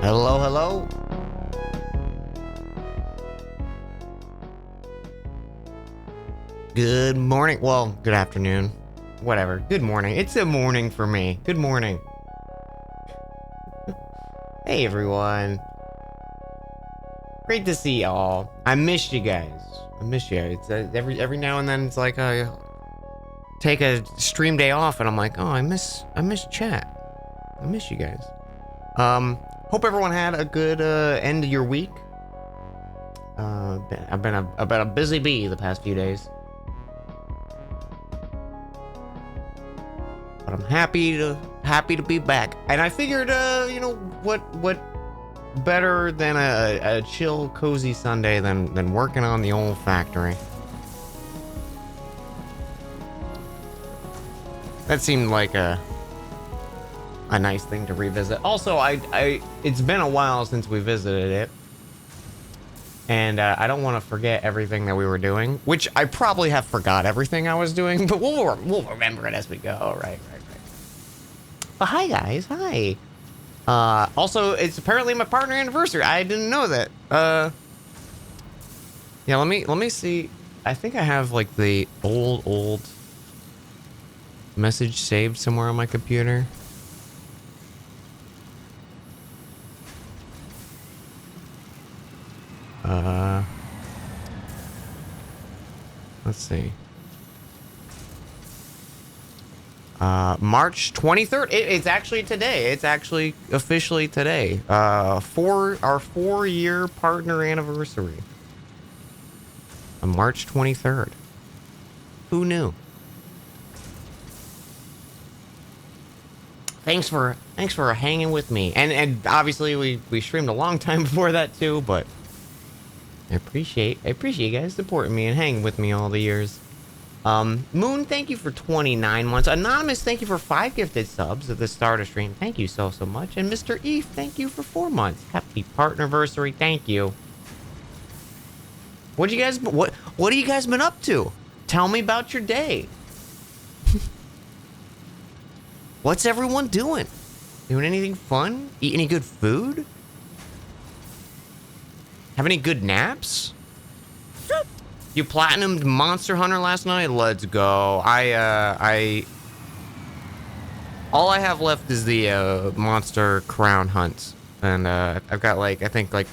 Hello, hello. Good morning. Well, good afternoon. Whatever. Good morning. It's a morning for me. Good morning. Hey, everyone. Great to see y'all. I missed you guys. I miss you. It's every now and then it's like I take a stream day off and I'm like, oh, I miss chat. I miss you guys. Hope everyone had a good end of your week. I've been a busy bee the past few days. But I'm happy to be back. And I figured, you know, what better than a chill, cozy Sunday than working on the old factory. That seemed like a nice thing to revisit. Also, it's been a while since we visited it. And I don't want to forget everything that we were doing, which I probably have forgot everything I was doing, but we'll remember it as we go. Right. But hi, guys. Hi. Also, it's apparently my partner anniversary. I didn't know that. Yeah, let me see. I think I have like the old message saved somewhere on my computer. Let's see. March 23rd. It's actually today. It's actually officially today. Our 4-year partner anniversary. On March 23rd. Who knew? Thanks for hanging with me. And obviously we streamed a long time before that too, but I appreciate you guys supporting me and hanging with me all the years. Moon, thank you for 29 months. Anonymous, thank you for 5 gifted subs at the start of stream. Thank you so much. And Mr. Eve, thank you for 4 months. Happy partnerversary. Thank you. What have you guys been up to? Tell me about your day. What's everyone doing? Doing anything fun? Eat any good food? Have any good naps? You platinumed Monster Hunter last night? Let's go. All I have left is the Monster Crown Hunt. And I've got like, I think like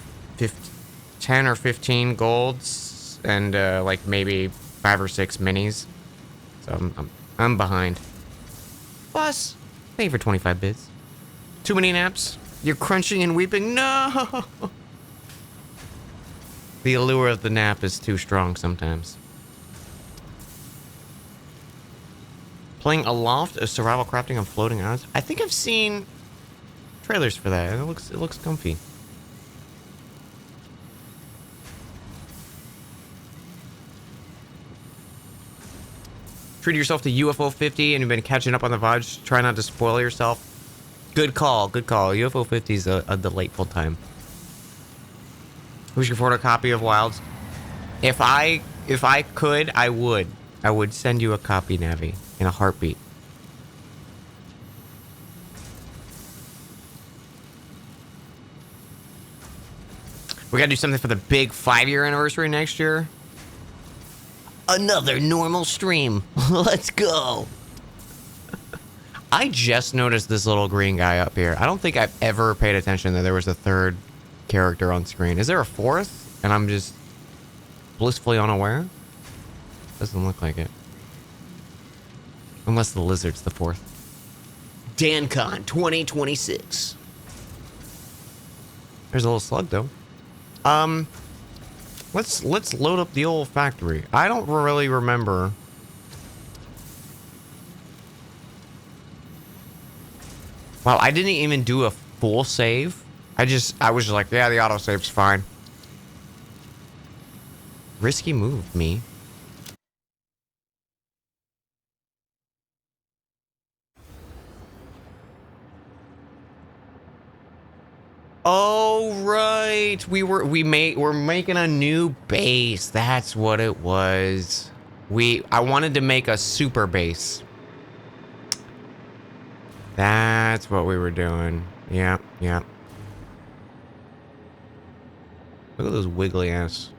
10 or 15 golds and like maybe 5 or 6 minis. So I'm behind. Boss, thank you for 25 bits. Too many naps? You're crunching and weeping? No! The allure of the nap is too strong sometimes. Playing Aloft, a survival crafting on floating islands. I think I've seen trailers for that. It looks comfy. Treat yourself to UFO 50 and you've been catching up on the vibes. Try not to spoil yourself. Good call. UFO 50 is a delightful time. Who's your photocopy of Wilds? If I could, I would send you a copy, Navi, in a heartbeat. We gotta do something for the big 5-year anniversary next year. Another normal stream. Let's go. I just noticed this little green guy up here. I don't think I've ever paid attention that there was a 3rd character on screen. Is there a 4th? And I'm just blissfully unaware? Doesn't look like it. Unless the lizard's the 4th. DanCon 2026. There's a little slug though. Let's load up the old factory. I don't really remember. Wow, I didn't even do a full save. I was just like, yeah, the autosave's fine. Risky move, me. Oh right, we're making a new base. That's what it was. I wanted to make a super base. That's what we were doing. Yeah. Look at those wiggly ass.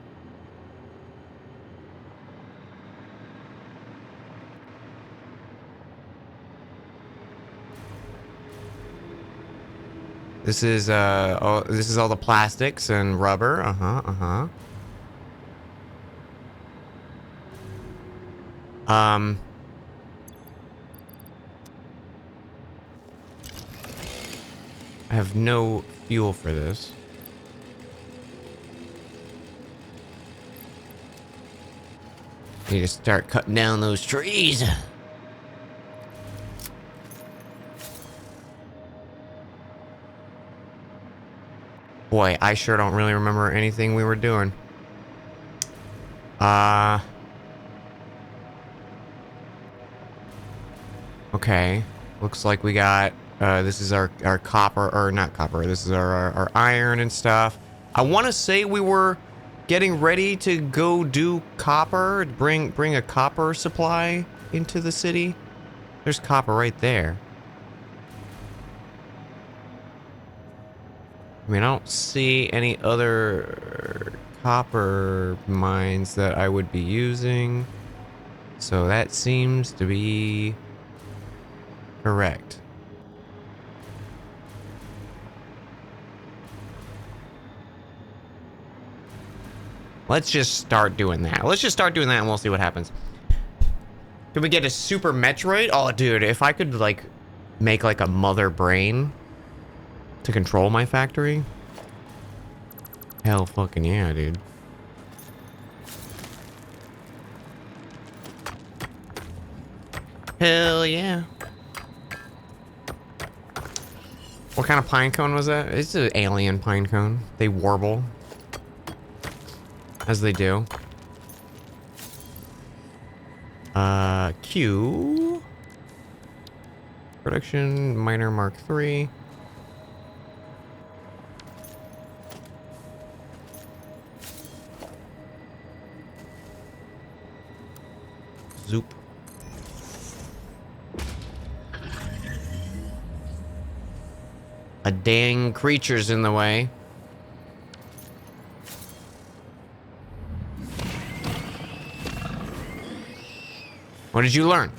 This is this is all the plastics and rubber. Um I have no fuel for this. Need to start cutting down those trees. Boy, I sure don't really remember anything we were doing. Okay. Looks like we got, this is our copper, or not copper, this is our iron and stuff. I want to say we were getting ready to go do copper, bring a copper supply into the city. There's copper right there. I mean, I don't see any other copper mines that I would be using. So that seems to be correct. Let's just start doing that. Let's just start doing that and we'll see what happens. Can we get a super Metroid? Oh, dude, if I could, like, make, like, a mother brain to control my factory. Hell fucking yeah, dude. Hell yeah. What kind of pine cone was that? It's an alien pine cone. They warble. As they do. Q. Production Miner Mark III. Zoop. A dang creature's in the way. What did you learn?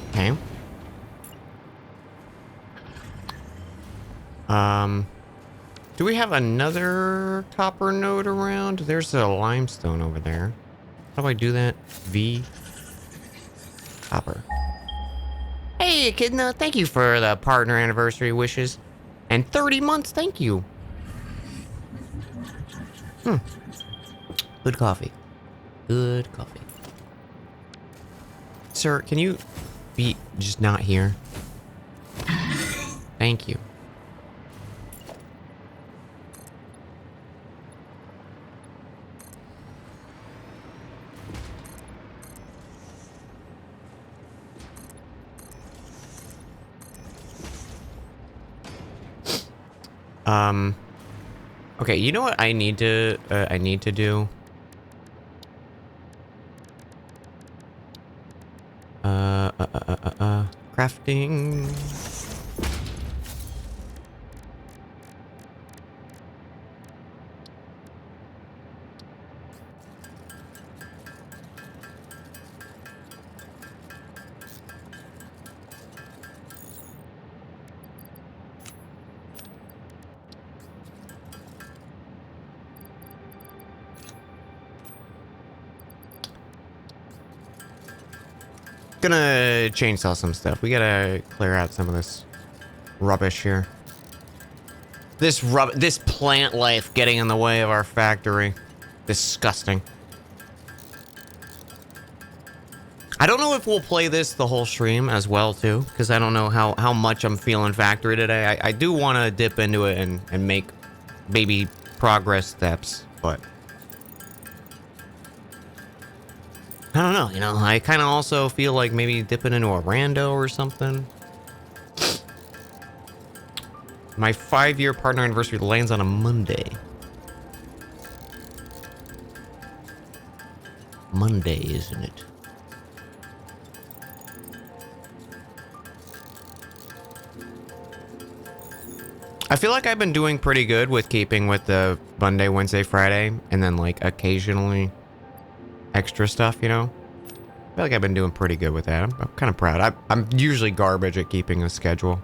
Okay. Do we have another copper node around? There's a limestone over there. How do I do that? V. Copper. Hey, Echidna, thank you for the partner anniversary wishes. And 30 months, thank you. Good coffee. Good coffee. Sir, can you be just not here? Thank you. Okay, you know what I need to do? Crafting. Gonna chainsaw some stuff. We gotta clear out some of this rubbish here. This plant life getting in the way of our factory. Disgusting. I don't know if we'll play this the whole stream as well too, because I don't know how much I'm feeling factory today. I do want to dip into it and make baby progress steps, but I don't know, you know, I kind of also feel like maybe dipping into a rando or something. My 5-year partner anniversary lands on a Monday. Monday, isn't it? I feel like I've been doing pretty good with keeping with the Monday, Wednesday, Friday, and then like occasionally extra stuff, you know? I feel like I've been doing pretty good with that. I'm kind of proud. I'm usually garbage at keeping a schedule.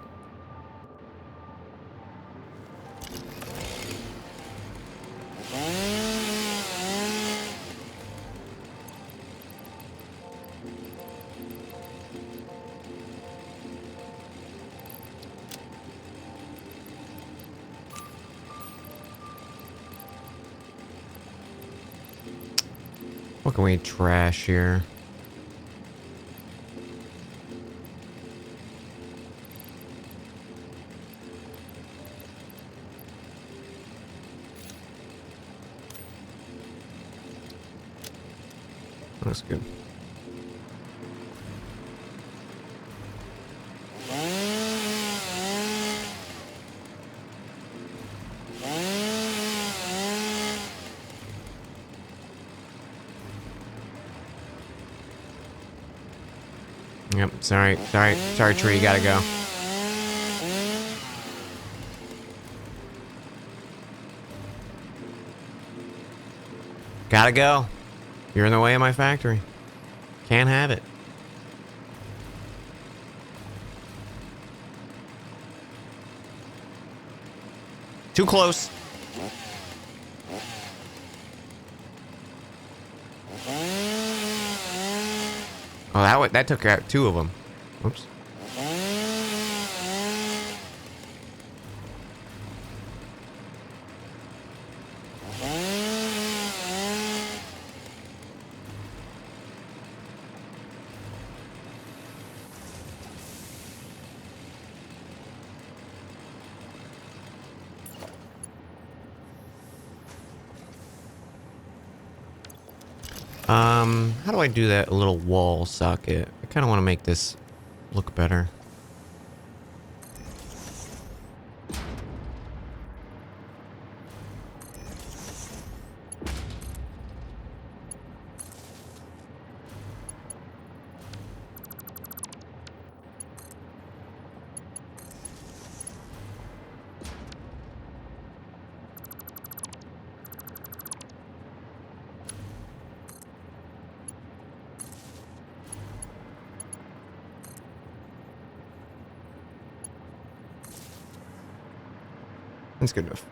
What can we trash here? That's good. Yep, sorry, tree, gotta go. Gotta go. You're in the way of my factory. Can't have it. Too close. Oh, that took out 2 of them. Oops. How do I do that little wall socket? I kind of want to make this look better. That's good enough.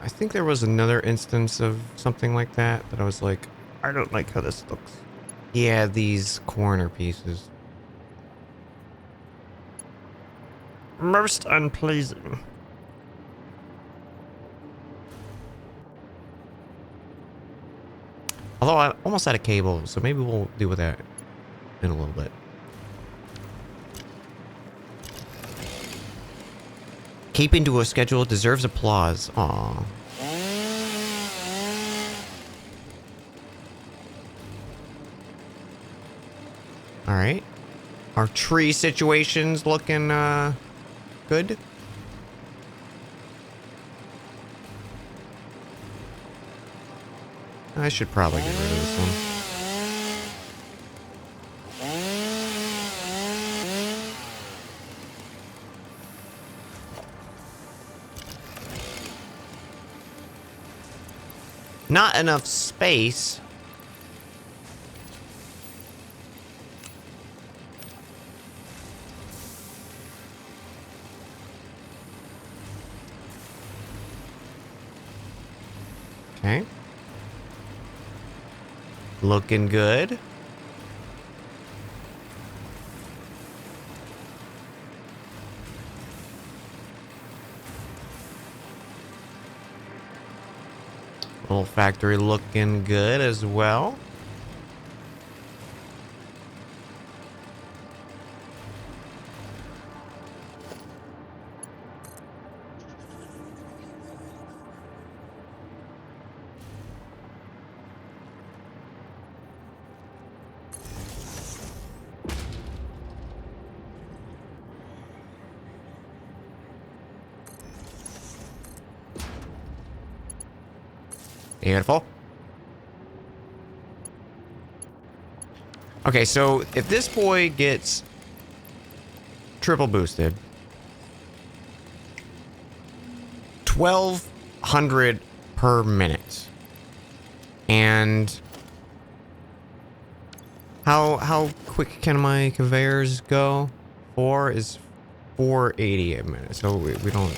I think there was another instance of something like that I was like, I don't like how this looks. Yeah, these corner pieces. Most unpleasing. Although I'm almost out of cable, so maybe we'll deal with that in a little bit. Keeping to a schedule deserves applause. Aww. Alright. Our tree situation's looking, good. I should probably get rid of this one. Not enough space. Okay. Looking good. Little factory looking good as well. Beautiful. Okay, so if this boy gets triple boosted, 1,200 per minute. And how quick can my conveyors go? 4 is 480 a minute. So we don't.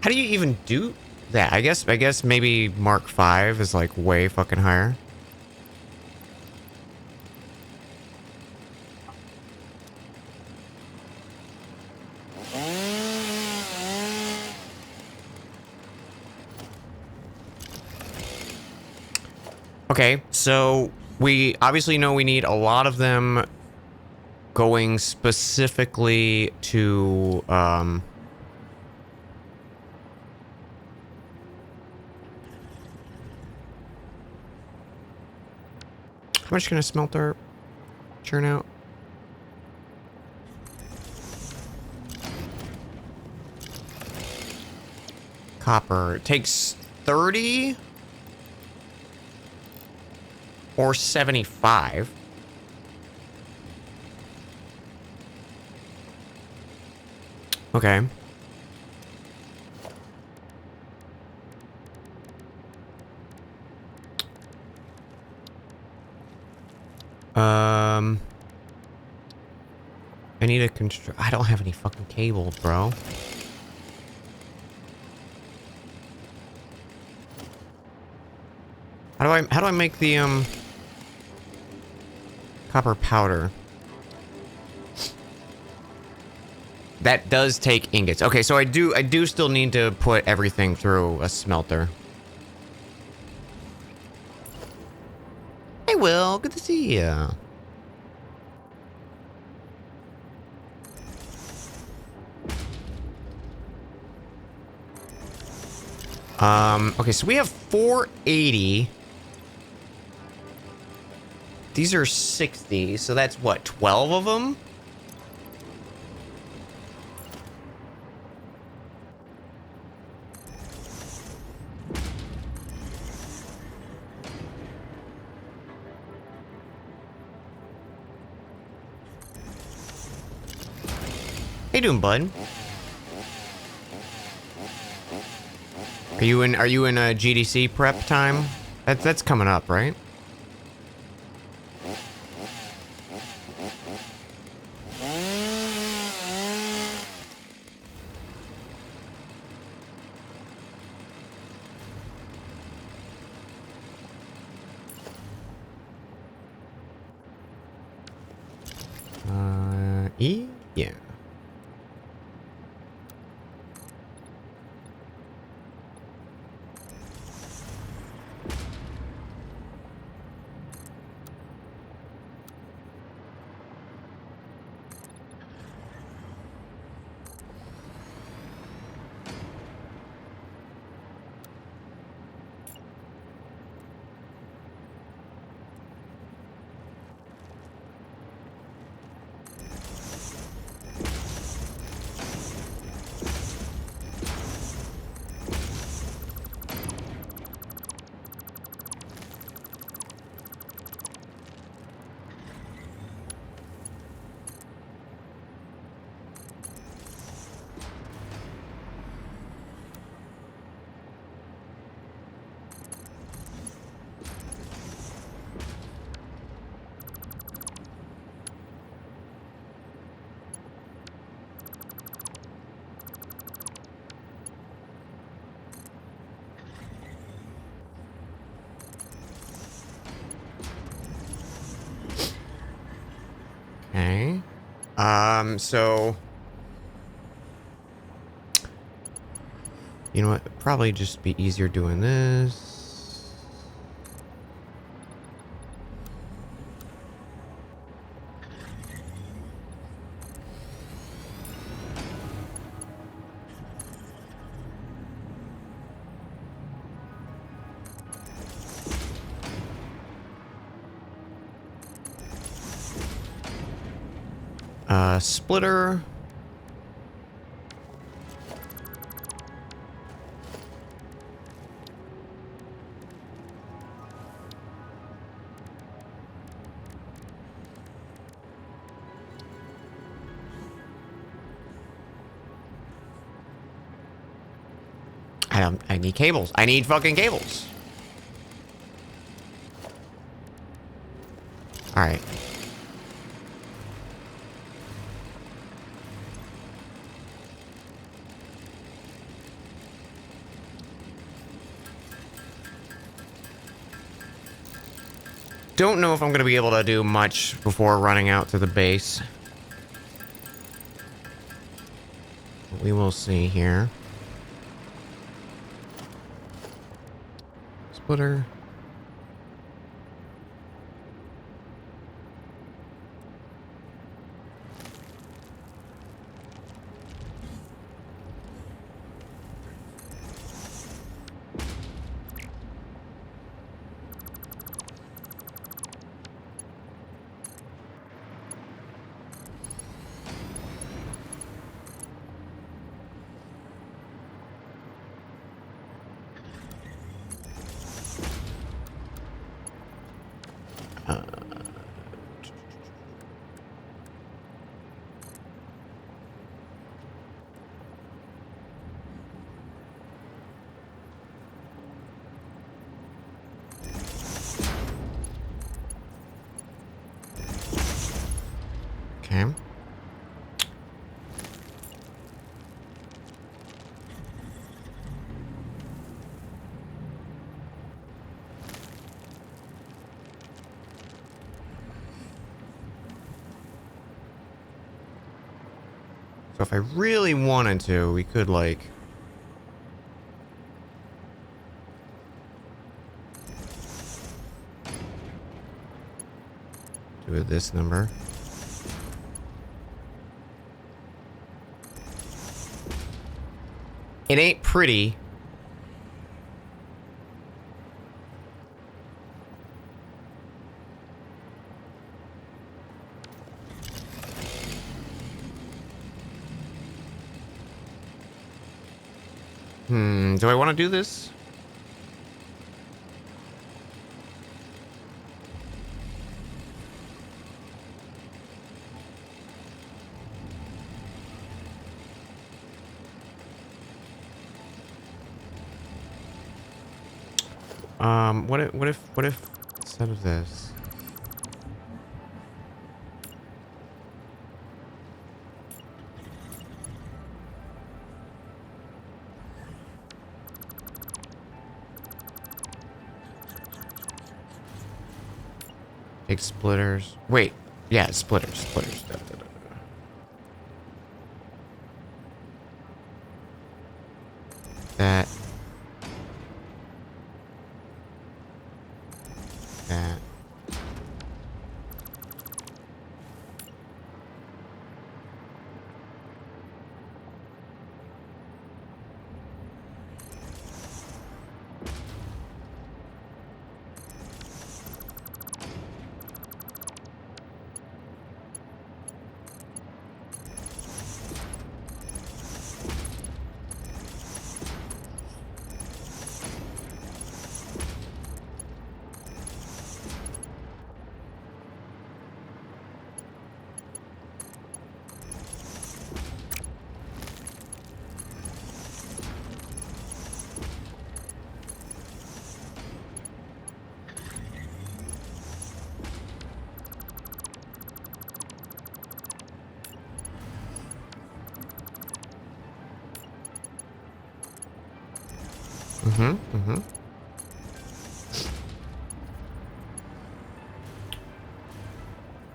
How do you even do that? I guess maybe Mark 5 is like way fucking higher. Okay, so we obviously know we need a lot of them going specifically to how much can a smelter churn out? Copper. It takes 30 or 75. Okay. I need a I don't have any fucking cables, bro. How do I make the copper powder? That does take ingots. Okay, so I do still need to put everything through a smelter. Hey, Will, good to see you. Okay, so we have 480. These are 60, so that's what, 12 of them? How you doing, bud? Are you in a GDC prep time? That's coming up, right? Yeah. Okay. So you know what? Probably just be easier doing this. Splitter. I need cables. I need fucking cables. All right. Don't know if I'm going to be able to do much before running out to the base. We will see here. Splitter. Okay. So if I really wanted to, we could like do it this number. It ain't pretty. Do I want to do this? What if instead of this? Take splitters. Wait. Yeah, splitters. Da, da, da, da. That. That.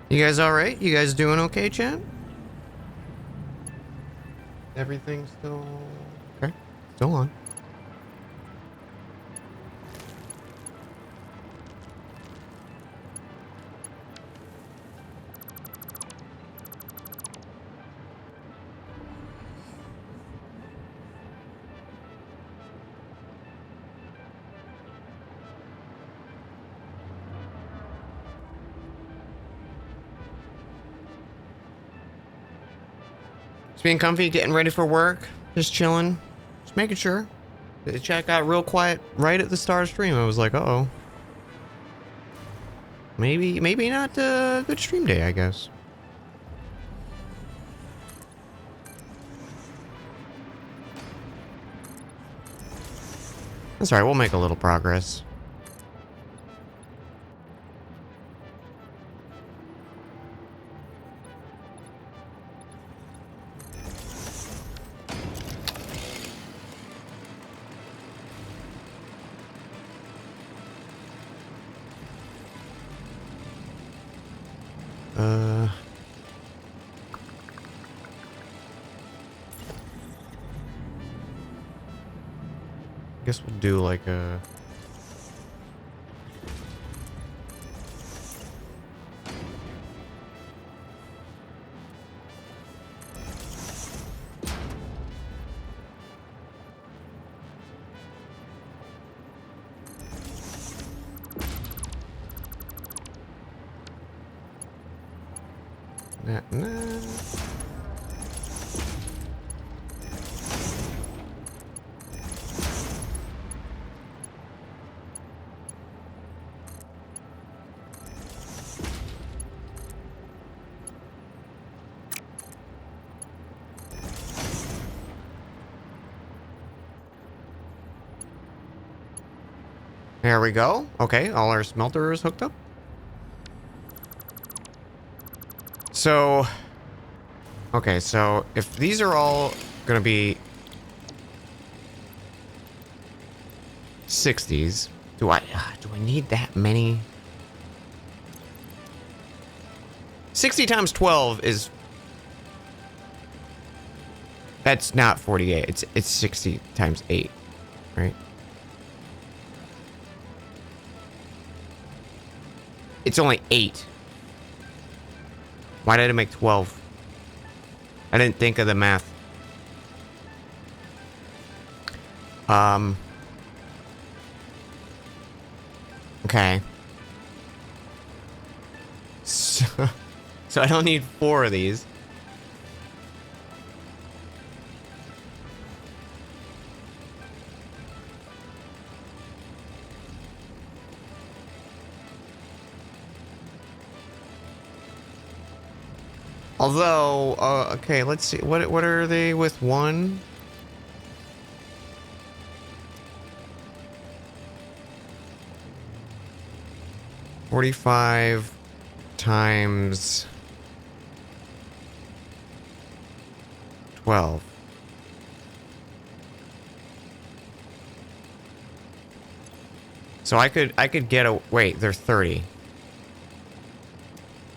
You guys all right? You guys doing okay, chat? Everything's still okay. Still on. Just being comfy, getting ready for work, just chilling, just making sure. The chat got real quiet right at the start of stream. I was like, uh-oh. Maybe not a good stream day, I guess. That's all right, we'll make a little progress. I guess we'll do like a... Nah. There we go. Okay, all our smelter is hooked up. So, okay, so if these are all gonna be 60s, do I need that many? 60 times 12 is... That's not 48. It's 60 times 8, right? It's only 8. Why did I make 12? I didn't think of the math. Okay. So I don't need 4 of these. Although, okay, let's see. What are they with 1? $45 times 12. So I could get a... Wait, they're 30.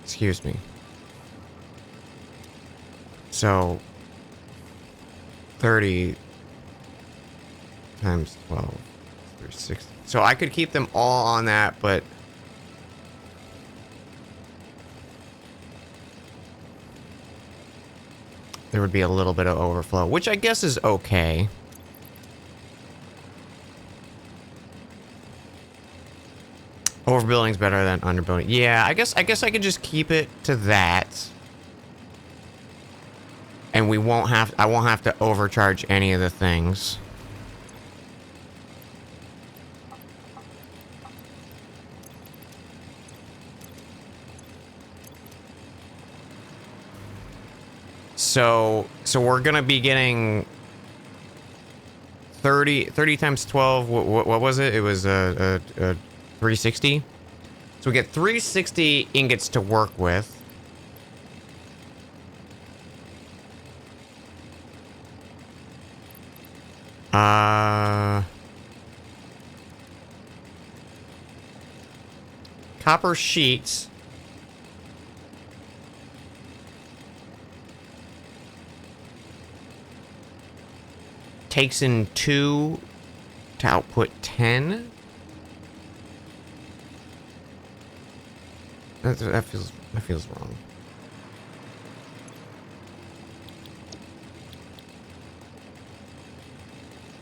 Excuse me. So 30 times 12, 360. So I could keep them all on that, but there would be a little bit of overflow, which I guess is okay. Overbuilding's better than underbuilding. Yeah, I guess I could just keep it to that. And I won't have to overcharge any of the things. So we're gonna be getting 30 times 12. What was it? It was 360. So we get 360 ingots to work with. Copper sheets. Takes in 2 to output 10. That feels wrong.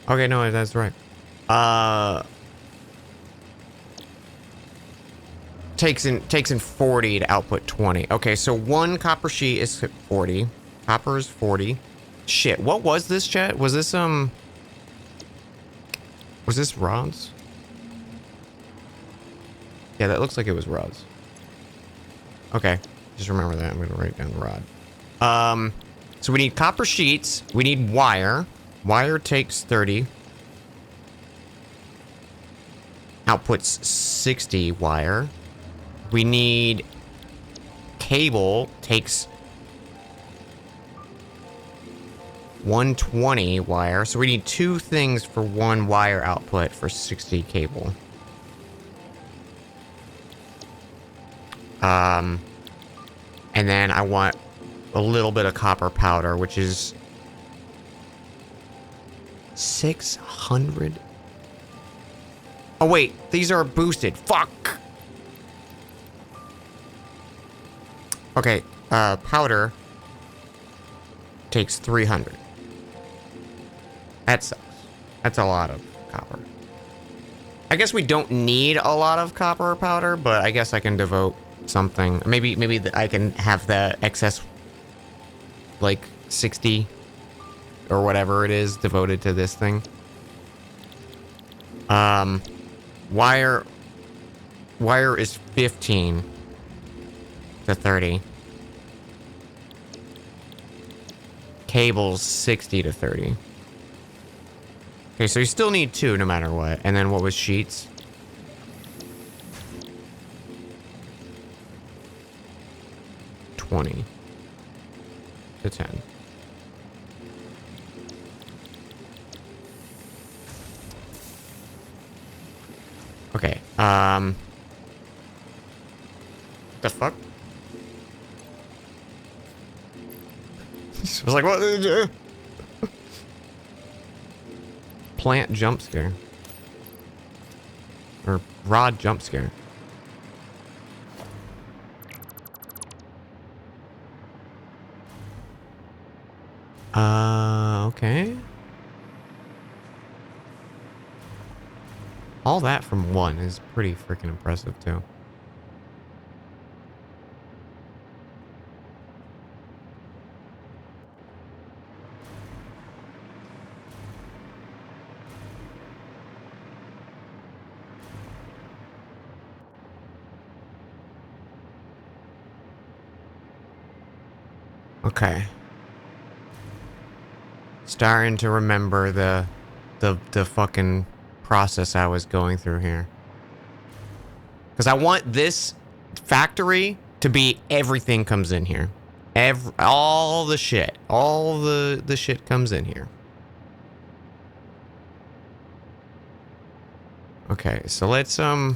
Okay, no, that's right. Takes in 40 to output 20. Okay, so 1 copper sheet is 40. Copper is 40. Shit, what was this, chat? Was this, was this rods? Yeah, that looks like it was rods. Okay, just remember that. I'm gonna write down rod. So we need copper sheets. We need wire. Wire takes 30. Outputs 60 wire. We need cable. Takes 120 wire. So we need 2 things for 1 wire output for 60 cable. And then I want a little bit of copper powder, which is 600. Oh wait, these are boosted. Fuck. Okay, powder takes 300. That sucks. That's a lot of copper. I guess we don't need a lot of copper powder, but I guess I can devote something. Maybe I can have the excess, like 60 or whatever it is, devoted to this thing. Wire is 15 to 30. Cable's 60 to 30. Okay, so you still need 2 no matter what. And then what was sheets? $20 to 10. Okay, the fuck? I was like, what did you do? Plant jump scare. Or rod jump scare. Okay. All that from 1 is pretty freaking impressive, too. Okay. Starting to remember the fucking process I was going through here. Because I want this factory to be everything comes in here. All the shit. All the shit comes in here. Okay, so let's, do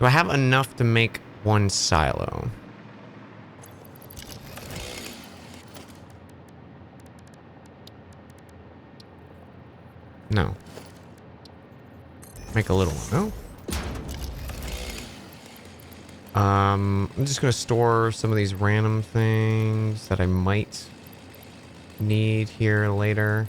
I have enough to make 1 silo? No. Make a little one. Oh. I'm just gonna store some of these random things that I might need here later.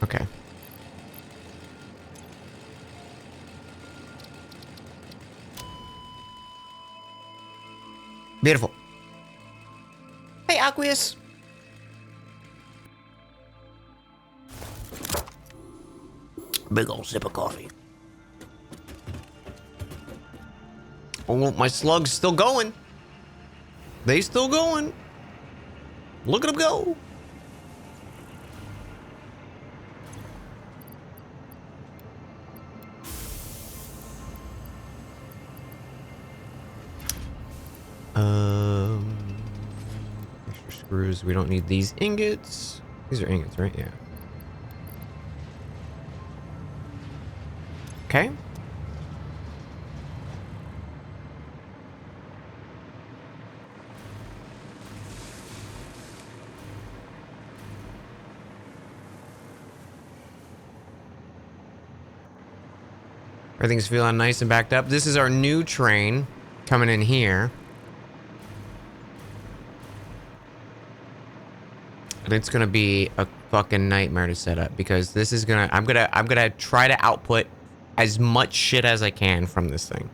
Okay. Beautiful. Hey, Aqueous. Big old sip of coffee. Oh, my slug's still going. They still going. Look at them go. Extra screws. We don't need these ingots. These are ingots, right? Yeah. Okay. Everything's feeling nice and backed up. This is our new train coming in here. And it's gonna be a fucking nightmare to set up because this is gonna I'm gonna try to output as much shit as I can from this thing.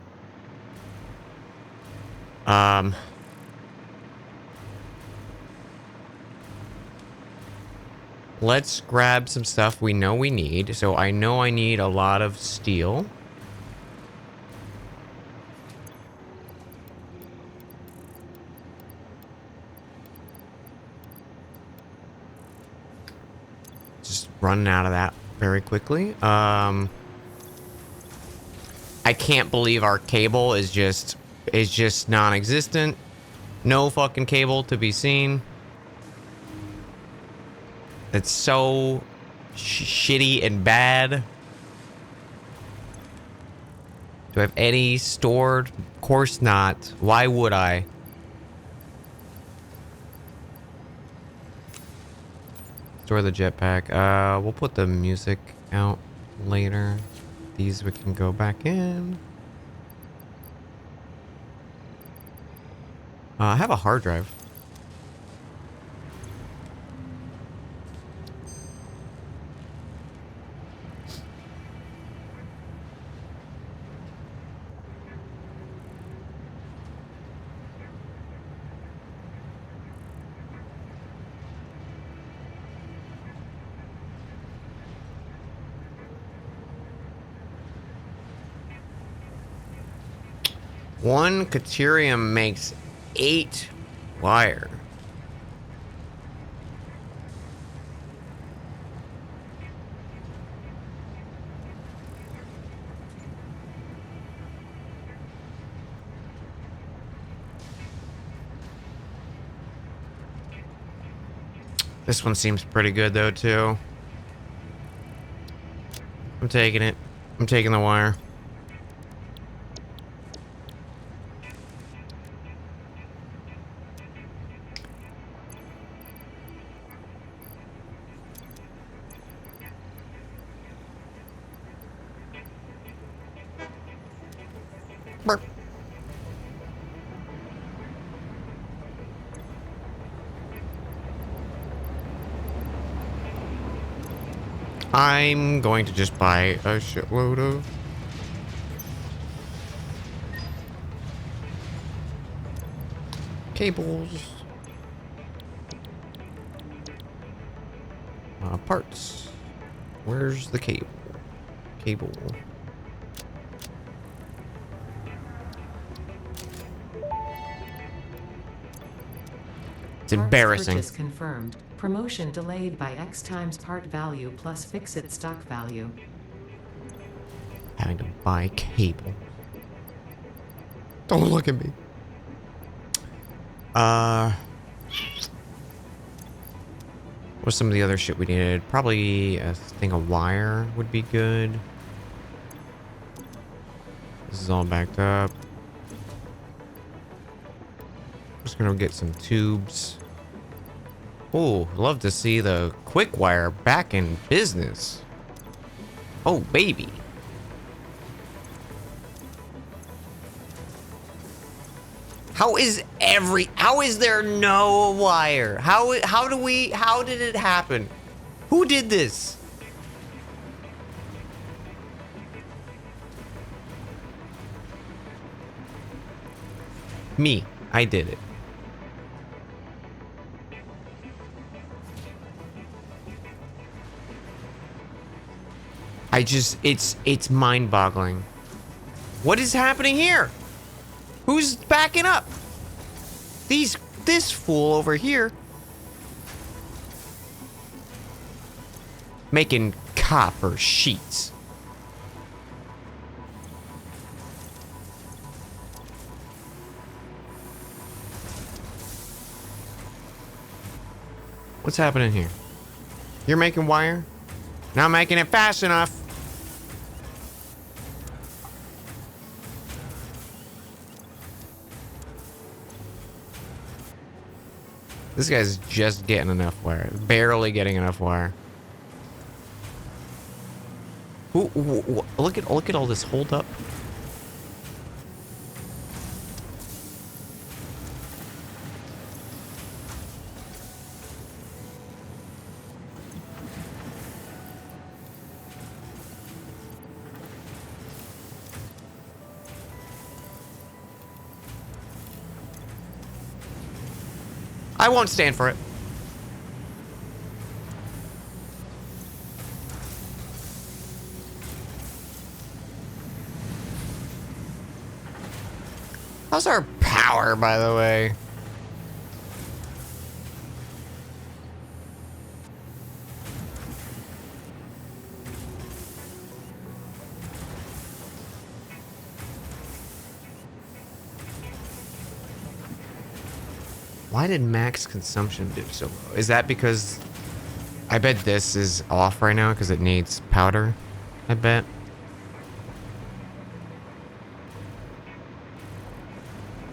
Let's grab some stuff we know we need. So I know I need a lot of steel. Just running out of that very quickly. I can't believe our cable is just non-existent. No fucking cable to be seen. It's so shitty and bad. Do I have any stored? Of course not. Why would I? Store the jetpack. We'll put the music out later. These we can go back in. I have a hard drive. One Caterium makes 8 wire. This one seems pretty good though too. I'm taking it. I'm taking the wire. Burp. I'm going to just buy a shitload of cables. Parts. Where's the cable? Cable. It's embarrassing. Purchase confirmed. Promotion delayed by X times part value plus fix-it stock value. Having to buy cable. Don't look at me. What's some of the other shit we needed? Probably a thing of wire would be good. This is all backed up. Just gonna get some tubes. Oh, love to see the quick wire back in business. Oh, baby. How is there no wire? How did it happen? Who did this? Me. I did it. It's mind-boggling. What is happening here? Who's backing up? This fool over here. Making copper sheets. What's happening here? You're making wire? Not making it fast enough. This guy's just getting enough wire. Barely getting enough wire. Look at all this hold up. I won't stand for it. How's our power, by the way? Why did max consumption dip so low? Is that because... I bet this is off right now because it needs powder. I bet.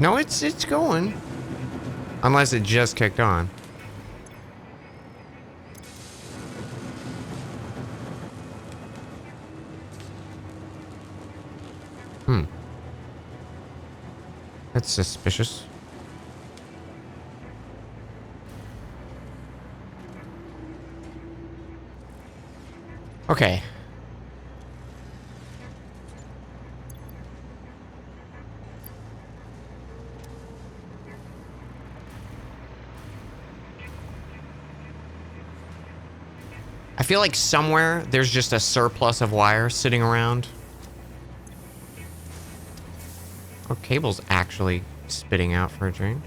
No, it's going. Unless it just kicked on. That's suspicious. Okay. I feel like somewhere there's just a surplus of wire sitting around. Or cable's actually spitting out for a change.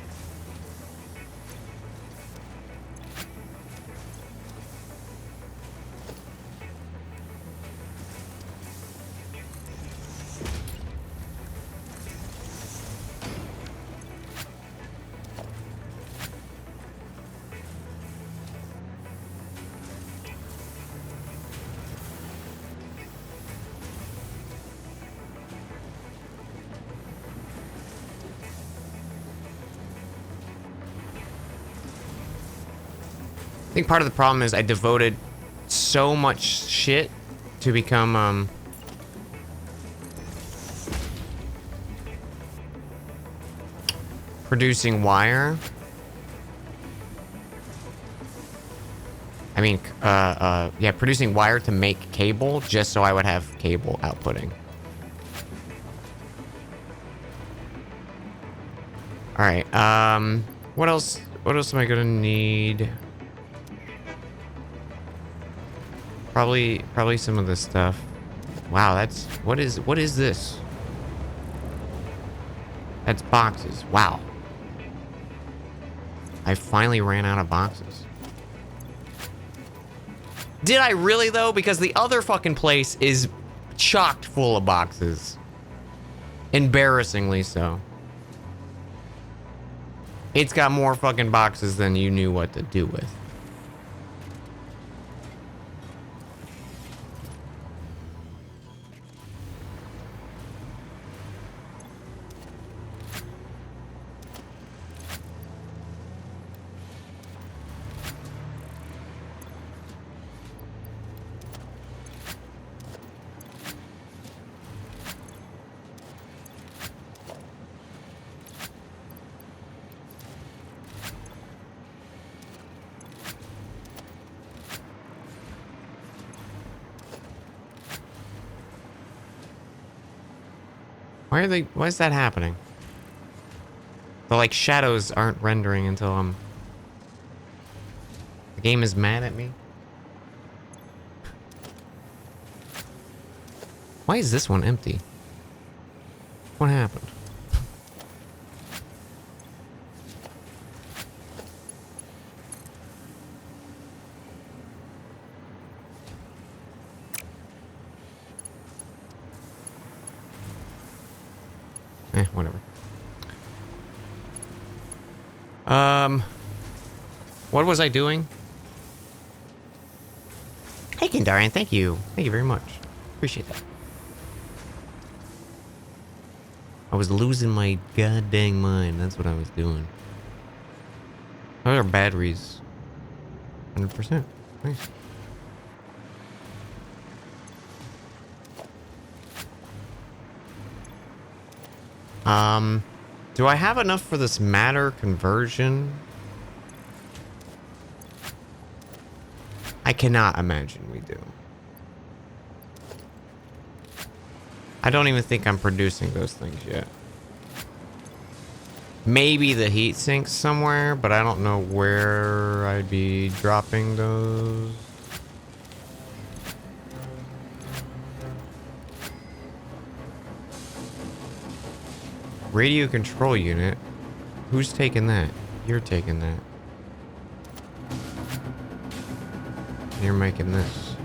I think part of the problem is I devoted so much shit to become, producing wire. I mean, yeah, producing wire to make cable just so I would have cable outputting. All right, what else am I gonna need? Probably some of this stuff. Wow, that's what is this? That's boxes. Wow. I finally ran out of boxes. Did I really though? Because the other fucking place is chocked full of boxes. Embarrassingly so. It's got more fucking boxes than you knew what to do with. Why is that happening? The like shadows aren't rendering until the game is mad at me. Why is this one empty? What happened? Whatever. What was I doing? Hey, Kendarian, thank you. Thank you very much. Appreciate that. I was losing my goddamn mind. That's what I was doing. Those are batteries. 100%. Nice. Do I have enough for this matter conversion? I cannot imagine we do. I don't even think I'm producing those things yet. Maybe the heat sinks somewhere, but I don't know where I'd be dropping those. Radio control unit. Who's taking that? You're taking that. You're making this.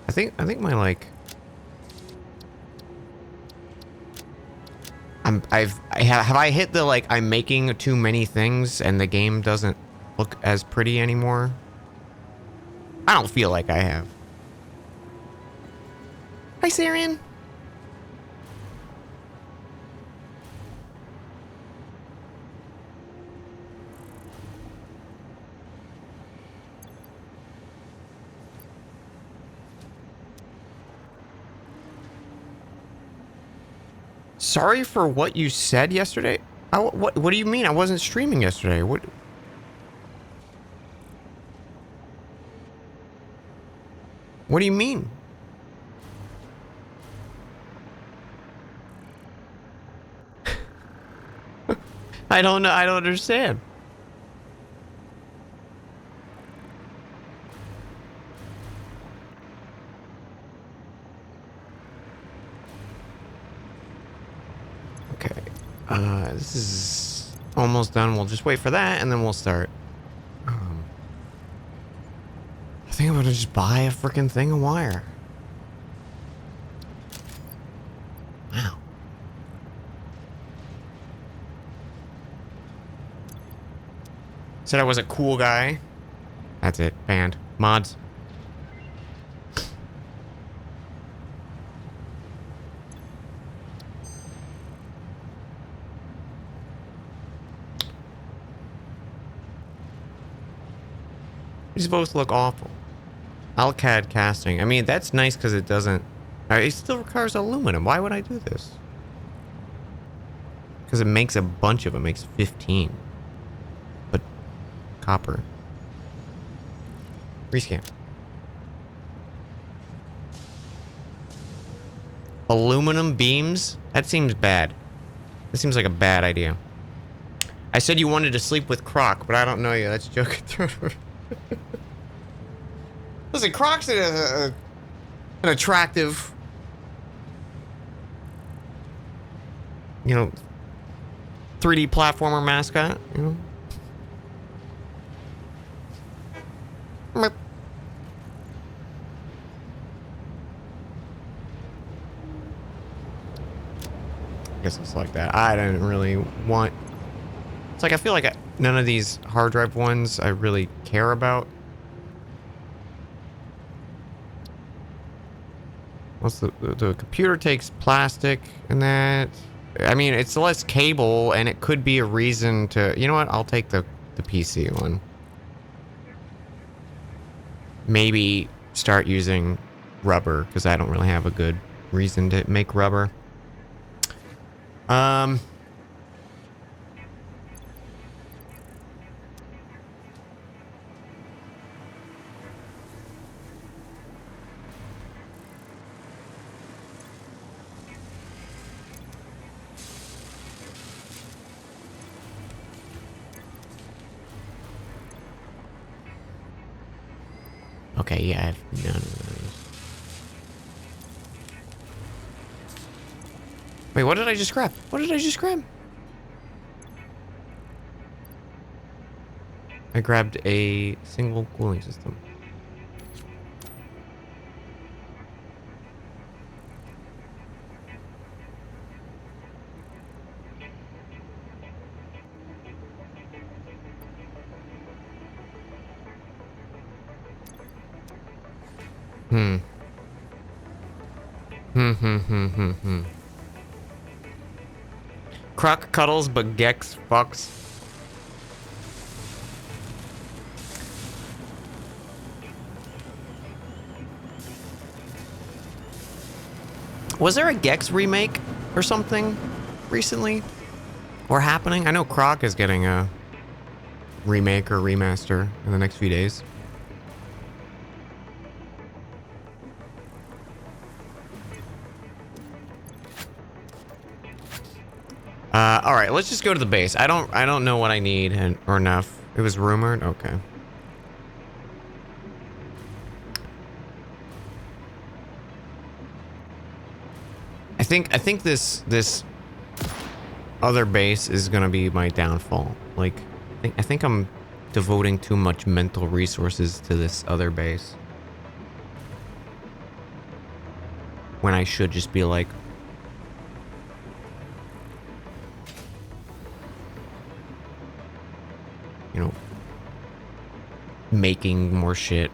I think my like have I hit the like I'm making too many things and the game doesn't look as pretty anymore? I don't feel like I have. Hi, Syrian. Sorry for what you said yesterday. What do you mean? I wasn't streaming yesterday. What do you mean? I don't know. I don't understand. Okay. This is almost done. We'll just wait for that and then we'll start. I think I'm gonna just buy a freaking thing of wire. Wow. Said I was a cool guy. That's it. Banned. Mods. These both look awful. Alcad casting. I mean, that's nice because it doesn't... it still requires aluminum. Why would I do this? Because it makes a bunch of them. It makes 15. But copper. Rescan. Aluminum beams? That seems bad. That seems like a bad idea. I said you wanted to sleep with Croc, but I don't know you. That's joking. Listen, Croc's an attractive, you know, 3D platformer mascot, you know? Merp. I guess it's like that. I didn't really want... It's like I feel like none of these hard drive ones I really care about. What's the computer takes plastic and that. I mean, it's less cable and it could be a reason to... You know what? I'll take the PC one. Maybe start using rubber because I don't really have a good reason to make rubber. Okay, yeah, I have none of those. Wait, what did I just grab? What did I just grab? I grabbed a single cooling system. Croc cuddles, but Gex fucks. Was there a Gex remake or something recently? Or happening? I know Croc is getting a remake or remaster in the next few days. All right, let's just go to the base. I don't know what I need or enough. It was rumored. Okay. I think this other base is gonna be my downfall. Like, I think I'm devoting too much mental resources to this other base when I should just be like, you know, making more shit.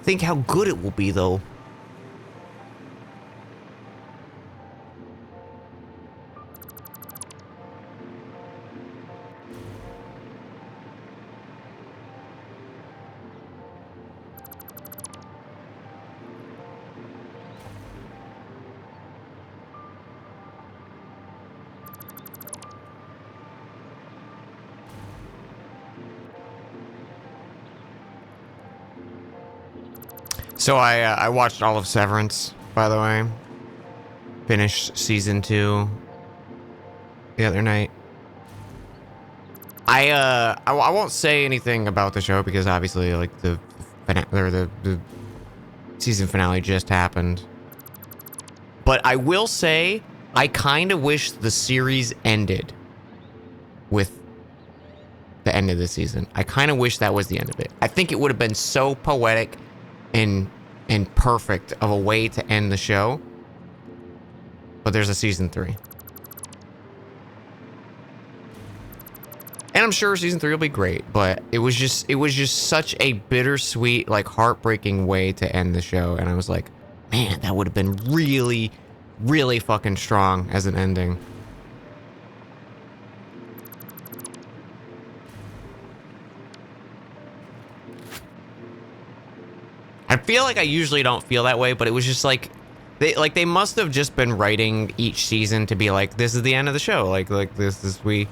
Think how good it will be, though. So I watched all of Severance, by the way. Finished season 2 the other night. I won't say anything about the show because obviously like the season finale just happened. But I will say I kind of wish the series ended with the end of the season. I kind of wish that was the end of it. I think it would have been so poetic and perfect of a way to end the show. But there's a season 3. And I'm sure season 3 will be great, but it was just such a bittersweet, like heartbreaking way to end the show. And I was like, man, that would have been really, really fucking strong as an ending. I feel like I usually don't feel that way, but it was just like they must have just been writing each season to be like, this is the end of the show. Like this is you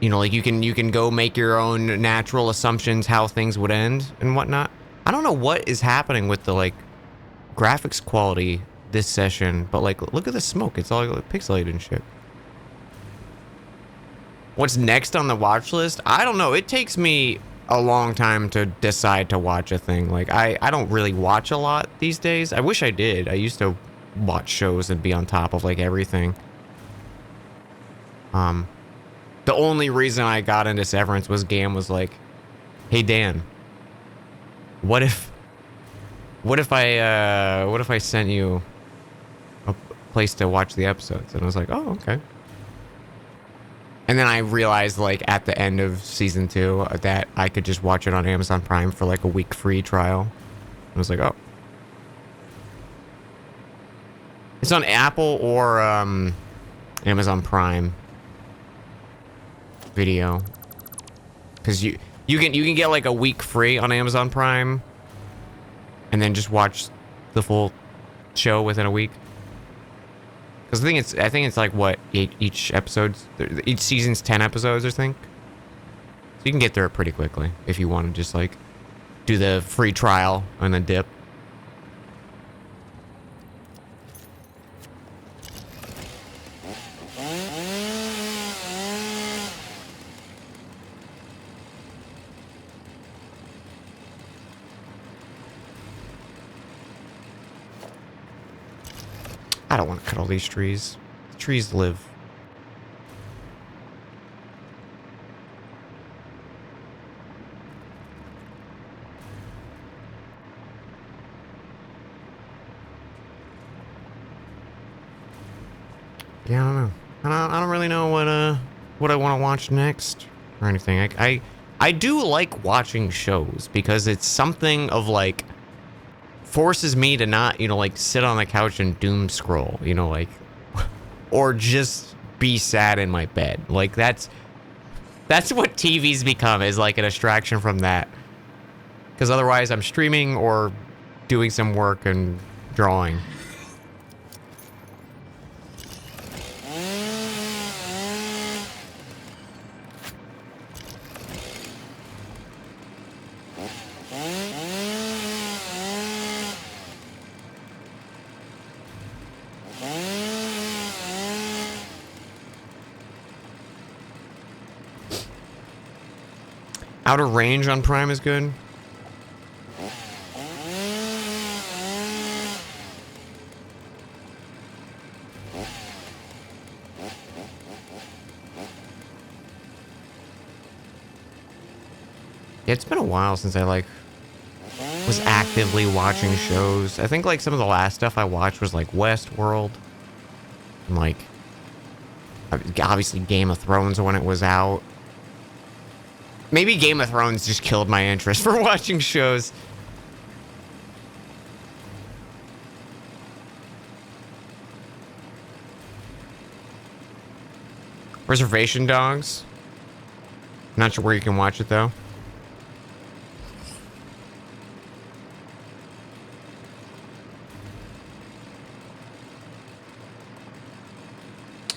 know, like you can go make your own natural assumptions how things would end and whatnot. I don't know what is happening with the like graphics quality this session, but like look at the smoke. It's all like, pixelated and shit. What's next on the watch list? I don't know. It takes me a long time to decide to watch a thing. Like I don't really watch a lot these days. I wish I did. I used to watch shows and be on top of like everything. The only reason I got into Severance was Gam was like, hey Dan, what if I sent you a place to watch the episodes? And I was like, oh, okay. And then I realized, like, at the end of season 2 that I could just watch it on Amazon Prime for, like, a week free trial. I was like, oh. It's on Apple or Amazon Prime Video. Because you can get, like, a week free on Amazon Prime. And then just watch the full show within a week. Because I think it's like what each season's 10 episodes, I think. So you can get through it pretty quickly if you want to just like do the free trial and then dip. I don't want to cut all these trees. The trees live. Yeah, I don't know. I don't really know what I want to watch next or anything. I I do like watching shows because it's something of like forces me to not, you know, like sit on the couch and doom scroll, you know, like, or just be sad in my bed. Like that's what TV's become, is like a distraction from that. Because otherwise I'm streaming or doing some work and drawing. Outer Range on Prime is good. Yeah, it's been a while since I like was actively watching shows. I think like some of the last stuff I watched was like Westworld and like obviously Game of Thrones when it was out. Maybe Game of Thrones just killed my interest for watching shows. Reservation Dogs. Not sure where you can watch it though.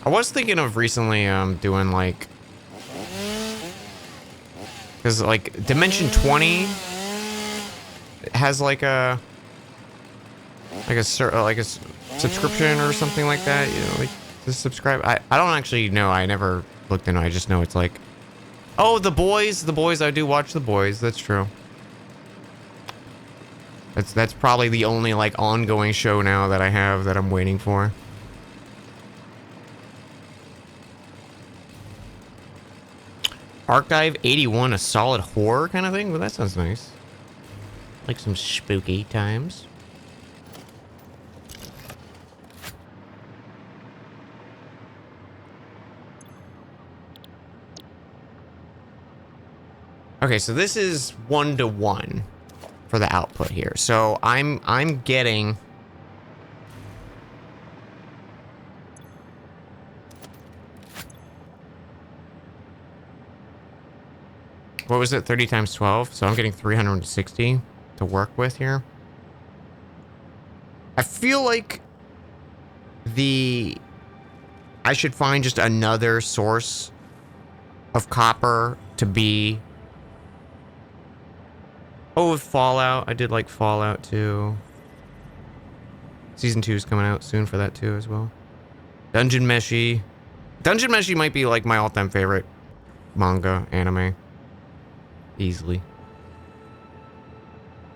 I was thinking of recently doing like, because like Dimension 20 has like a subscription or something like that, you know, like to subscribe. I don't actually know. I never looked into it. I just know it's like, oh, The Boys. I do watch The Boys. That's true. That's probably the only like ongoing show now that I have that I'm waiting for. Archive 81, a solid horror kind of thing? Well, that sounds nice. Like some spooky times. Okay, so this is 1-to-1 for the output here. So I'm getting... What was it? 30 times 12? So I'm getting 360 to work with here. I feel like I should find just another source of copper to be... Oh, with Fallout. I did like Fallout too. Season 2 is coming out soon for that too as well. Dungeon Meshi. Dungeon Meshi might be like my all-time favorite manga anime. Easily.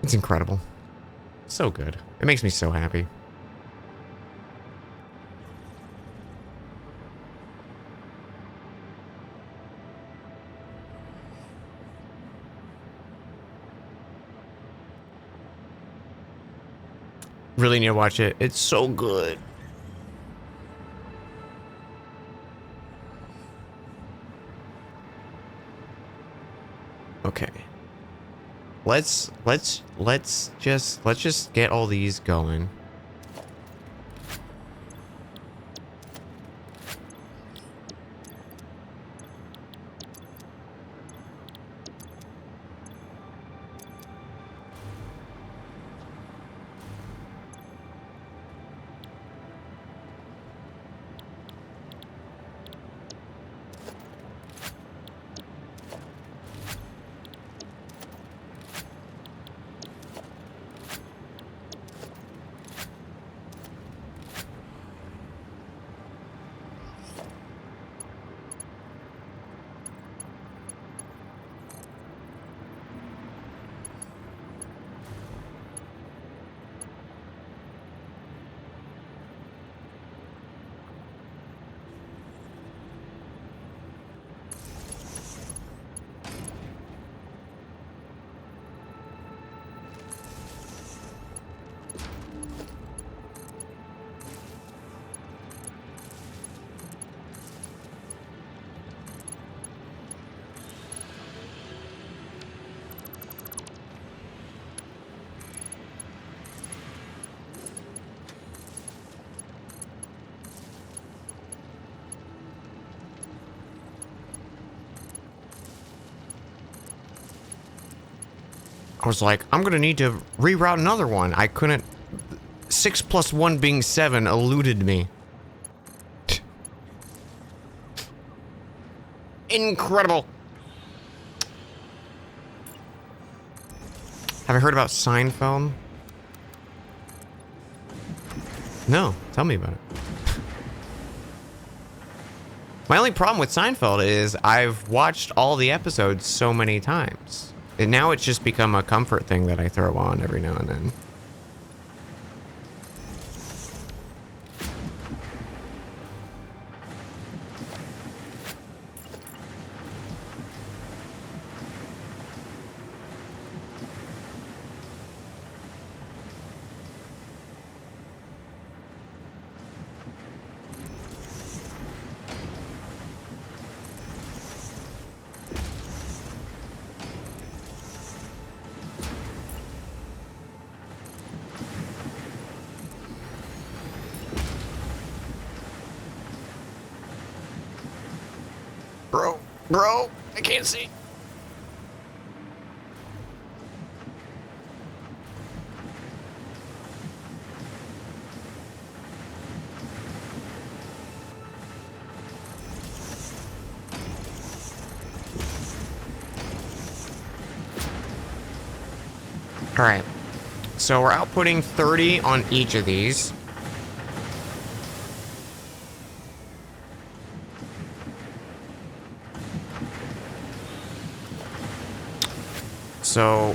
It's incredible. So good. It makes me so happy. Really need to watch it. It's so good. Okay. Let's just get all these going. I was like, I'm gonna need to reroute another one. I couldn't. 6 plus 1 being 7 eluded me. Incredible. Have you heard about Seinfeld? No, tell me about it. My only problem with Seinfeld is I've watched all the episodes so many times. And now it's just become a comfort thing that I throw on every now and then. Bro, I can't see. All right. So we're outputting 30 on each of these. So,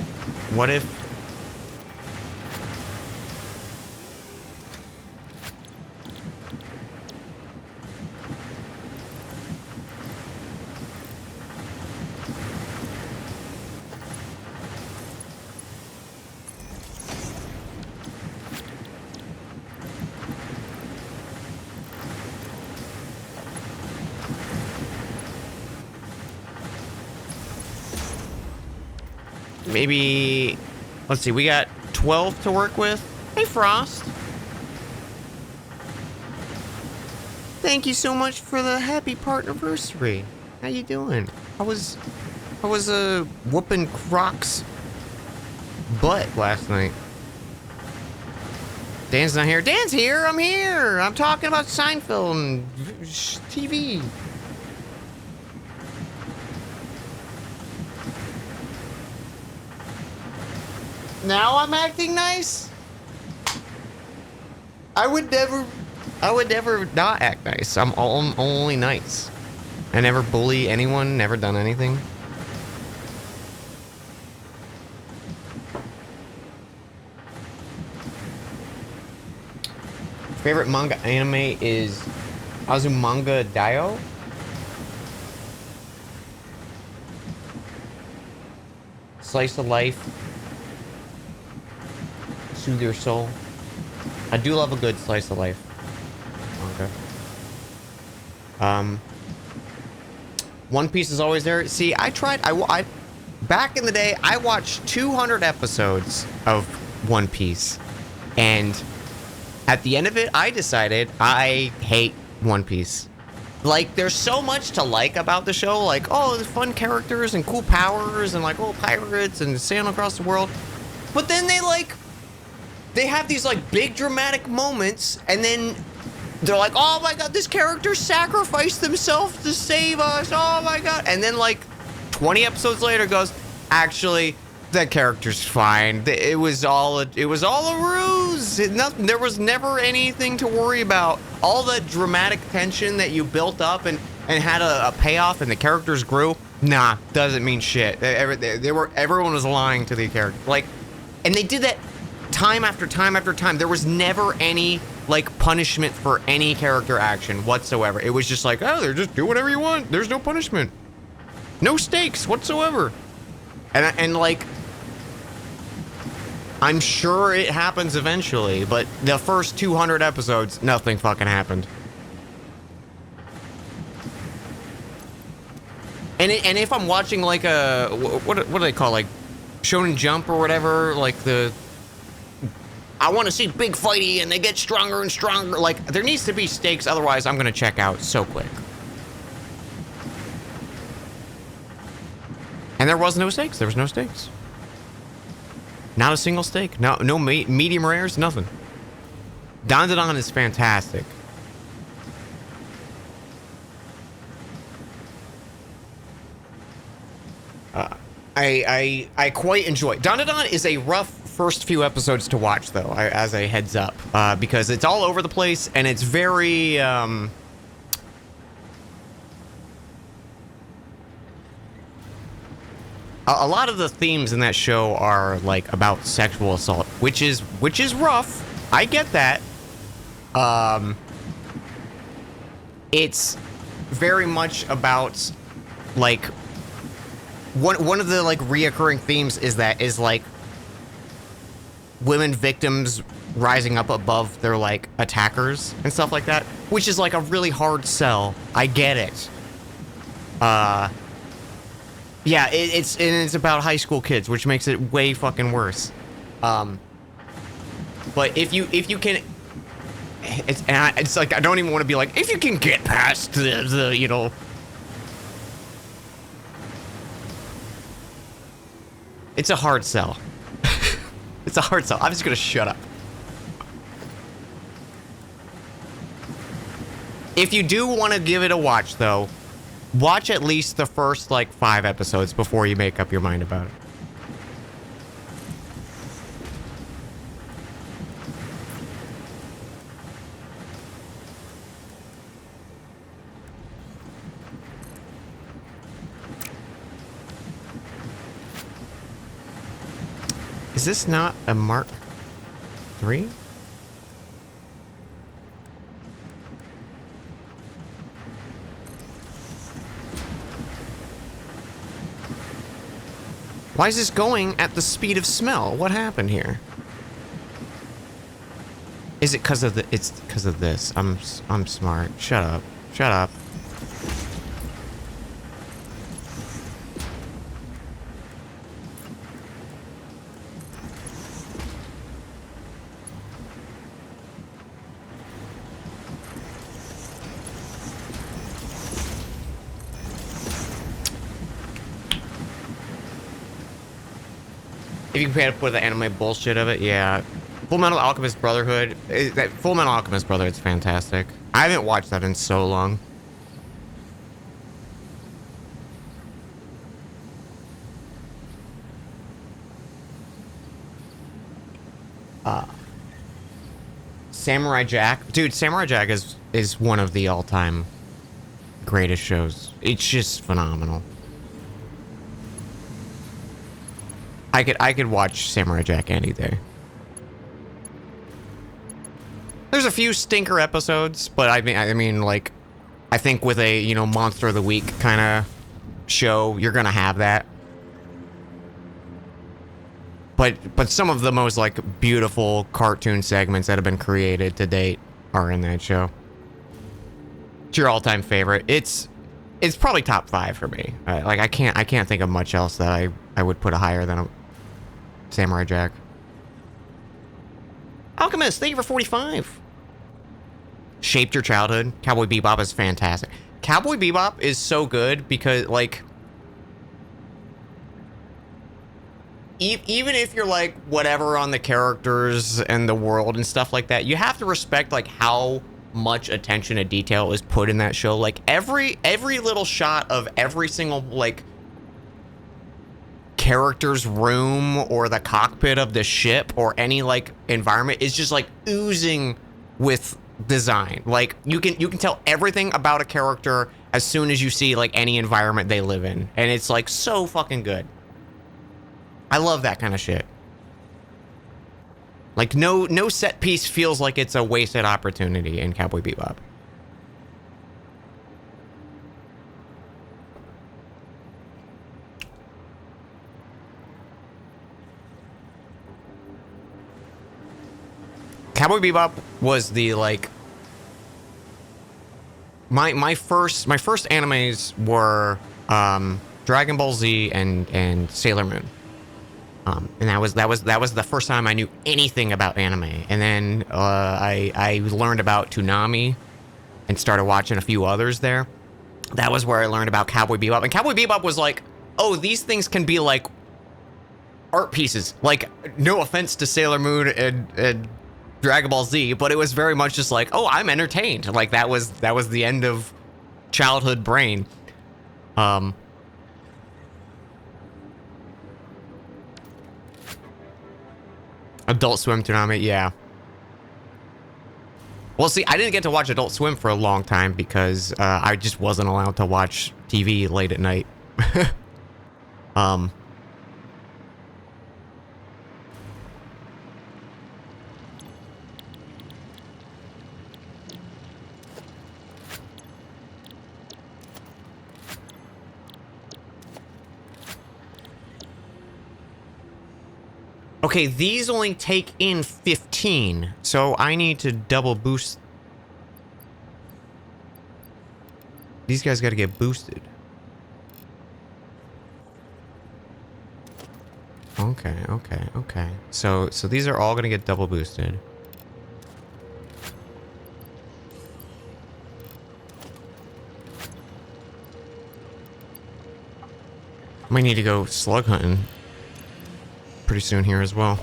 what if... maybe... Let's see, we got 12 to work with. Hey, Frost. Thank you so much for the happy partnerversary. How you doing? I was whooping Croc's butt last night. Dan's not here. Dan's here. I'm here. I'm talking about Seinfeld and TV. Now I'm acting nice? I would never not act nice. I'm only nice. I never bully anyone, never done anything. Favorite manga anime is Azumanga Daioh. Slice of life. Soothe your soul. I do love a good slice of life. Okay. One Piece is always there. See, I back in the day, I watched 200 episodes of One Piece, and at the end of it, I decided I hate One Piece. Like, there's so much to like about the show. Like, oh, there's fun characters and cool powers and like, oh, pirates and sailing across the world. But then they have these like big dramatic moments, and then they're like, oh my god, this character sacrificed themselves to save us. Oh my god. And then like 20 episodes later goes, actually, that character's fine. It was all a ruse. There was never anything to worry about. All the dramatic tension that you built up and had a payoff and the characters grew, nah, doesn't mean shit. Everyone was lying to the character. Like, and they did that time after time after time. There was never any like punishment for any character action whatsoever. It was just like, oh, they're just do whatever you want. There's no punishment, no stakes whatsoever. And like, I'm sure it happens eventually, but the first 200 episodes, nothing fucking happened. And if I'm watching like a what do they call, like Shonen Jump or whatever, like I want to see big fighty and they get stronger and stronger. Like, there needs to be stakes, otherwise I'm gonna check out so quick. And there was no stakes. There was no stakes. Not a single steak. No medium rares, nothing. Don is fantastic. I quite enjoy. Don is a rough first few episodes to watch, though, as a heads up, because it's all over the place and it's very a lot of the themes in that show are like about sexual assault, which is rough. I get that. It's very much about like one of the like reoccurring themes is like women victims rising up above their like attackers and stuff like that, which is like a really hard sell. I get it. Yeah, it's about high school kids, which makes it way fucking worse. But if you can, it's like I don't even want to be like, if you can get past the you know. It's a hard sell. It's a hard sell. I'm just gonna shut up. If you do want to give it a watch, though, watch at least the first, like, 5 episodes before you make up your mind about it. Is this not a Mark III? Why is this going at the speed of smell? What happened here? Is it because of the? It's because of this. I'm smart. Shut up. Shut up. If you compare it with the anime bullshit of it, yeah. Full Metal Alchemist Brotherhood. Full Metal Alchemist Brotherhood's fantastic. I haven't watched that in so long. Samurai Jack. Dude, Samurai Jack is one of the all-time greatest shows. It's just phenomenal. I could watch Samurai Jack any day. There's a few stinker episodes, but I mean, like, I think with a, you know, Monster of the Week kind of show, you're gonna have that. But some of the most, like, beautiful cartoon segments that have been created to date are in that show. It's your all-time favorite. It's probably top 5 for me. Like, I can't think of much else that I would put higher than a Samurai Jack. Alchemist, thank you for 45. Shaped your childhood. Cowboy Bebop is fantastic. Cowboy Bebop is so good because, like, even if you're like whatever on the characters and the world and stuff like that, you have to respect like how much attention to detail is put in that show. Like every little shot of every single like character's room or the cockpit of the ship or any like environment is just like oozing with design. Like you can tell everything about a character as soon as you see like any environment they live in, and it's like so fucking good. I love that kind of shit. Like no set piece feels like it's a wasted opportunity in Cowboy Bebop. Cowboy Bebop was the like my first animes were Dragon Ball Z and Sailor Moon. And that was the first time I knew anything about anime. And then I learned about Toonami and started watching a few others there. That was where I learned about Cowboy Bebop. And Cowboy Bebop was like, oh, these things can be like art pieces. Like, no offense to Sailor Moon and Dragon Ball Z, but it was very much just like, oh, I'm entertained. Like, that was the end of childhood brain. Adult Swim Toonami, yeah. Well, see, I didn't get to watch Adult Swim for a long time because I just wasn't allowed to watch TV late at night. Okay, these only take in 15, so I need to double boost. These guys got to get boosted. Okay. So these are all going to get double boosted. Might need to go slug hunting pretty soon here as well.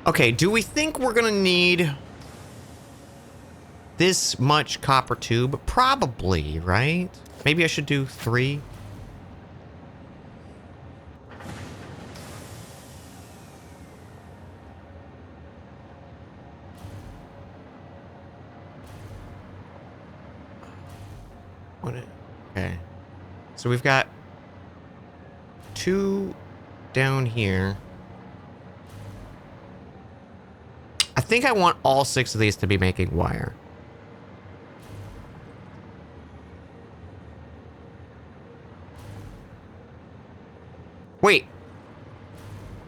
Okay, do we think we're gonna need this much copper tube? Probably, right? Maybe I should do 3. Okay. So we've got 2 down here. I think I want all 6 of these to be making wire. Wait.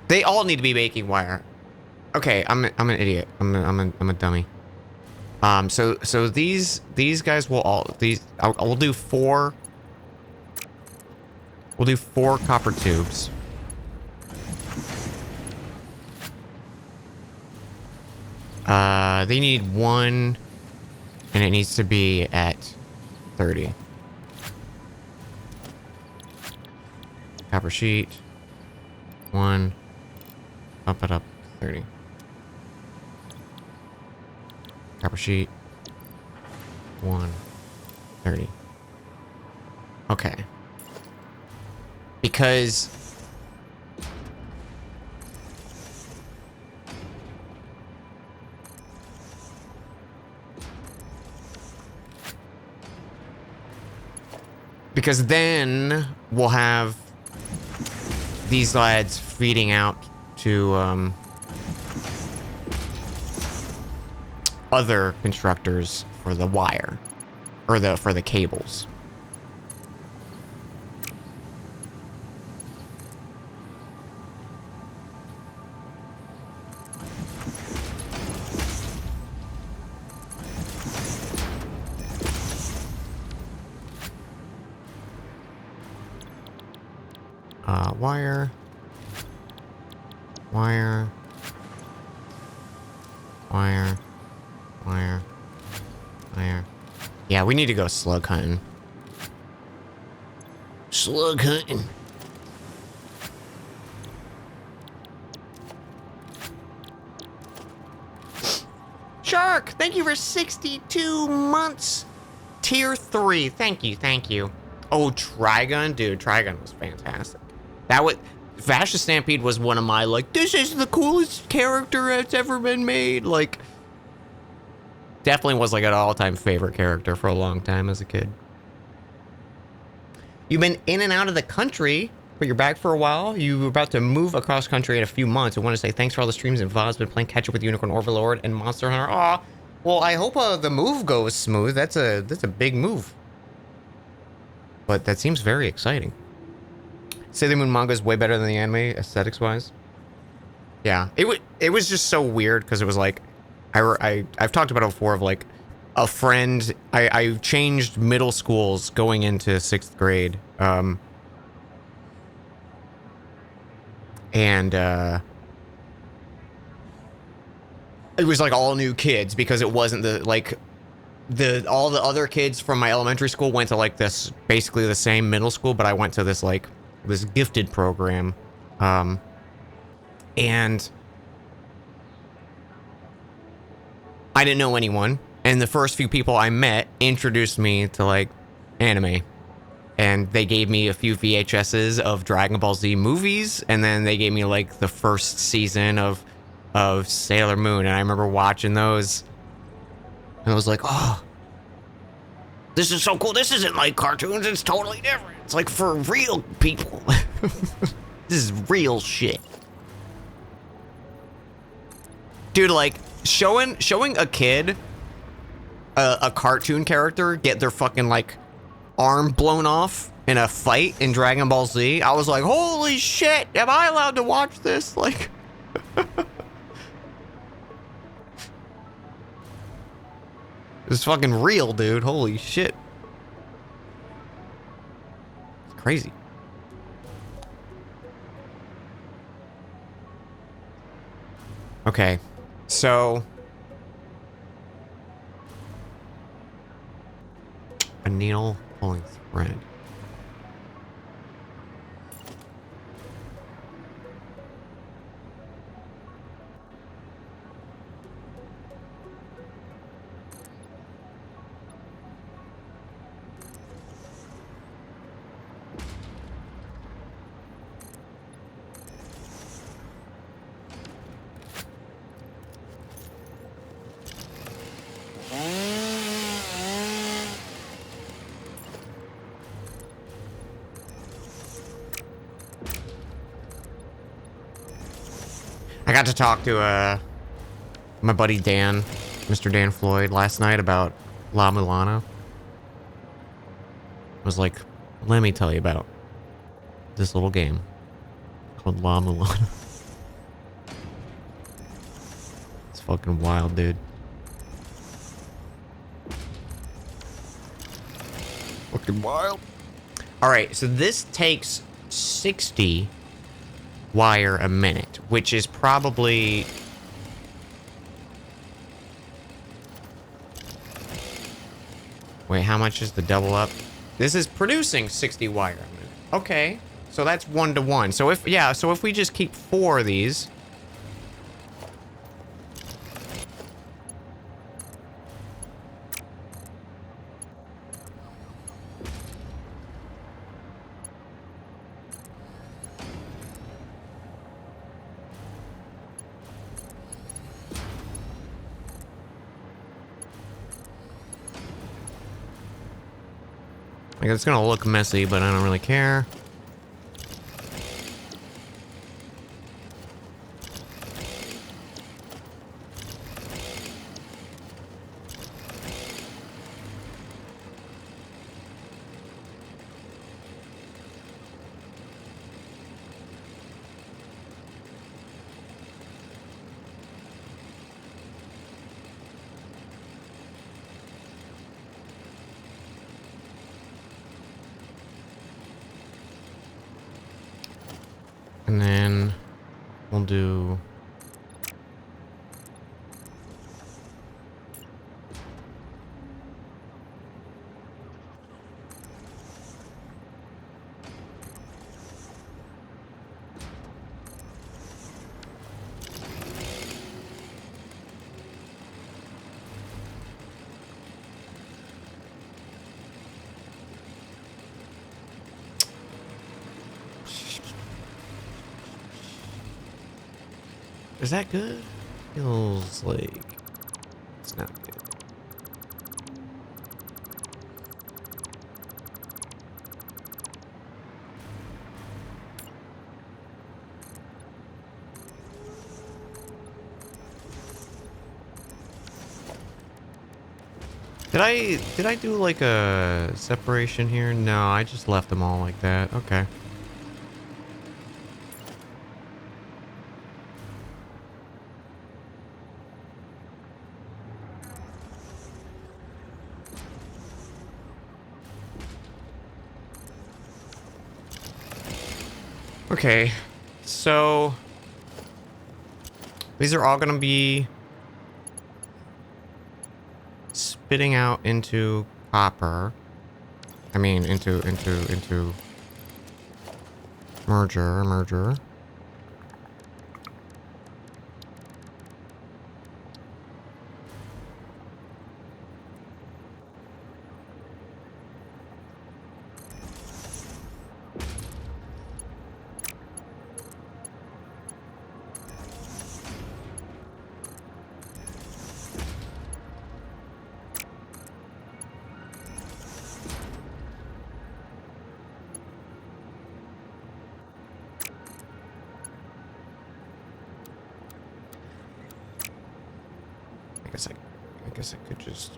They all need to be making wire. Okay, I'm an idiot. I'm a dummy. So these guys will all we'll do 4. We'll do 4 copper tubes. They need 1, and it needs to be at 30. Copper sheet. 1. Bump it up 30. Copper sheet. 1. 30. Okay. Because then we'll have these lads feeding out to other constructors for the wire or for the cables. Wire. Wire. Wire. Wire. Wire. Yeah, we need to go slug hunting. Slug hunting. Shark, thank you for 62 months. Tier 3. Thank you. Oh, Trigun? Dude, Trigun was fantastic. Fascist Stampede was one of my, like, this is the coolest character that's ever been made. Like, definitely was, like, an all-time favorite character for a long time as a kid. You've been in and out of the country, but you're back for a while. You were about to move across country in a few months. I want to say thanks for all the streams and VODs. Been playing catch-up with Unicorn Overlord and Monster Hunter. Aw, well, I hope the move goes smooth. That's a big move. But that seems very exciting. Sailor Moon manga is way better than the anime, aesthetics-wise. Yeah, it was just so weird because it was like, I've talked about it before of like a friend. I changed middle schools going into sixth grade. And it was like all new kids because it wasn't all the other kids from my elementary school went to like this basically the same middle school, but I went to this like this gifted program. And I didn't know anyone, and the first few people I met introduced me to like anime. And they gave me a few VHSs of Dragon Ball Z movies, and then they gave me like the first season of Sailor Moon, and I remember watching those, and I was like, oh, this is so cool. This isn't like cartoons. It's totally different. It's like for real people. This is real shit. Dude, like showing a kid a cartoon character get their fucking like arm blown off in a fight in Dragon Ball Z, I was like, holy shit, am I allowed to watch this? Like, it's fucking real, dude. Holy shit. It's crazy. Okay, so a needle pulling thread. I got to talk to my buddy Dan, Mr. Dan Floyd, last night about La Mulana. I was like, let me tell you about this little game called La Mulana. It's fucking wild, dude. Fucking wild. Alright, so this takes 60 wire a minute, which is probably wait, how much is the double up? This is producing 60 wire a minute. Okay, so that's 1-to-1. So if we just keep 4 of these, like, it's gonna look messy, but I don't really care. And then we'll do is that good? Feels like it's not good. Did I do like a separation here? No, I just left them all like that. Okay. Okay, so these are all gonna be spitting out into copper. I mean, into merger. I guess I could just.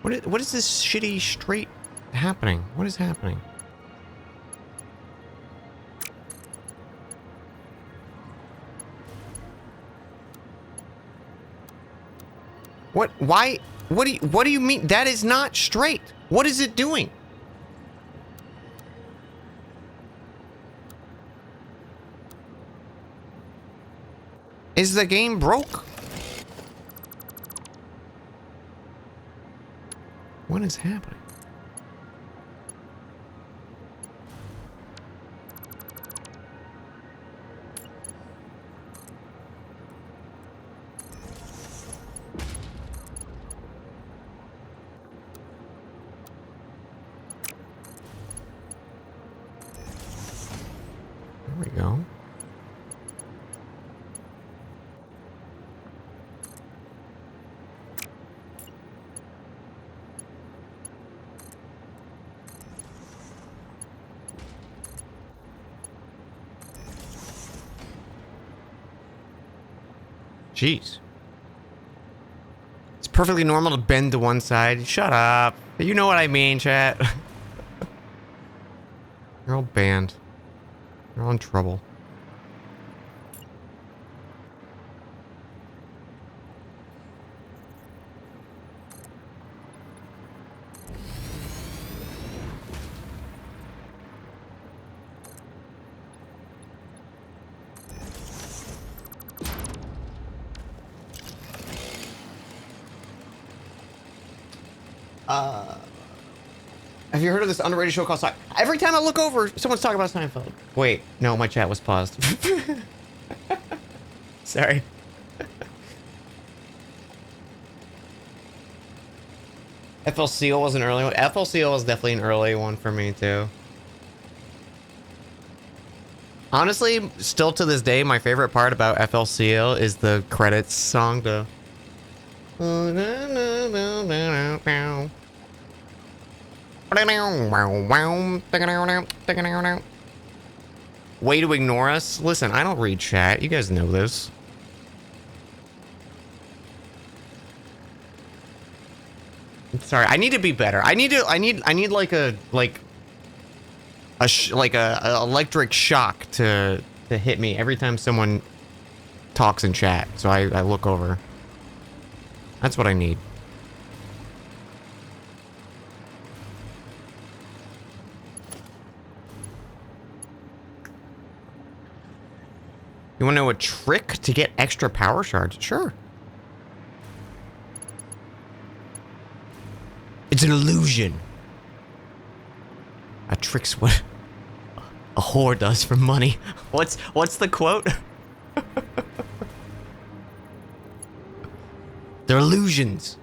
What is this shitty straight happening? What is happening? What? Why? What do you mean? That is not straight. What is it doing? Is the game broke? What is happening? There we go. Jeez. It's perfectly normal to bend to one side. Shut up. You know what I mean, chat. You're all banned. You're all in trouble. Have you heard of this underrated show called Seinfeld? Every time I look over, someone's talking about Seinfeld. Wait, no, my chat was paused. Sorry. FLCL was an early one. FLCL was definitely an early one for me, too. Honestly, still to this day, my favorite part about FLCL is the credits song to... Way to ignore us? Listen, I don't read chat. You guys know this. Sorry, I need to be better. I need like a electric shock to hit me every time someone talks in chat. So I look over. That's what I need. You want to know a trick to get extra power shards? Sure. It's an illusion. A trick's what a whore does for money. What's the quote? They're illusions.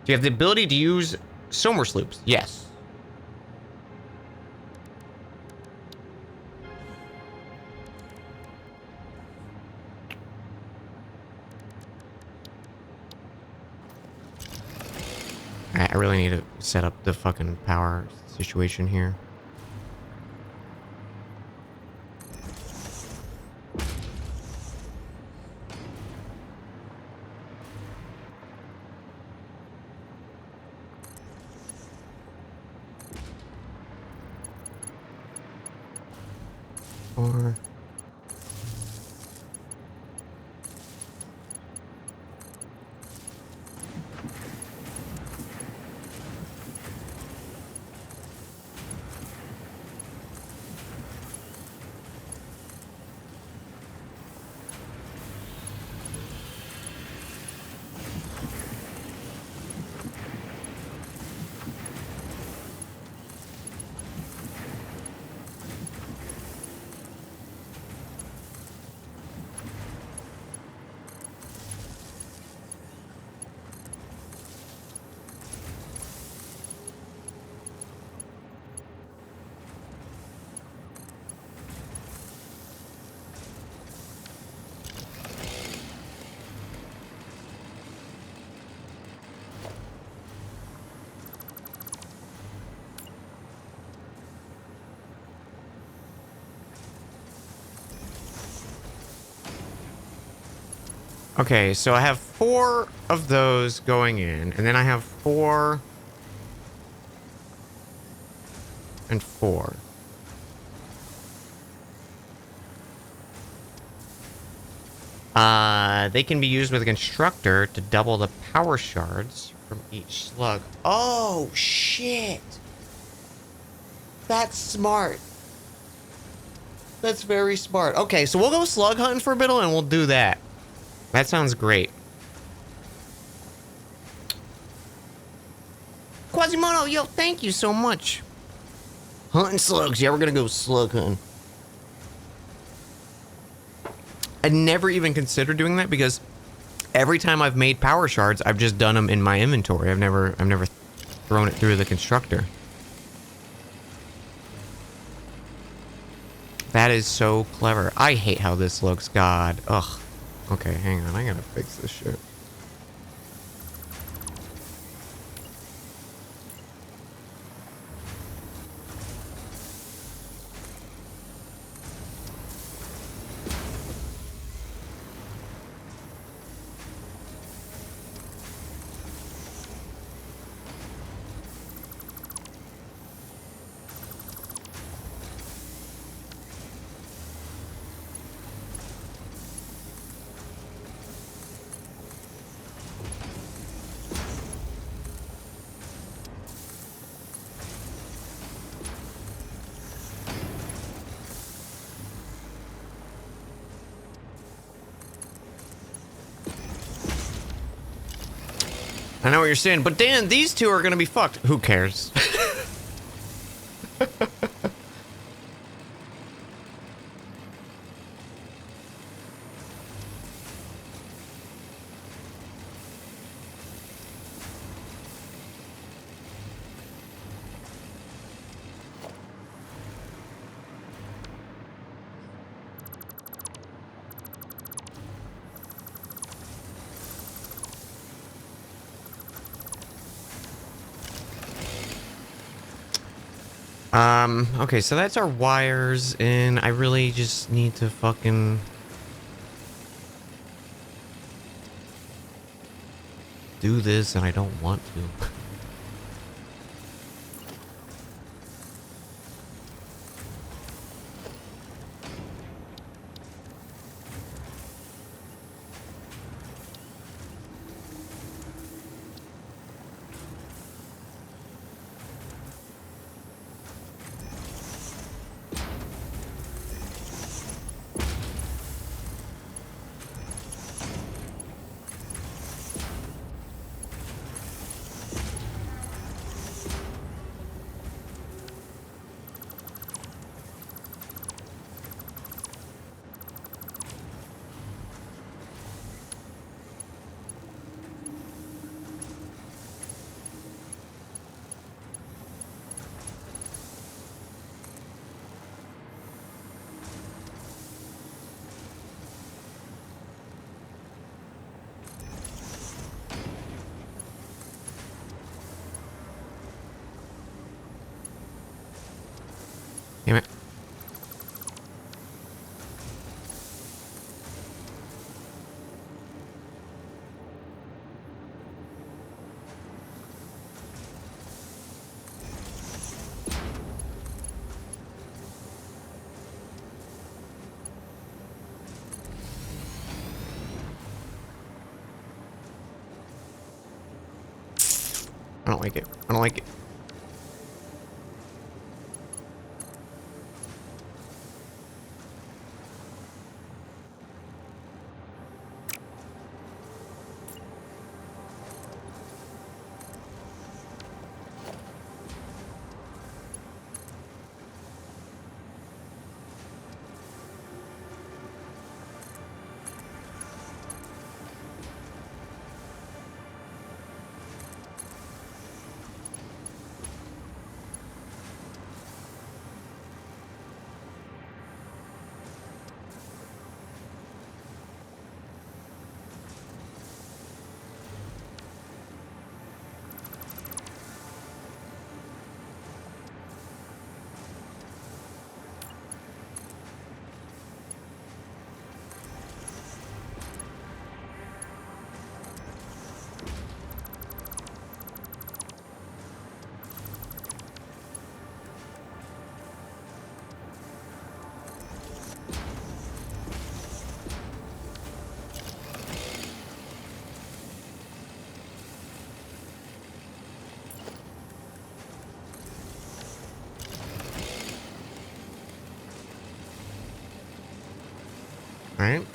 Do you have the ability to use Somer's loops? Yes. Alright, I really need to set up the fucking power situation here. 4. Okay, so I have 4 of those going in, and then I have 4 and 4. They can be used with a constructor to double the power shards from each slug. Oh, shit! That's smart. That's very smart. Okay, so we'll go slug hunting for a bit and we'll do that. That sounds great. Quasimodo, yo, thank you so much. Hunting slugs. Yeah, we're gonna go slug hunting. I never even considered doing that because every time I've made power shards, I've just done them in my inventory. I've never thrown it through the constructor. That is so clever. I hate how this looks, God. Ugh. Okay, hang on. I gotta fix this shit. I know what you're saying, but Dan, these two are gonna be fucked. Who cares? Okay, so that's our wires, and I really just need to fucking do this, and I don't want to. I don't like it. I don't like it. All right.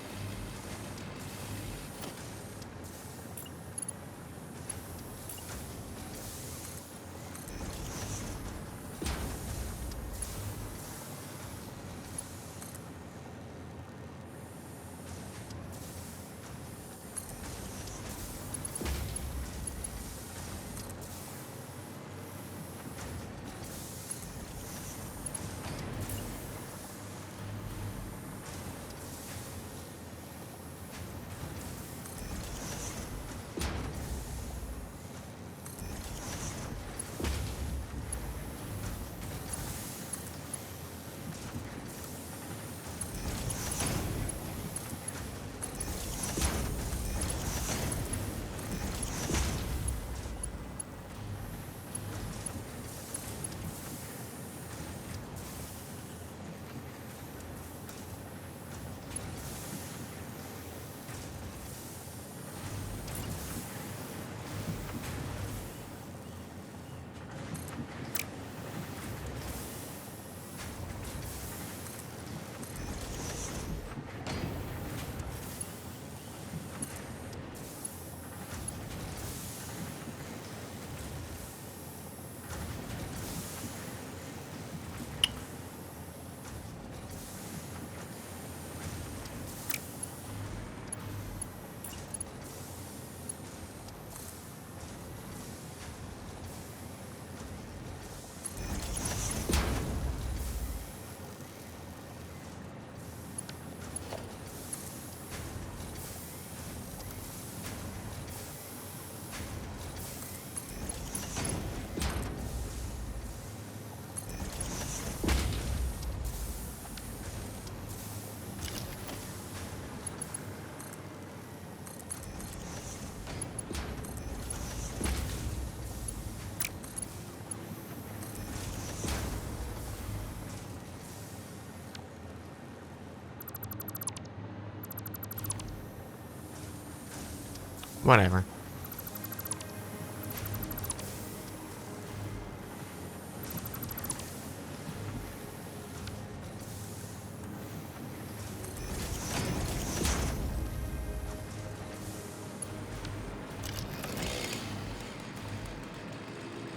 Whatever.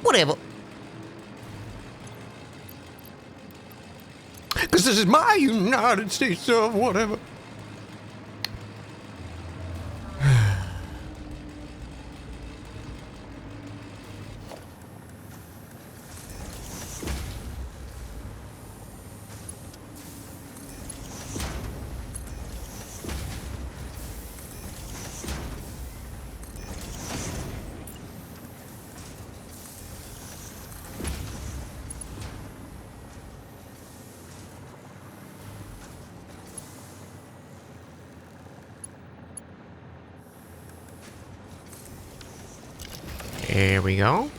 Whatever. Because this is my United States of whatever. Here we go.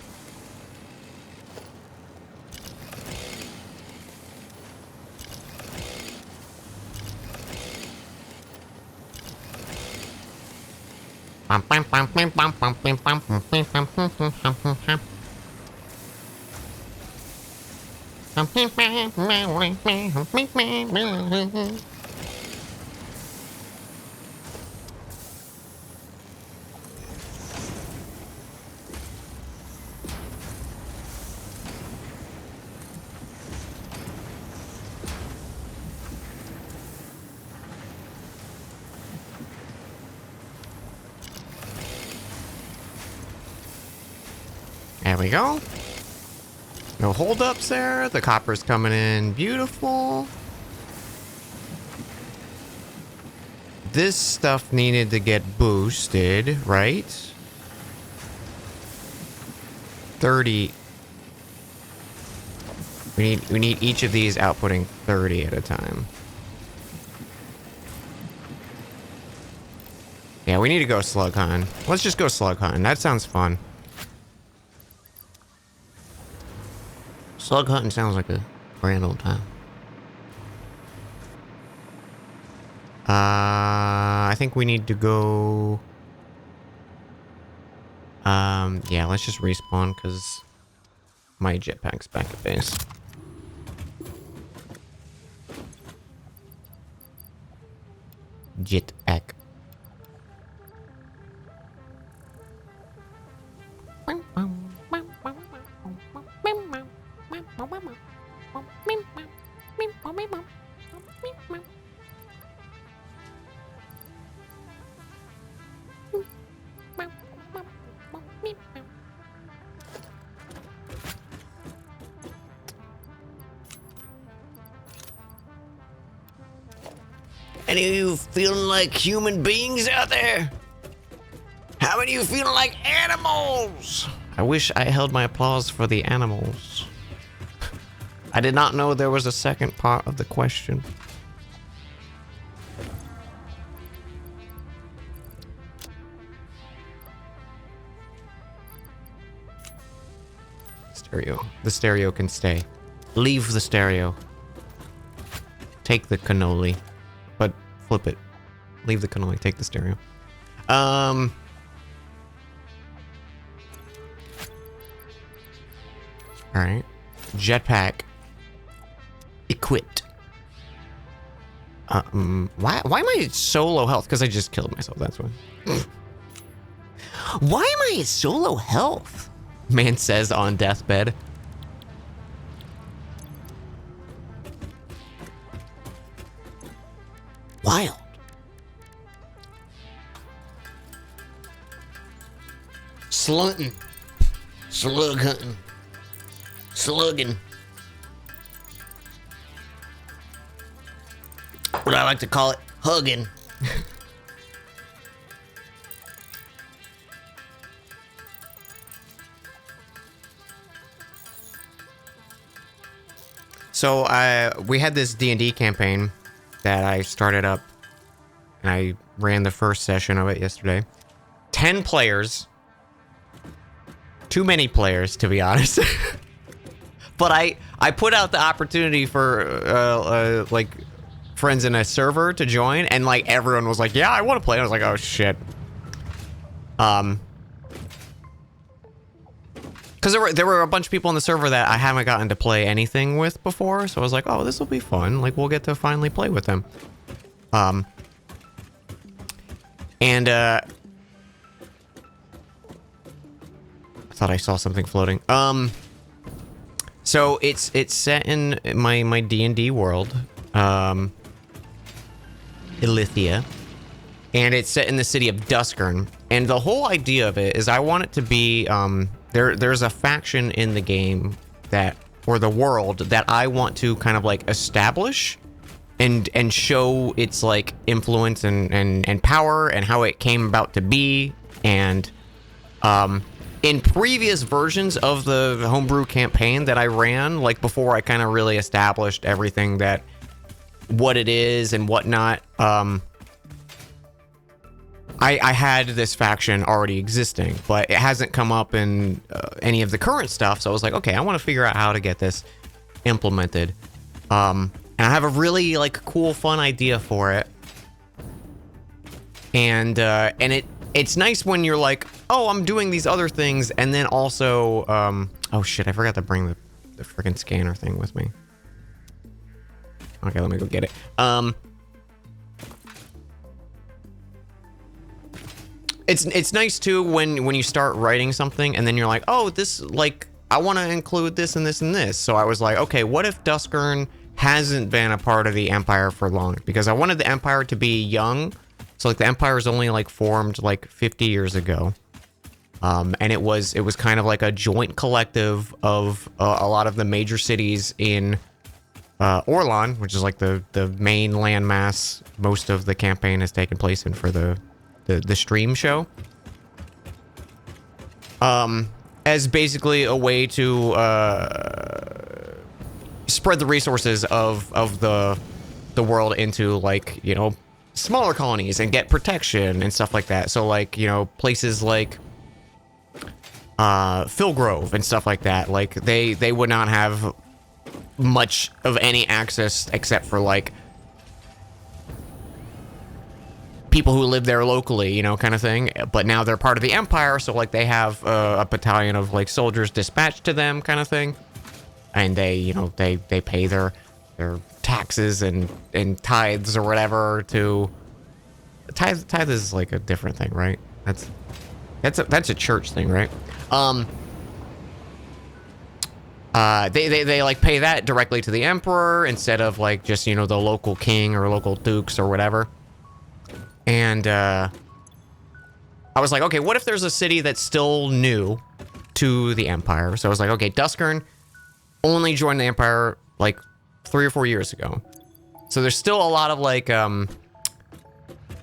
There we go. No holdups there. The copper's coming in beautiful. This stuff needed to get boosted, right? 30. We need each of these outputting 30 at a time. Yeah, we need to go slug hunt. Let's just go slug hunt. That sounds fun. Slug hunting sounds like a grand old time. I think we need to go... yeah, let's just respawn, because my jetpack's back at base. Jetpack. Any of you feeling like human beings out there? How many of you feeling like animals? I wish I held my applause for the animals. I did not know there was a second part of the question. Stereo. The stereo can stay. Leave the stereo. Take the cannoli. But flip it. Leave the cannoli. Take the stereo. Alright. Jetpack. Equipped. Why am I so low health? Because I just killed myself, that's why. Why am I so low health? Man says on deathbed. Wild. Slunting. Slug hunting. Slugging. What I like to call it, hugging. So we had this D&D campaign that I started up, and I ran the first session of it yesterday. 10 players. Too many players, to be honest. But I put out the opportunity for like friends in a server to join, and like everyone was like, yeah, I want to play. And I was like, oh shit. Because there were a bunch of people in the server that I haven't gotten to play anything with before, so I was like, oh, this will be fun. Like, we'll get to finally play with them. I thought I saw something floating. So it's set in my D&D world, Ilithia, and it's set in the city of Duskern. And the whole idea of it is I want it to be there's a faction in the game that, or the world, that I want to kind of like establish and show its like influence and power and how it came about to be. And in previous versions of the homebrew campaign that I ran, like before I kind of really established everything, that what it is and whatnot, I had this faction already existing, but it hasn't come up in any of the current stuff. So I was like, okay, I want to figure out how to get this implemented. And I have a really like cool, fun idea for it. And it's nice when you're like, oh, I'm doing these other things, and then also, oh shit, I forgot to bring the freaking scanner thing with me. Okay, let me go get it. It's nice too when you start writing something and then you're like, oh, this, like, I want to include this and this and this. So I was like, okay, what if Duskern hasn't been a part of the Empire for long? Because I wanted the Empire to be young. So like the Empire is only like formed like 50 years ago. And it was kind of like a joint collective of a lot of the major cities in Orlan, which is like the main landmass most of the campaign has taken place in for the stream show. As basically a way to spread the resources of the world into, like, you know, smaller colonies and get protection and stuff like that. So like, you know, places like Philgrove and stuff like that, like they would not have much of any access except for like people who live there locally, you know, kind of thing. But now they're part of the Empire, so like they have a battalion of like soldiers dispatched to them, kind of thing, and they, you know, they pay their taxes and tithes or whatever. To tithe is like a different thing, right? That's a church thing, right? They like pay that directly to the Emperor instead of like just, you know, the local king or local dukes or whatever. And I was like, okay, what if there's a city that's still new to the Empire? So I was like, okay, Duskern only joined the Empire like 3 or 4 years ago. So there's still a lot of like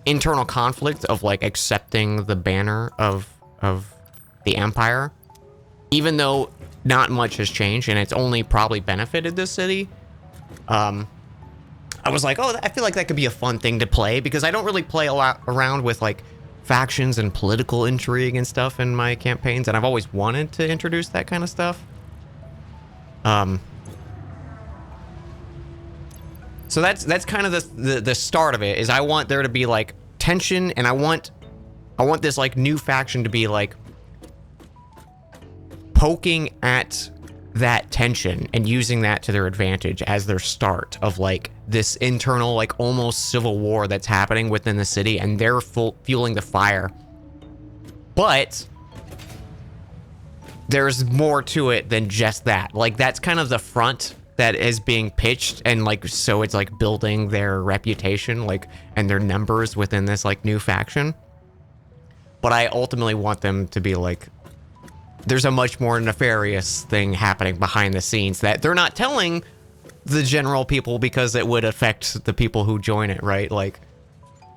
internal conflict of like accepting the banner of the Empire, even though not much has changed and it's only probably benefited this city. I was like, oh, I feel like that could be a fun thing to play, because I don't really play a lot around with like factions and political intrigue and stuff in my campaigns, and I've always wanted to introduce that kind of stuff. So that's kind of the start of it. Is I want there to be like tension, and I want this like new faction to be like poking at that tension and using that to their advantage as their start of like this internal, like almost civil war that's happening within the city, and they're fueling the fire. But there's more to it than just that. Like that's kind of the front that is being pitched, and like so it's like building their reputation, like, and their numbers within this like new faction. But I ultimately want them to be like, there's a much more nefarious thing happening behind the scenes that they're not telling the general people, because it would affect the people who join it, right? Like,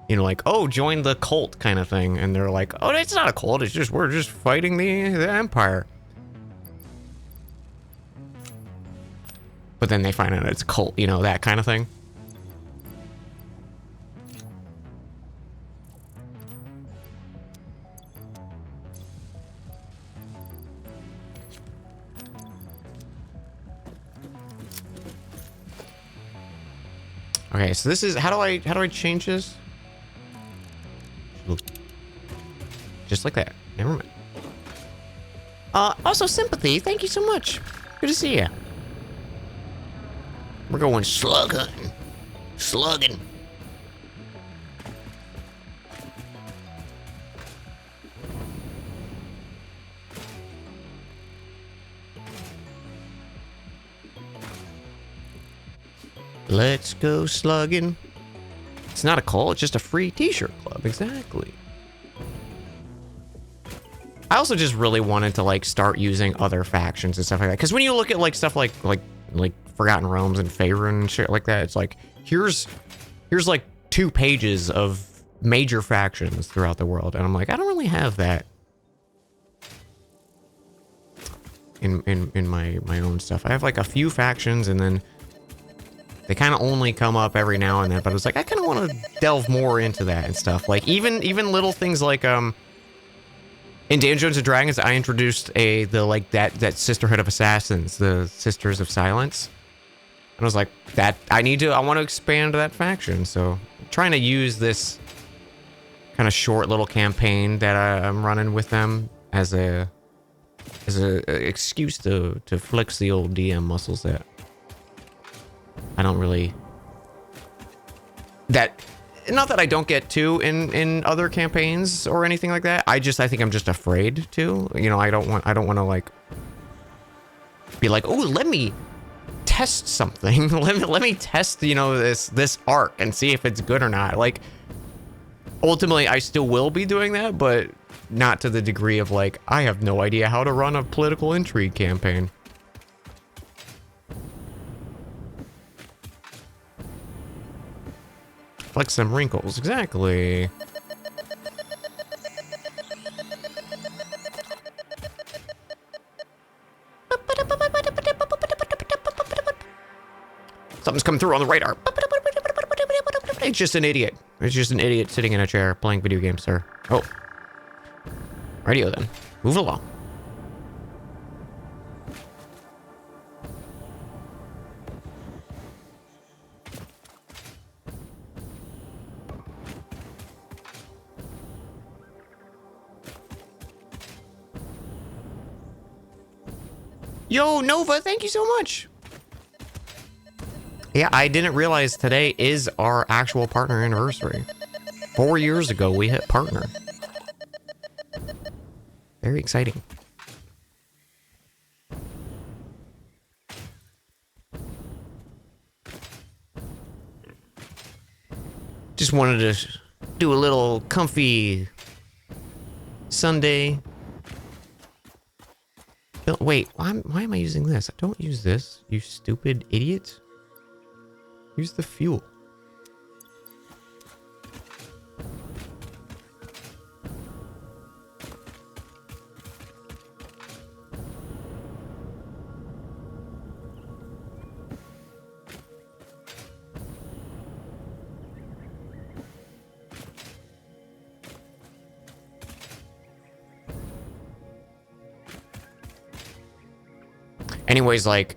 you know, like, oh, join the cult kind of thing. And they're like, oh, it's not a cult. It's just, we're just fighting the Empire. But then they find out it's a cult, you know, that kind of thing. Okay, so this is, how do I change this? Just like that. Never mind. Also sympathy. Thank you so much. Good to see you. We're going slug hunting. Slugging. Let's go slugging. It's not a call, it's just a free t-shirt club. Exactly. I also just really wanted to like start using other factions and stuff like that. Because when you look at like stuff like Forgotten Realms and Faerun and shit like that, it's like here's like 2 pages of major factions throughout the world, and I'm like, I don't really have that in my own stuff. I have like a few factions, and then they kind of only come up every now and then, but I was like, I kind of want to delve more into that and stuff. Like even little things like in Dungeons and Dragons, I introduced that Sisterhood of Assassins, the Sisters of Silence. And I was like, I want to expand that faction. So I'm trying to use this kind of short little campaign that I'm running with them as a excuse to flex the old DM muscles that I don't really, that, not that I don't get to in other campaigns or anything like that. I think I'm just afraid to, you know, I don't want to like be like, oh, let me test something. let me test, you know, this arc and see if it's good or not. Like, ultimately I still will be doing that, but not to the degree of like, I have no idea how to run a political intrigue campaign. Flex some wrinkles, exactly. Something's coming through on the radar. It's just an idiot. It's just an idiot sitting in a chair playing video games, sir. Oh. Radio then. Move along. Yo, Nova, thank you so much. Yeah, I didn't realize today is our actual partner anniversary. 4 years ago, we hit partner. Very exciting. Just wanted to do a little comfy Sunday. Wait, why am I using this? Don't use this, you stupid idiot. Use the fuel. Anyways, like,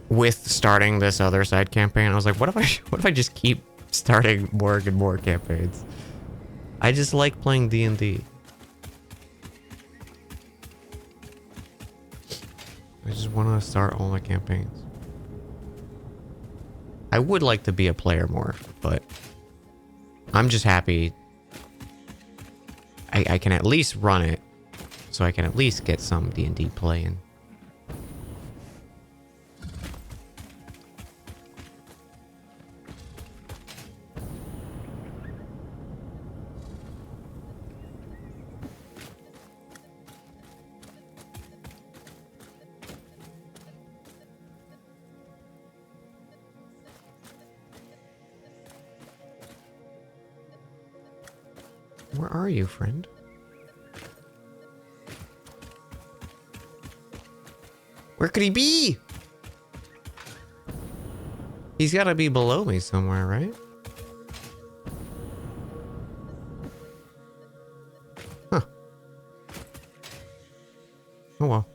with starting this other side campaign, I was like, what if I just keep starting more and more campaigns? I just like playing D&D. I just want to start all my campaigns. I would like to be a player more, but I'm just happy I can at least run it, so I can at least get some D&D playing. Where are you, friend? Where could he be? He's got to be below me somewhere, right? Huh. Oh well.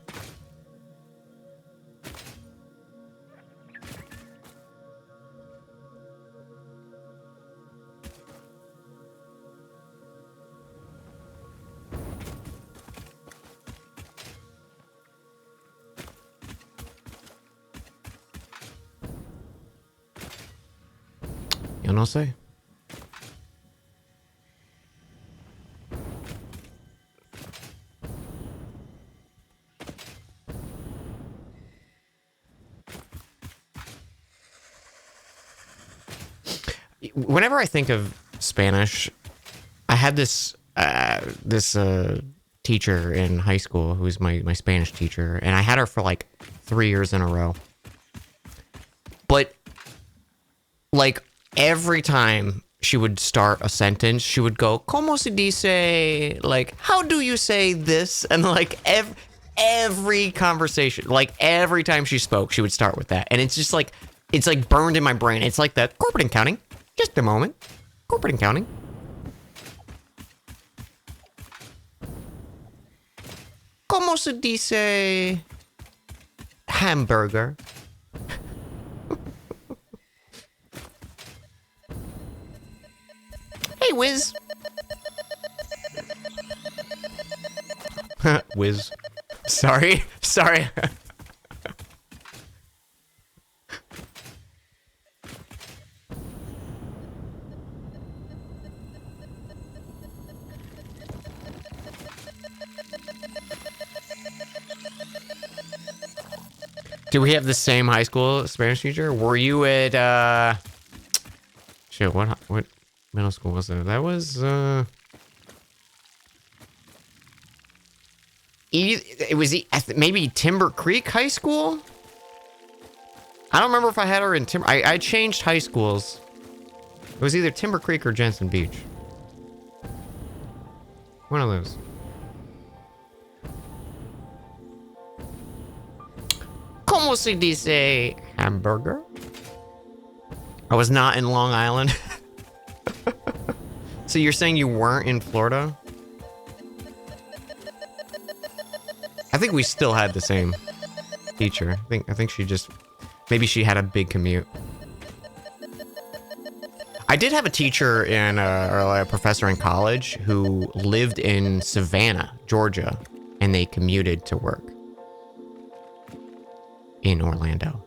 Yo no sé. Whenever I think of Spanish, I had this teacher in high school who was my Spanish teacher, and I had her for like 3 years in a row. But like every time she would start a sentence, she would go, "Cómo se dice?" Like, how do you say this? And like every conversation, like every time she spoke, she would start with that. And it's just like, it's like burned in my brain. It's like the corporate accounting. Just a moment. Corporate accounting. ¿Cómo se dice hamburger? Hey, Wim. Whiz. Whiz. Sorry. Sorry. Do we have the same high school Spanish teacher? Were you at, shit, what middle school was it? That was, it was maybe Timber Creek High School? I don't remember if I had her in Timber... I changed high schools. It was either Timber Creek or Jensen Beach. One of those. ¿Cómo se dice hamburger? I was not in Long Island. So you're saying you weren't in Florida? I think we still had the same teacher. I think she just... Maybe she had a big commute. I did have a teacher in, or a professor in college who lived in Savannah, Georgia, and they commuted to work in Orlando.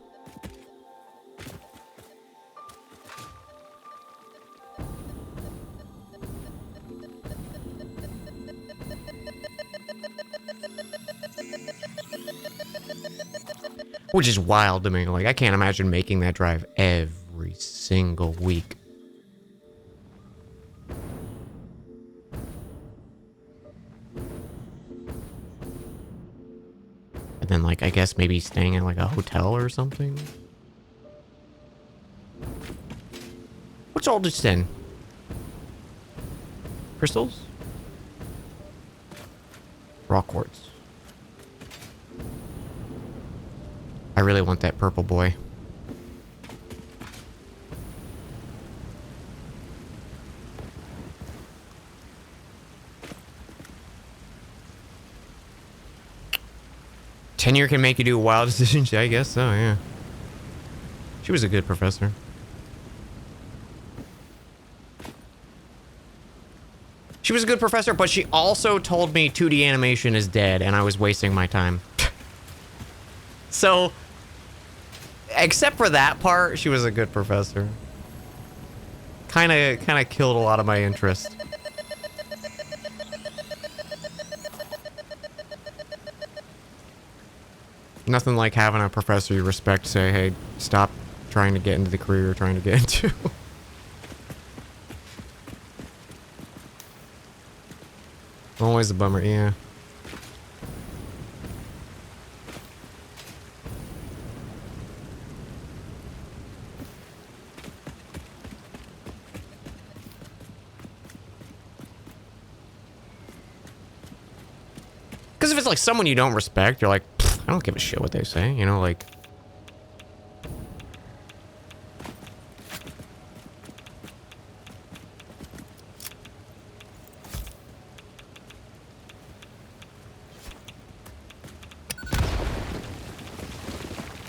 Which is wild to me. Like, I can't imagine making that drive every single week. And then, like, I guess maybe staying at, like, a hotel or something. What's all this then? Crystals? Raw quartz. I really want that purple boy. Tenure can make you do wild decisions. I guess so, yeah. She was a good professor. She was a good professor, but she also told me 2D animation is dead, and I was wasting my time. So, except for that part, she was a good professor. Kind of killed a lot of my interest. Nothing like having a professor you respect say, hey, stop trying to get into the career you're trying to get into. Always a bummer, yeah. Because if it's like someone you don't respect, you're like, I don't give a shit what they say, you know, like.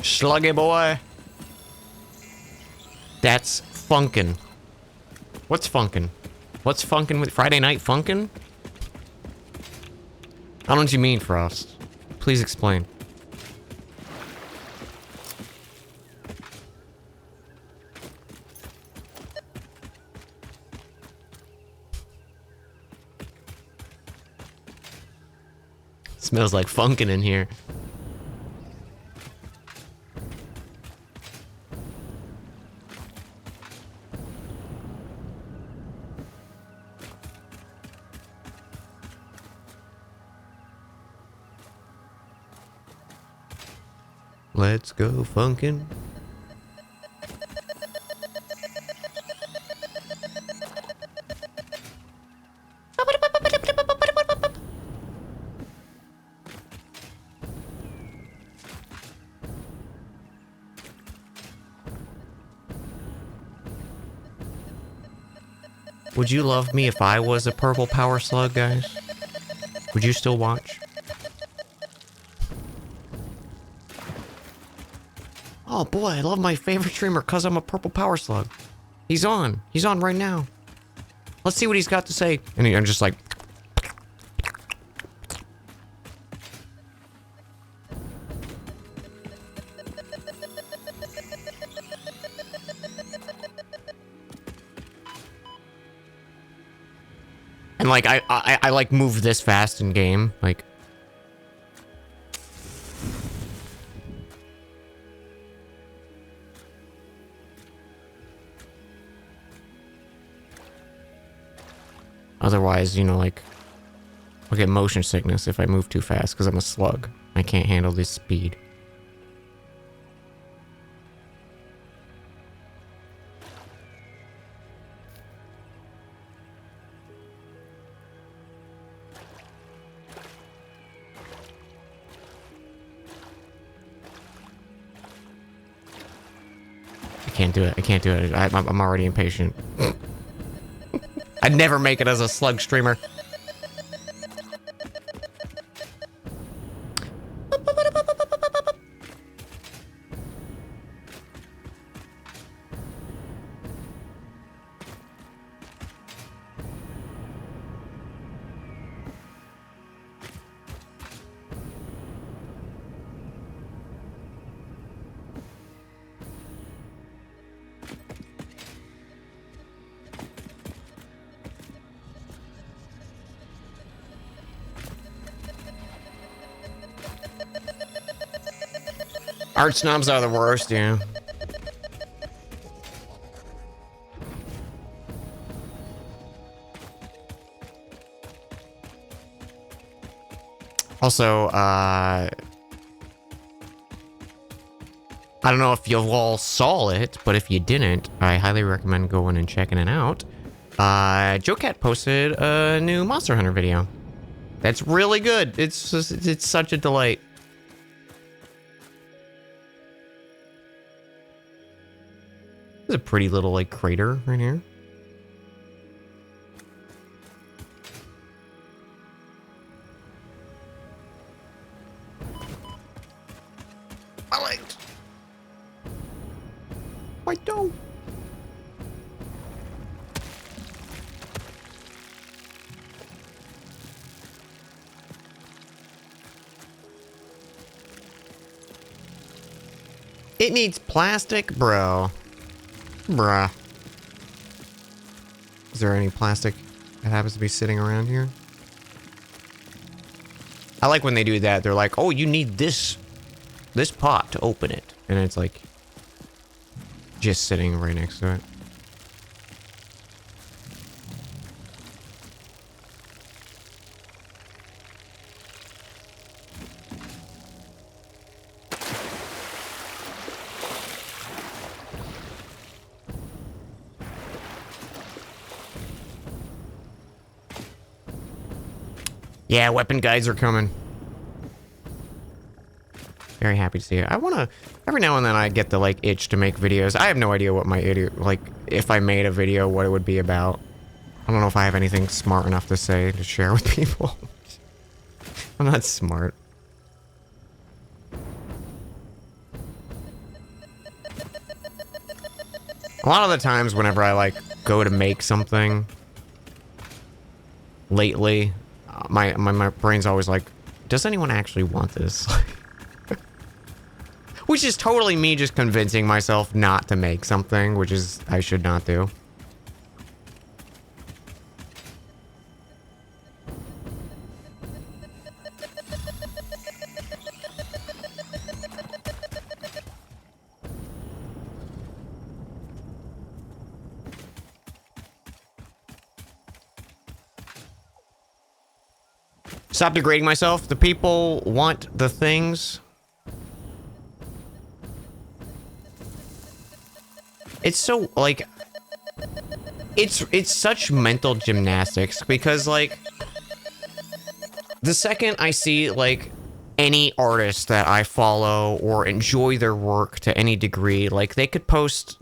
Sluggy boy. That's funkin'. What's funkin'? What's funkin' with Friday Night Funkin'? I don't know what you mean, Frost. Please explain. Smells like funkin' in here. Let's go funkin'. Would you love me if I was a purple power slug, guys? Would you still watch? Oh boy, I love my favorite streamer because I'm a purple power slug. He's on. He's on right now. Let's see what he's got to say. And I'm just like... And like, I like move this fast in game. Like... Otherwise, you know, like, I'll get motion sickness if I move too fast because I'm a slug. I can't handle this speed. I can't do it. I can't do it. I'm already impatient. I'd never make it as a slug streamer. Art snobs are the worst, yeah. Also, I don't know if you all saw it, but if you didn't, I highly recommend going and checking it out. Joe Cat posted a new Monster Hunter video. That's really good. It's such a delight. There's a pretty little, like, crater right here. I liked. I don't. It needs plastic, bro. Bruh. Is there any plastic that happens to be sitting around here? I like when they do that. They're like, oh, you need this pot to open it. And it's like, just sitting right next to it. Yeah, weapon guides are coming. Very happy to see it. I want to... Every now and then I get the, like, itch to make videos. I have no idea what my idiot... Like, if I made a video, what it would be about. I don't know if I have anything smart enough to say to share with people. I'm not smart. A lot of the times whenever I, like, go to make something... Lately... My brain's always like, does anyone actually want this? Which is totally me just convincing myself not to make something, which is I should not do. Stop degrading myself. The people want the things. It's so, like... It's such mental gymnastics, because, like... The second I see, like, any artist that I follow or enjoy their work to any degree, like, they could post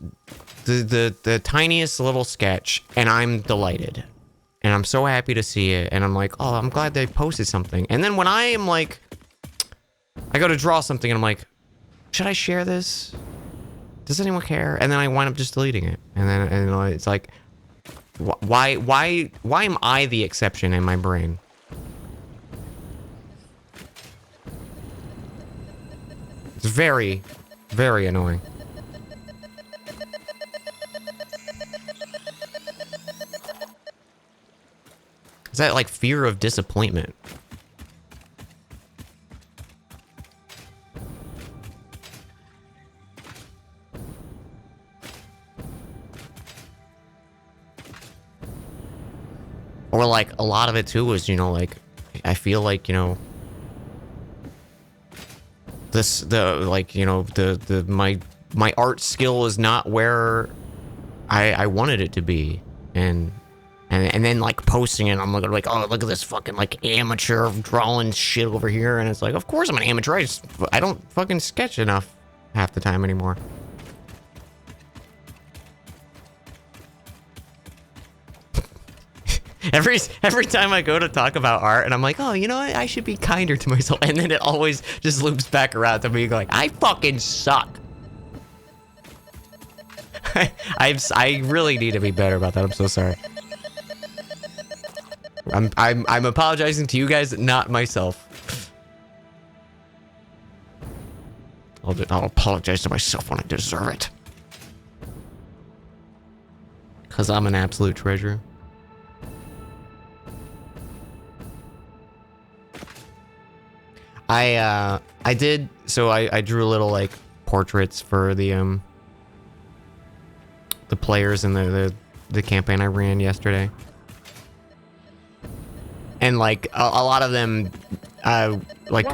the tiniest little sketch, and I'm delighted. And I'm so happy to see it. And I'm like, oh, I'm glad they posted something. And then when I am like, I go to draw something and I'm like, should I share this? Does anyone care? And then I wind up just deleting it. And then it's like, Why am I the exception in my brain? It's very, very annoying. Is that like fear of disappointment? Or like a lot of it too is, you know, like I feel like, you know, my art skill is not where I wanted it to be, and then like posting it, I'm like, oh, look at this fucking like amateur drawing shit over here, and it's like, of course I'm an amateur. I don't fucking sketch enough half the time anymore. Every time I go to talk about art and I'm like, oh, you know what? I should be kinder to myself. And then it always just loops back around to me like, I fucking suck. I really need to be better about that. I'm so sorry. I'm apologizing to you guys, not myself. I'll apologize to myself when I deserve it. 'Cause I'm an absolute treasure. I did, so I drew a little like portraits for the players in the campaign I ran yesterday. And like a lot of them, like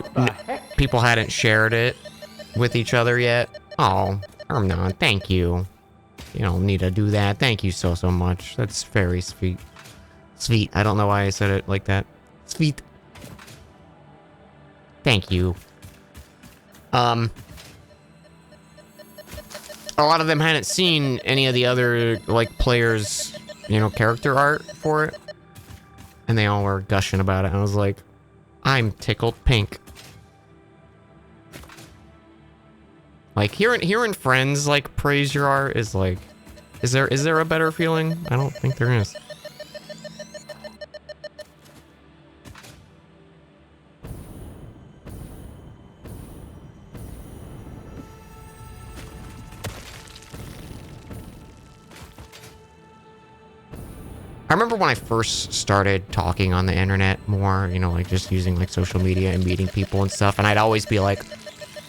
people hadn't shared it with each other yet. Oh, Hermnon, thank you. You don't need to do that. Thank you so much. That's very sweet. Sweet. I don't know why I said it like that. Sweet. Thank you. A lot of them hadn't seen any of the other, like, players, you know, character art for it. And they all were gushing about it. And I was like, I'm tickled pink. Like, hearing friends, like, praise your art is like... Is there a better feeling? I don't think there is. I remember when I first started talking on the internet more, you know, like just using like social media and meeting people and stuff, and I'd always be like,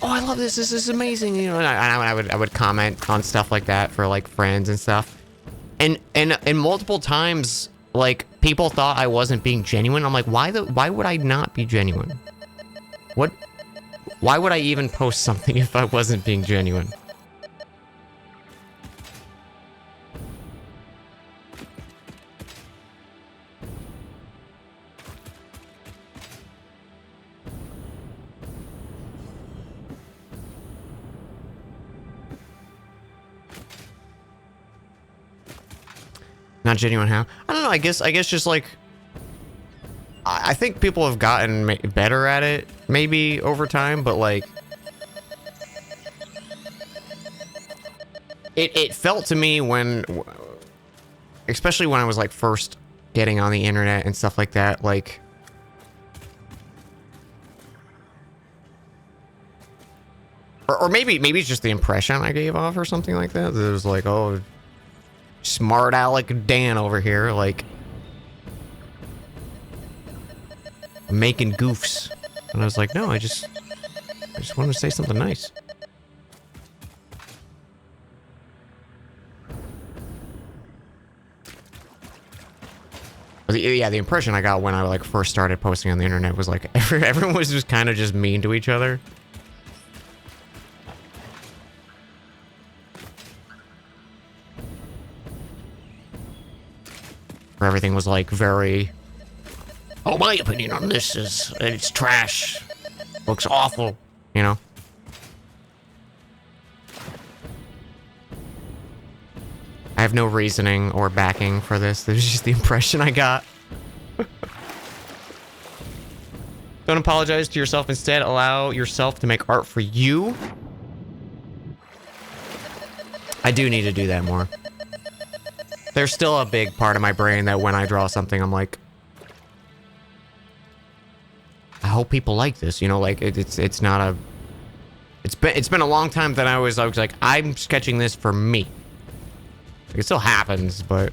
oh, I love this, this is amazing, you know, and I would comment on stuff like that for like friends and stuff. And multiple times, like, people thought I wasn't being genuine. I'm like, why would I not be genuine? Why would I even post something if I wasn't being genuine? Not genuine how? I don't know, I guess just like... I think people have gotten better at it, maybe, over time, but like... It felt to me when... Especially when I was like first getting on the internet and stuff like that, like... Or maybe it's just the impression I gave off or something like that. It was like, oh... Smart Alec Dan over here, like... making goofs. And I was like, no, I just wanted to say something nice. Yeah, the impression I got when I like first started posting on the internet was like everyone was just kind of just mean to each other. Where everything was like very, oh, my opinion on this is it's trash, looks awful, you know. I have no reasoning or backing for this. This is just the impression I got. Don't apologize to yourself. Instead, allow yourself to make art for you. I do need to do that more. There's still a big part of my brain that when I draw something, I'm like, I hope people like this. You know, like it's not a. It's been a long time that I was like, I'm sketching this for me. Like, it still happens, but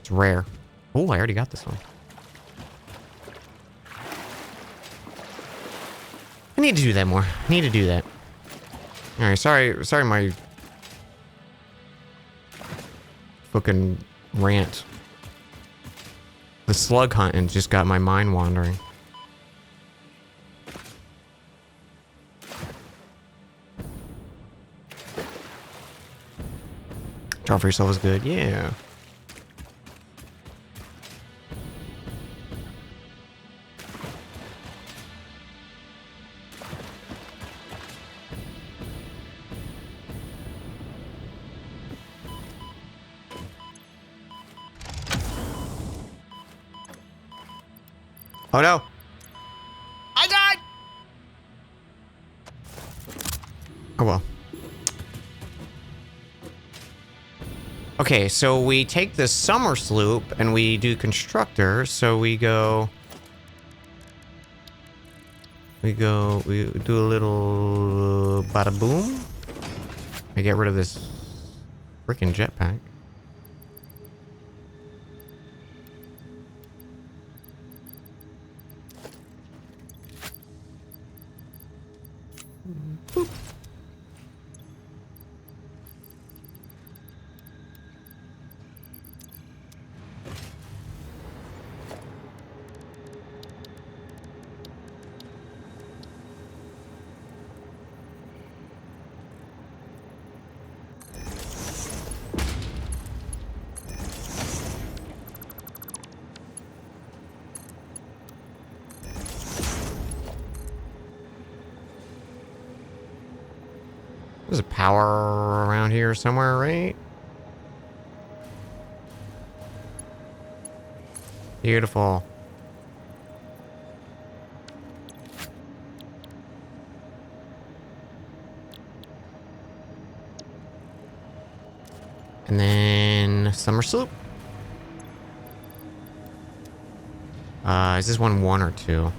it's rare. Oh, I already got this one. I need to do that more. I need to do that. All right, sorry, my fucking rant. The slug hunting just got my mind wandering. Draw for yourself is good, yeah. Oh no! I died! Oh well. Okay, so we take the summer sloop and we do constructor, so we do a little bada boom. I get rid of this freaking jetpack. Boop. There's a power around here somewhere, right? Beautiful. And then summer sloop. Is this one or two?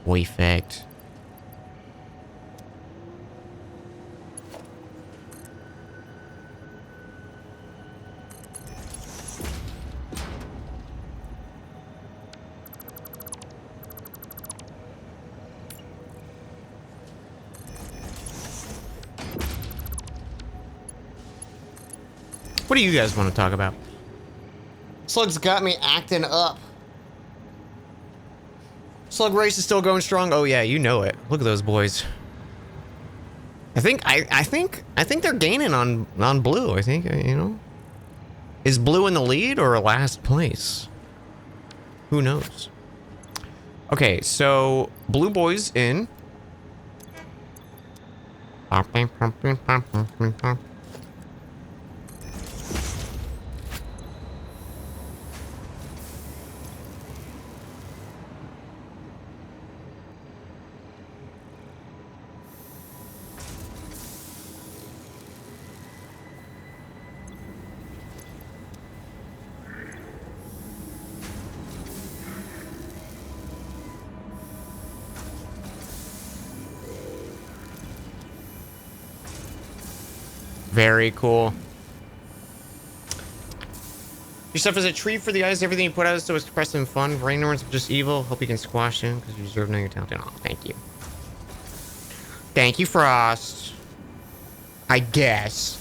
Perfect. What do you guys want to talk about? Slug's got me acting up. Slug race is still going strong. Oh yeah, you know it. Look at those boys. I think they're gaining on blue. I think, you know. Is blue in the lead or last place? Who knows? Okay, so blue boys in. Very cool. Your stuff is a treat for the eyes. Everything you put out is so expressive and fun. Rain Norns are just evil. Hope you can squash them because you deserve knowing your talent. Oh, thank you. Thank you, Frost. I guess.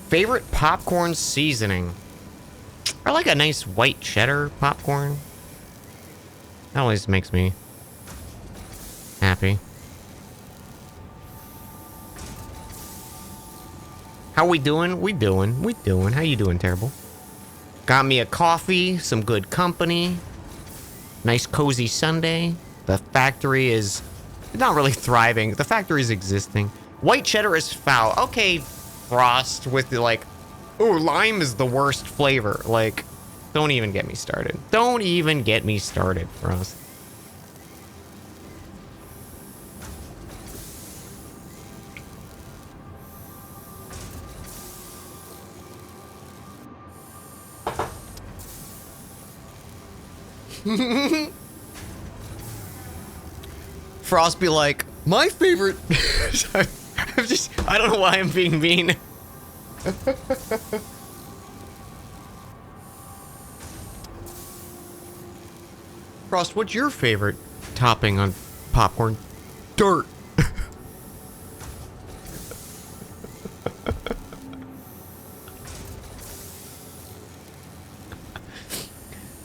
Favorite popcorn seasoning? I like a nice white cheddar popcorn. That always makes me happy. How we doing? We doing. How you doing, Terrible? Got me a coffee, some good company. Nice cozy Sunday. The factory is not really thriving. The factory is existing. White cheddar is foul. Okay, Frost with the like, ooh, lime is the worst flavor. Like, don't even get me started. Don't even get me started, Frost. Frost be like, my favorite. I don't know why I'm being mean. Frost, what's your favorite topping on popcorn? Dirt.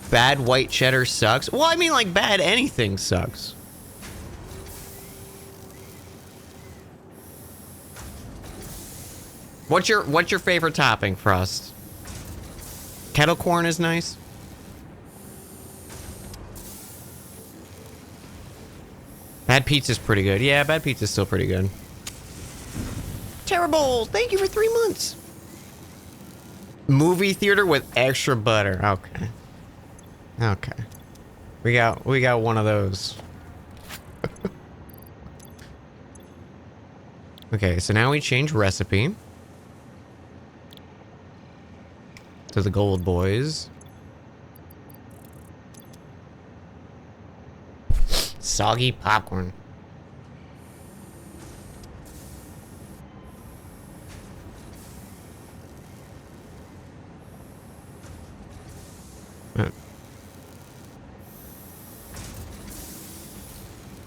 Bad white cheddar sucks. Well, I mean, like, bad anything sucks. What's your favorite topping, Frost? Kettle corn is nice. Bad pizza's pretty good. Yeah, bad pizza's still pretty good. Terrible. Thank you for 3 months. Movie theater with extra butter. Okay. Okay. We got one of those. Okay, so now we change recipe to the gold boys. Soggy popcorn.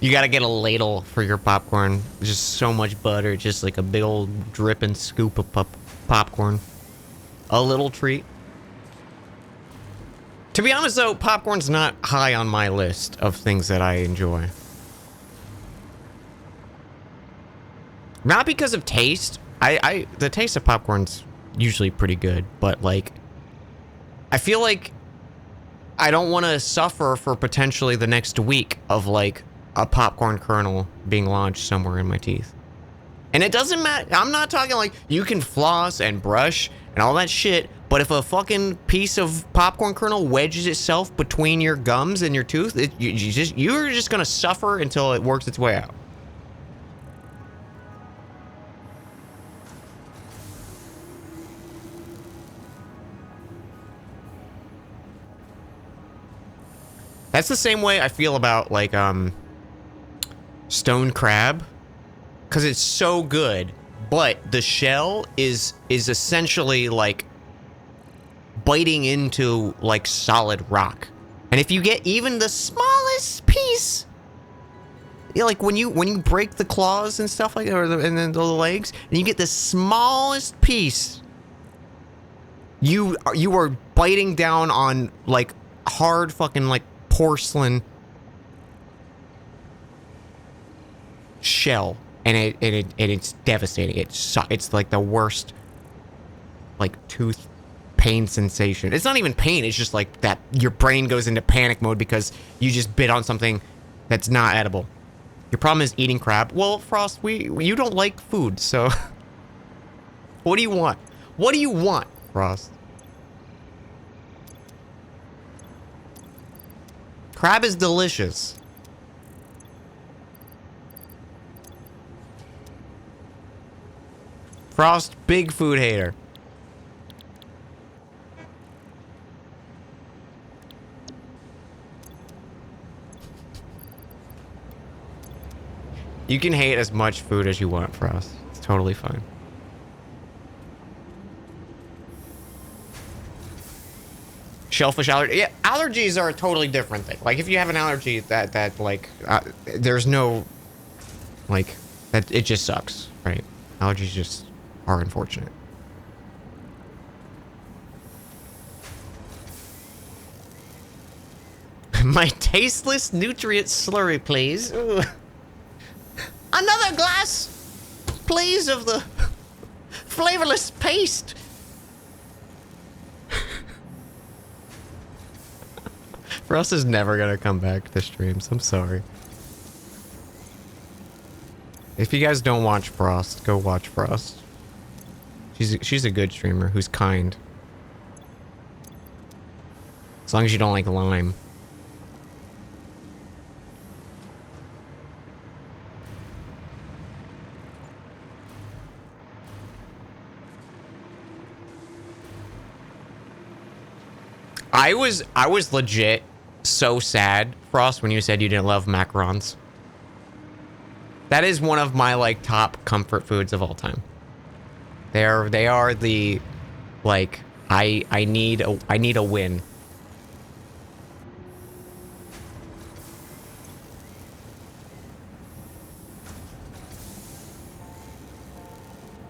You gotta get a ladle for your popcorn. Just so much butter, just like a big old dripping scoop of popcorn. A little treat. To be honest though, popcorn's not high on my list of things that I enjoy. Not because of taste. The taste of popcorn's usually pretty good, but like, I feel like I don't want to suffer for potentially the next week of like a popcorn kernel being launched somewhere in my teeth. And it doesn't matter. I'm not talking like you can floss and brush and all that shit, but if a fucking piece of popcorn kernel wedges itself between your gums and your tooth, you're just gonna suffer until it works its way out. That's the same way I feel about like stone crab, because it's so good, but the shell is essentially like biting into like solid rock. And if you get even the smallest piece, you know, like when you break the claws and stuff like that, and then the legs, and you get the smallest piece, you are biting down on like hard fucking like porcelain shell, and it's devastating. It's like the worst like tooth pain sensation. It's not even pain, it's just like that your brain goes into panic mode because you just bit on something that's not edible. Your problem is eating crab. Well, Frost, you don't like food, so what do you want? What do you want, Frost? Crab is delicious. Frost, big food hater. You can hate as much food as you want, Frost. It's totally fine. Shellfish allergy. Yeah, allergies are a totally different thing. Like if you have an allergy that like there's no like that, it just sucks, right? Allergies just are unfortunate. My tasteless nutrient slurry, please. Ooh. Another glass, please, of the flavorless paste. Russ is never gonna come back to streams. I'm sorry. If you guys don't watch Frost, go watch Frost. She's a good streamer who's kind. As long as you don't like lime. I was legit so sad, Frost, when you said you didn't love macarons. That is one of my, like, top comfort foods of all time. They are the, like, I need a win.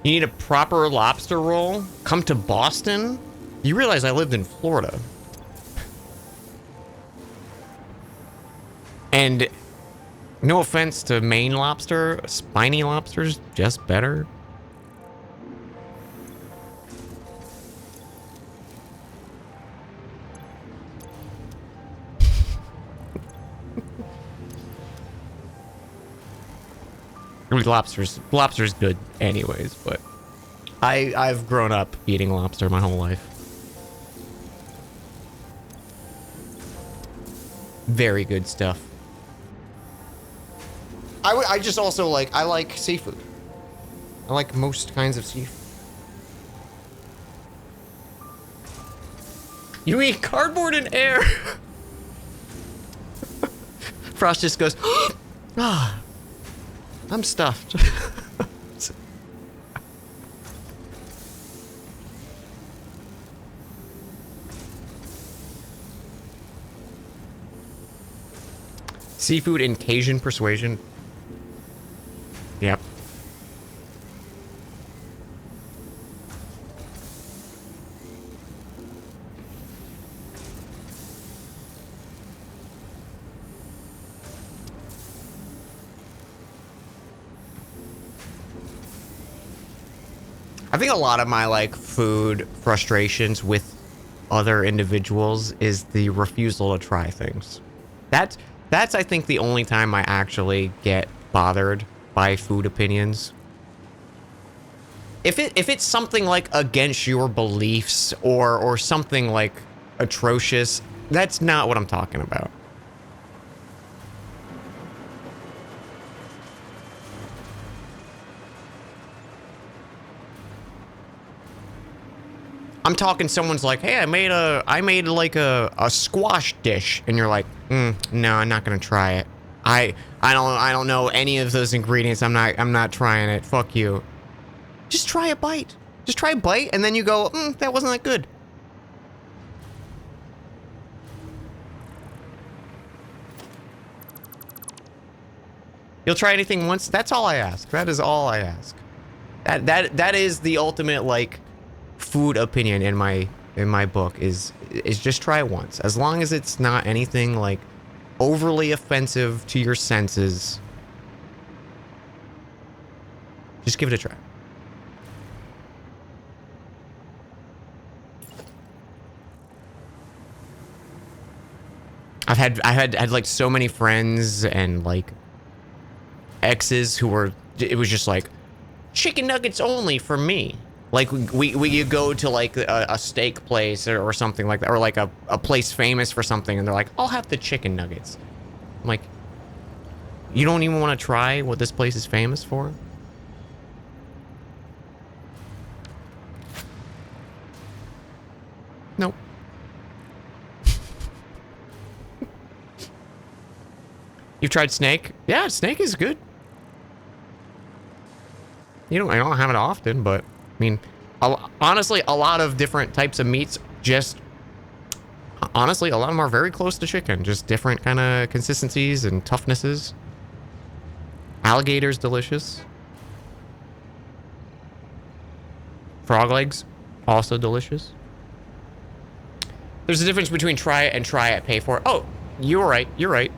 You need a proper lobster roll? Come to Boston? You realize I lived in Florida. And no offense to Maine lobster, spiny lobster's just better. I mean, lobster's good anyways, but I've grown up eating lobster my whole life. Very good stuff. I just also I like seafood. I like most kinds of seafood. You eat cardboard and air. Frost just goes, ah, I'm stuffed. Seafood and Cajun persuasion. Yep. I think a lot of my like food frustrations with other individuals is the refusal to try things. That's I think the only time I actually get bothered by food opinions. If it's something like against your beliefs or something like atrocious, that's not what I'm talking about. I'm talking someone's like, hey, I made like a squash dish, and you're like, no, I'm not gonna try it. I don't know any of those ingredients. I'm not trying it. Fuck you. Just try a bite. Just try a bite, and then you go, that wasn't that good. You'll try anything once. That's all I ask. That is all I ask. That is the ultimate like food opinion in my book is just try it once. As long as it's not anything like overly offensive to your senses, just give it a try. I've had like so many friends and like exes who were, it was just like chicken nuggets only for me. Like we go to like a steak place or something like that, or like a place famous for something, and they're like, I'll have the chicken nuggets. I'm like, you don't even want to try what this place is famous for? Nope. You've tried snake? Yeah, snake is good. I don't have it often, but I mean, honestly, a lot of different types of meats honestly, a lot of them are very close to chicken. Just different kind of consistencies and toughnesses. Alligator's delicious. Frog legs, also delicious. There's a difference between try it and try it, pay for it. Oh, you're right. You're right.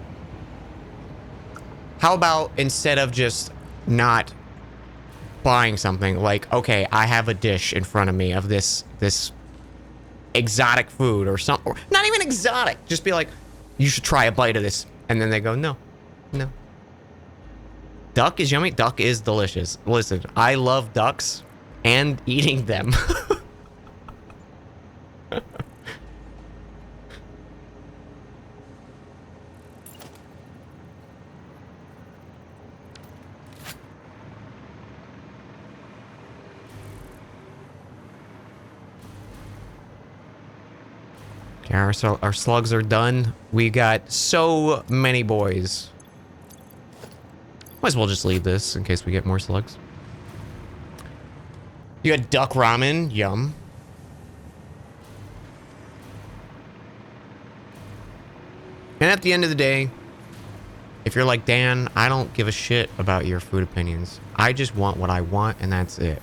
How about instead of just not buying something, like, okay, I have a dish in front of me of this exotic food or something, or not even exotic, just be like, you should try a bite of this, and then they go, no. Duck is yummy. Duck is delicious. Listen, I love ducks and eating them. Okay, our slugs are done. We got so many boys. Might as well just leave this in case we get more slugs. You got duck ramen. Yum. And at the end of the day, if you're like, Dan, I don't give a shit about your food opinions. I just want what I want, and that's it.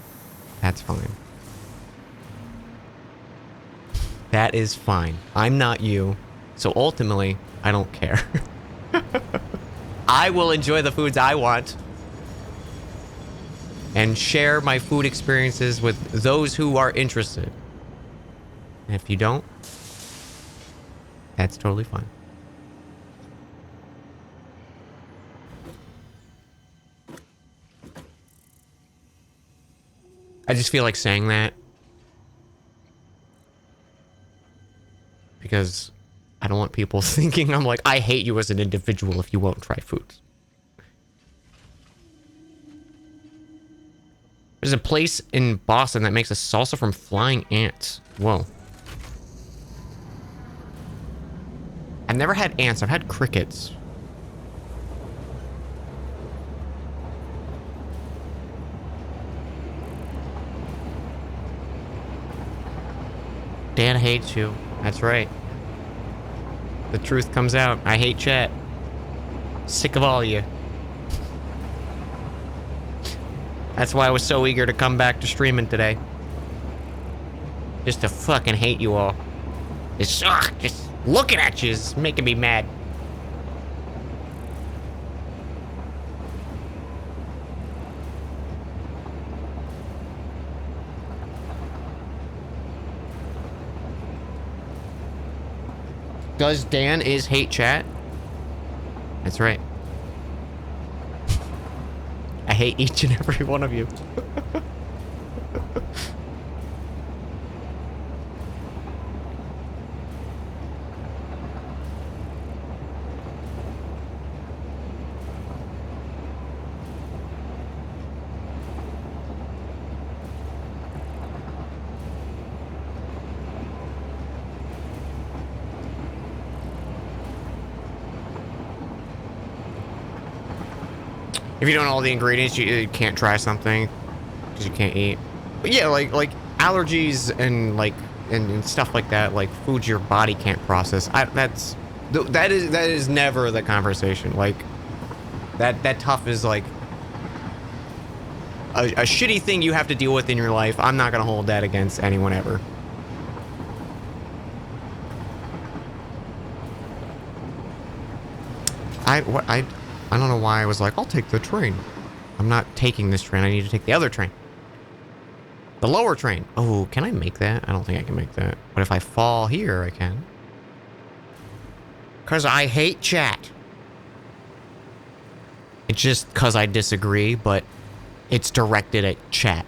That's fine. That is fine. I'm not you. So ultimately, I don't care. I will enjoy the foods I want and share my food experiences with those who are interested. And if you don't, that's totally fine. I just feel like saying that because I don't want people thinking I'm like, I hate you as an individual if you won't try foods. There's a place in Boston that makes a salsa from flying ants. Whoa. I've never had ants. I've had crickets. Dan hates you. That's right. The truth comes out. I hate chat. Sick of all of you. That's why I was so eager to come back to streaming today. Just to fucking hate you all. Just looking at you is making me mad. Does Dan is hate chat? That's right. I hate each and every one of you. If you don't know all the ingredients, you can't try something because you can't eat. But yeah, like allergies and and stuff like that, like foods your body can't process. That is never the conversation. Like that tough is like a shitty thing you have to deal with in your life. I'm not gonna hold that against anyone ever. I don't know why I was like, I'll take the train. I'm not taking this train. I need to take the other train. The lower train. Oh, can I make that? I don't think I can make that. But if I fall here, I can. Because I hate chat. It's just because I disagree, but it's directed at chat.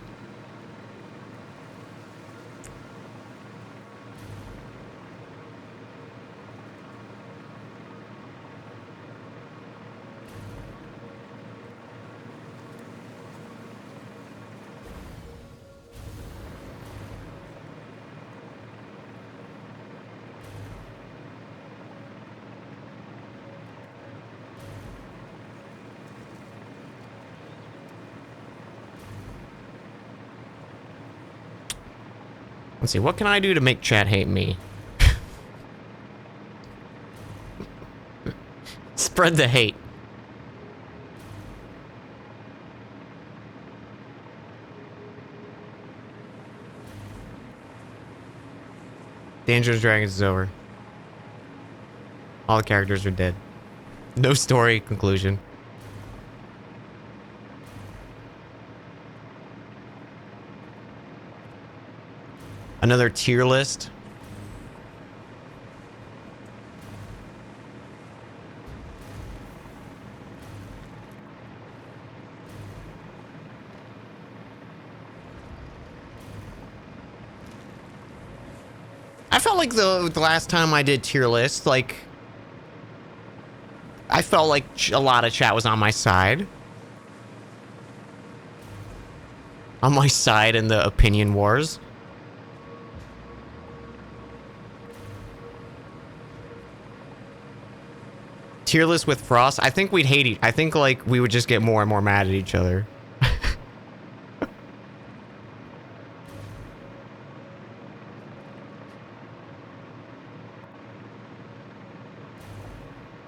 Let's see, what can I do to make chat hate me? Spread the hate. Dangerous Dragons is over. All the characters are dead. No story conclusion. Another tier list. I felt like the last time I did tier list, like I felt like a lot of chat was on my side. On my side in the opinion wars. Tier list with Frost. I think we'd hate I think like we would just get more and more mad at each other.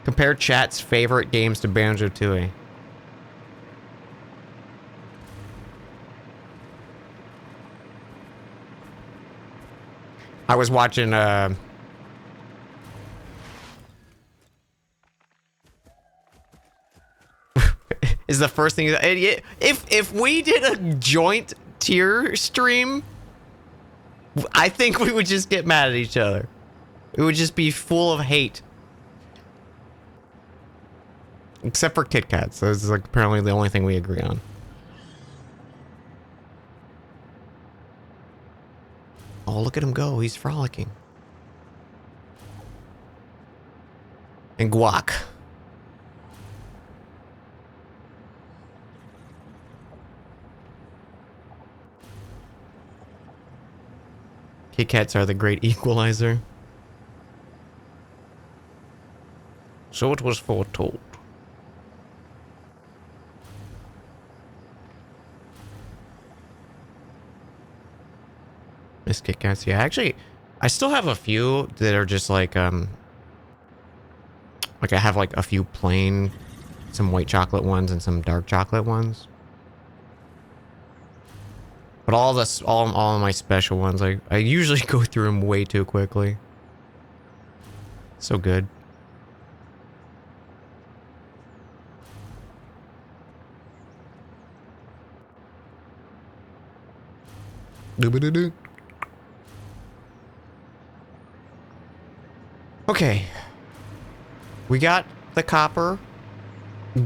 Compare chat's favorite games to Banjo-Tooie. I was watching is the first thing if we did a joint tier stream, I think we would just get mad at each other. It would just be full of hate. Except for Kit Kats. This is like apparently the only thing we agree on. Oh, look at him go. He's frolicking. And guac. Kit Kats are the great equalizer. So it was foretold. Miss Kit Kats, yeah. Actually, I still have a few that are just like I have like a few plain, some white chocolate ones and some dark chocolate ones. But all of my special ones, I usually go through them way too quickly. So good. Doo-ba-doo-doo. Okay. We got the copper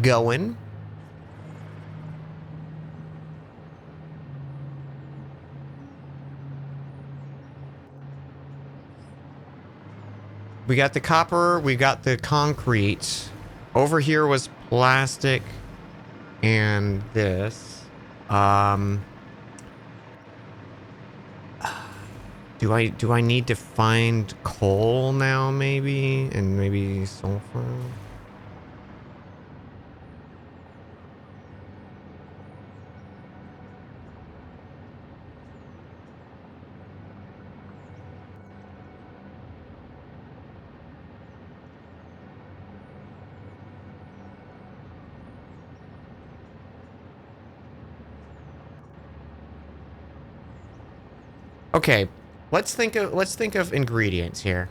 going. We got the copper, we got the concrete. Over here was plastic and this. Do I need to find coal now, maybe? And maybe sulfur? Okay, let's think of ingredients here.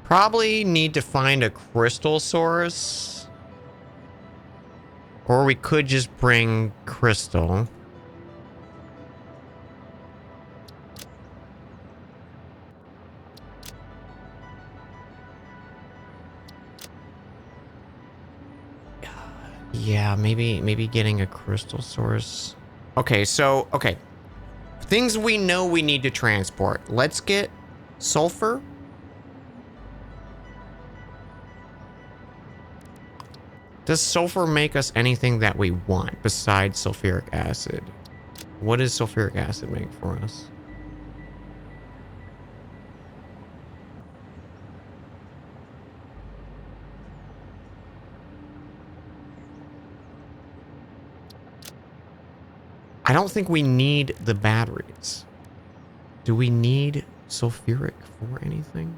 Probably need to find a crystal source. Or we could just bring crystal. Yeah, maybe getting a crystal source. Okay, so, okay. Things we know we need to transport. Let's get sulfur. Does sulfur make us anything that we want besides sulfuric acid? What does sulfuric acid make for us? I don't think we need the batteries. Do we need sulfuric for anything?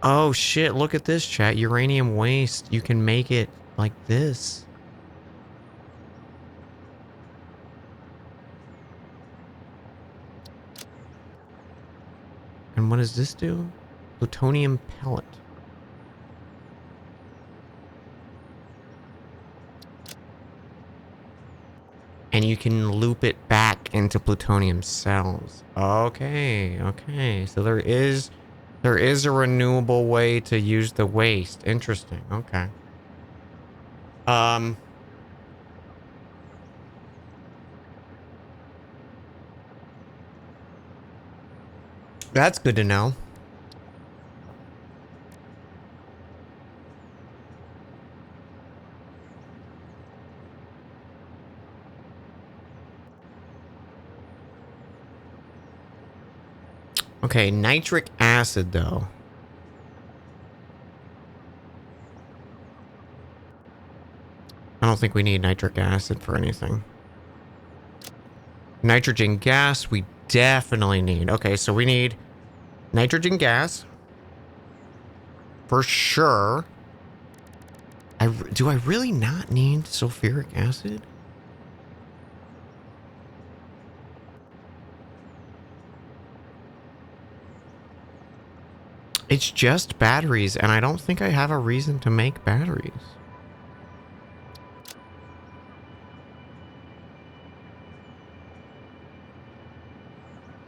Oh shit, look at this, chat. Uranium waste. You can make it like this. And what does this do? Plutonium pellet. And you can loop it back into plutonium cells. Okay, okay. So there is a renewable way to use the waste. Interesting. Okay. That's good to know. Okay, nitric acid, though. I don't think we need nitric acid for anything. Nitrogen gas, we definitely need. Okay, so we need nitrogen gas. For sure. Do I really not need sulfuric acid? It's just batteries, and I don't think I have a reason to make batteries.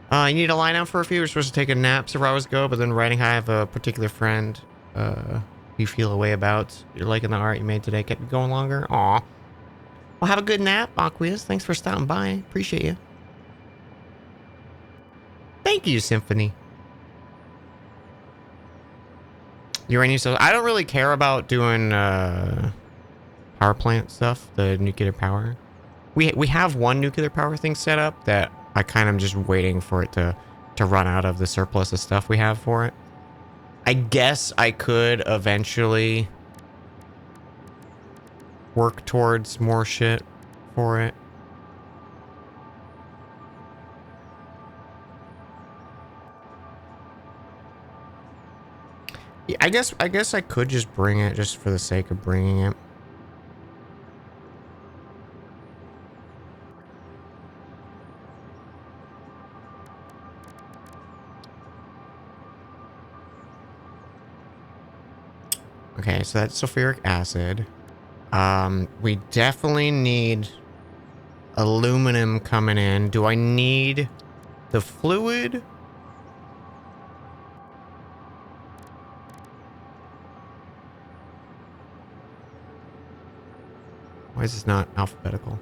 I need to lie down for a few. We're supposed to take a nap several hours ago, but then writing high of a particular friend you feel a way about. You're liking the art you made today. Kept you going longer. Aw. Well, have a good nap, Aqueous. Thanks for stopping by. Appreciate you. Thank you, Symphony. Uranium cells. I don't really care about doing power plant stuff, the nuclear power. We have one nuclear power thing set up that I kind of just waiting for it to run out of the surplus of stuff we have for it. I guess I could eventually work towards more shit for it. Yeah, I guess I could just bring it just for the sake of bringing it. Okay, so that's sulfuric acid. We definitely need aluminum coming in. Do I need the fluid? Why is this not alphabetical?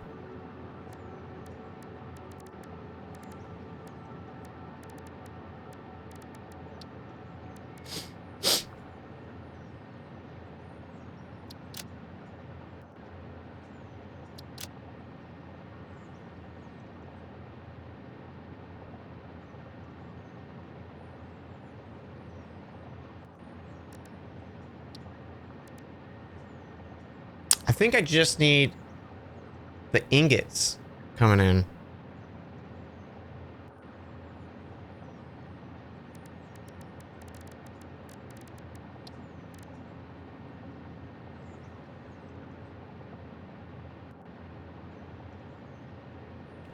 I think I just need the ingots coming in.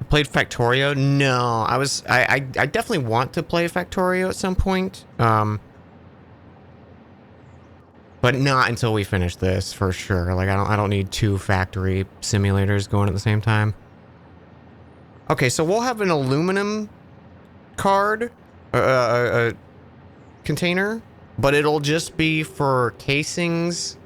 Played Factorio? No, I definitely want to play Factorio at some point. But not until we finish this, for sure. Like I don't need two factory simulators going at the same time. Okay, so we'll have an aluminum card, container, but it'll just be for casings.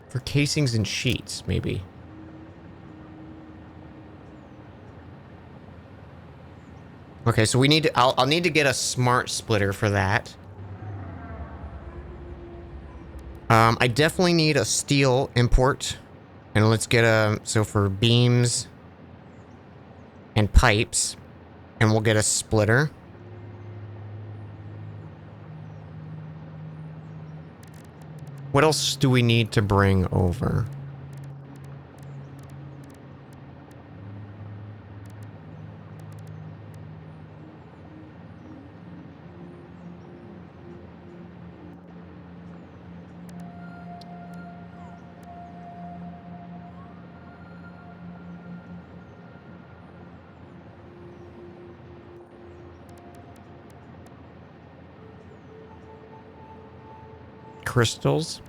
For casings and sheets, maybe. Okay, so we need to, I'll need to get a smart splitter for that. I definitely need a steel import. And let's get a, so for beams and pipes, and we'll get a splitter. What else do we need to bring over? Crystals.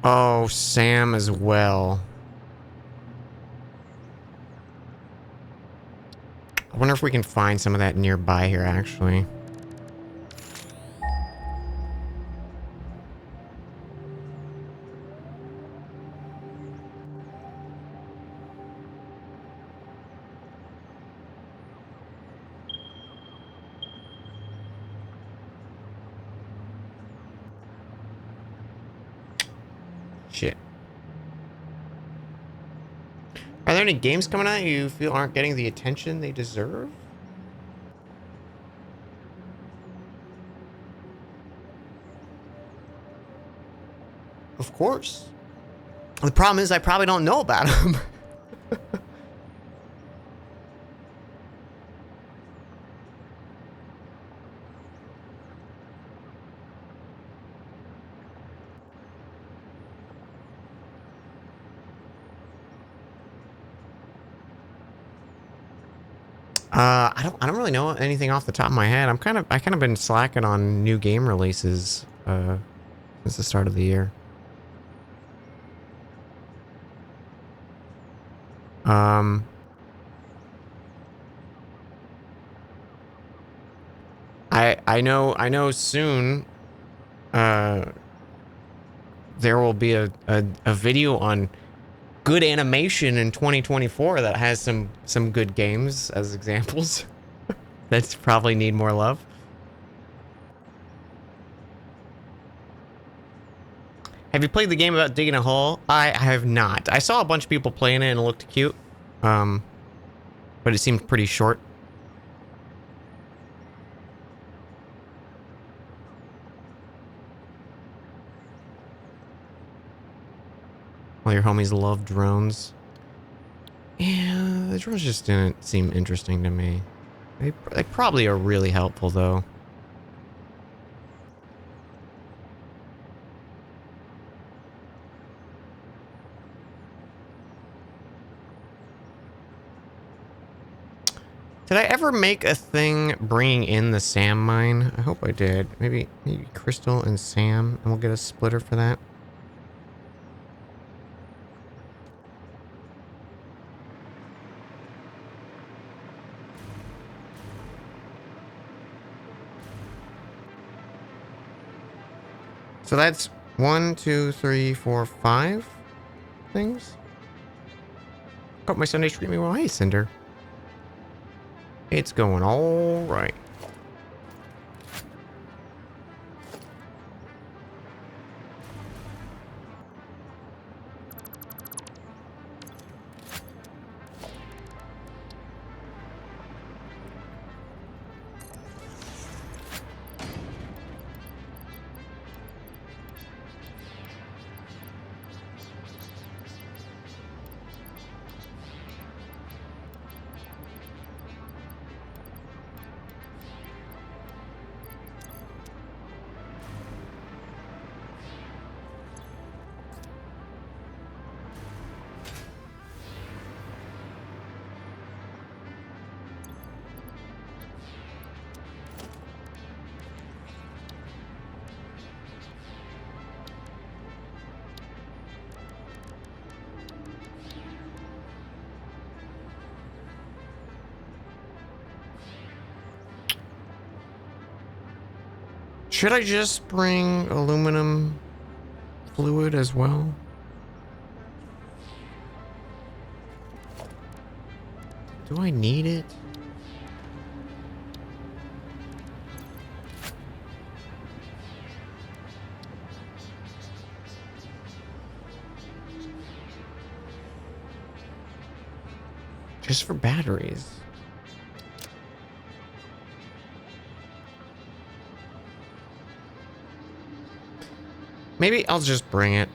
Oh, Sam as well. wonder if we can find some of that nearby here, actually. Shit. Are there any games coming out you feel aren't getting the attention they deserve? Of course. The problem is I probably don't know about them. I don't really know anything off the top of my head. I kind of been slacking on new game releases since the start of the year. I know soon there will be a video on good animation in 2024 that has some good games as examples. That's probably need more love. Have you played the game about digging a hole? I have not. I saw a bunch of people playing it and it looked cute. But it seemed pretty short. Well, your homies love drones. Yeah, the drones just didn't seem interesting to me. They probably are really helpful, though. Did I ever make a thing bringing in the Sam mine? I hope I did. Maybe Crystal and Sam, and we'll get a splitter for that. So that's 1, 2, 3, 4, 5 things. Got my Sunday streaming. Well, hey, Cinder. It's going all right. Should I just bring aluminum fluid as well? Do I need it? Just for batteries. Maybe I'll just bring it.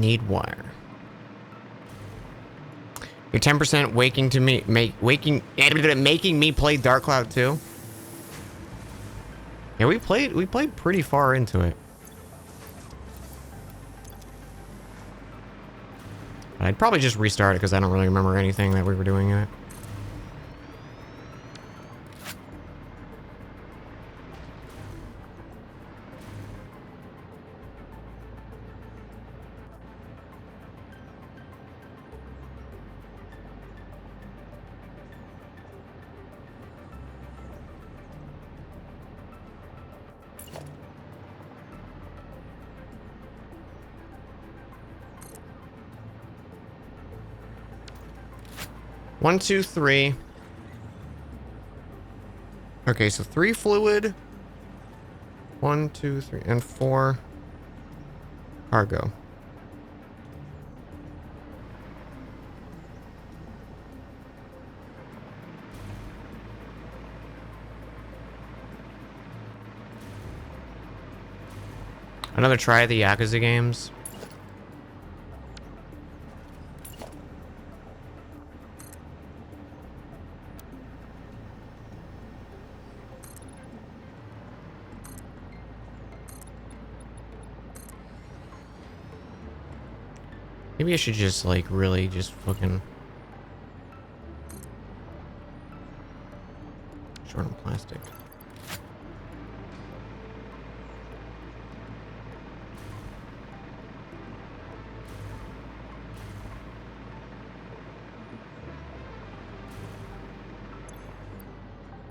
Need wire. You're 10% waking to me, making me play Dark Cloud 2. Yeah, we played pretty far into it. I'd probably just restart it because I don't really remember anything that we were doing in it. One, two, three. Okay, so 3 fluid. 1, 2, 3, and 4 cargo. Another try of the Yakuza games. Maybe I should just, like, really just fucking... short on plastic.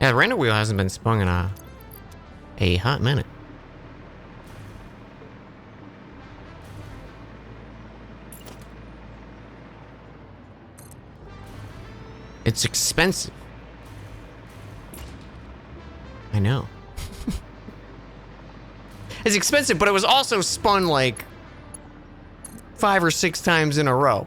Yeah, the render wheel hasn't been spun in a hot minute. It's expensive. I know. It's expensive, but it was also spun like 5 or 6 times in a row.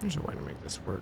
There's a way to make this work.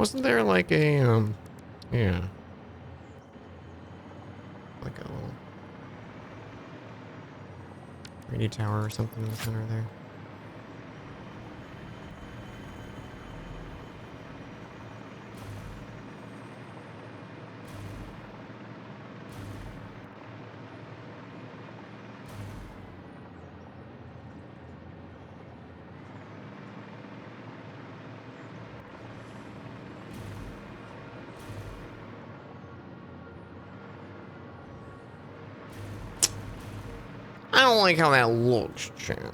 Wasn't there like a, yeah. Like a little radio tower or something in the center there? I don't like how that looks, chat.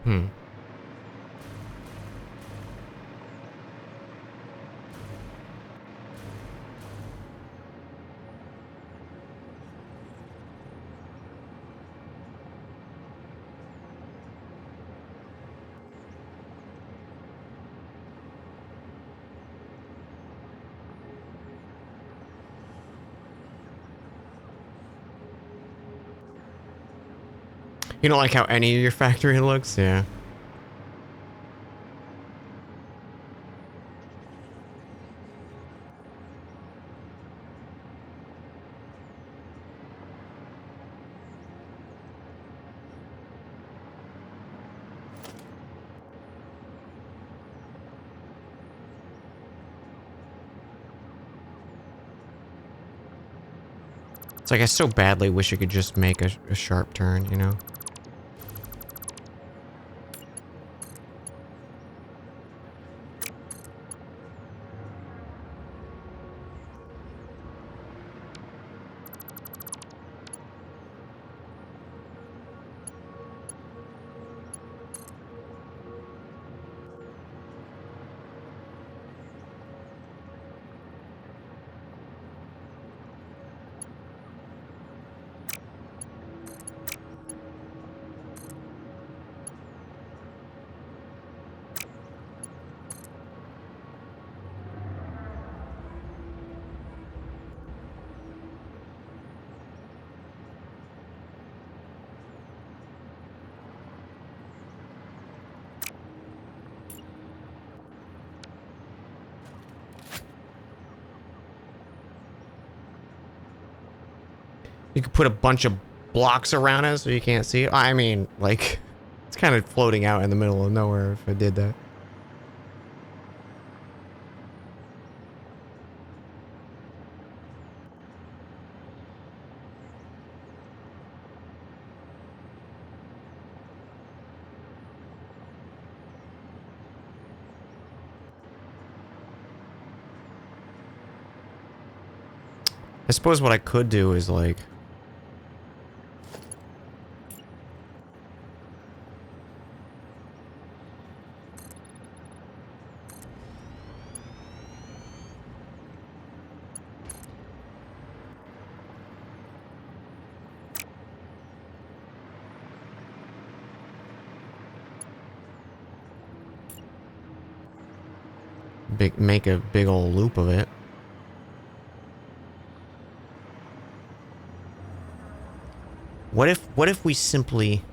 Hmm. You don't like how any of your factory looks? Yeah. It's like I so badly wish I could just make a sharp turn, you know? You could put a bunch of blocks around it so you can't see it. I mean, like, it's kind of floating out in the middle of nowhere if I did that. I suppose what I could do is like... make a big old loop of it. What if we simply...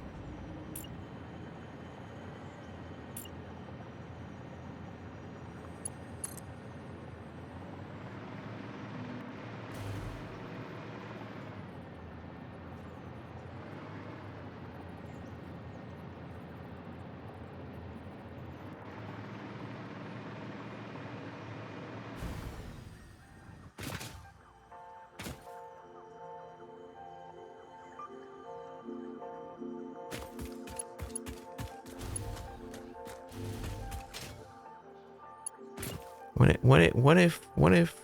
What if...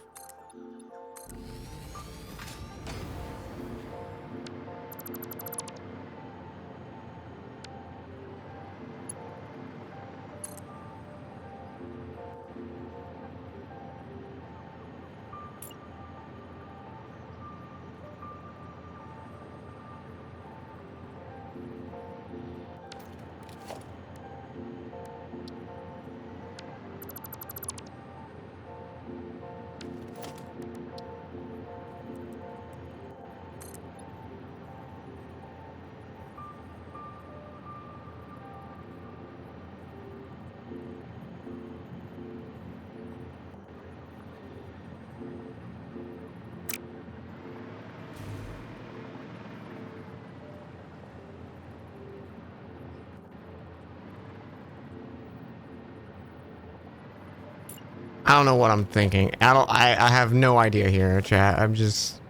I don't know what I'm thinking. I have no idea here, chat. I'm just...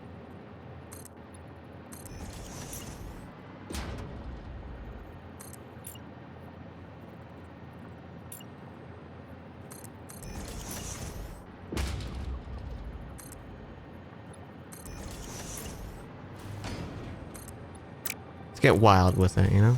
Let's get wild with it, you know?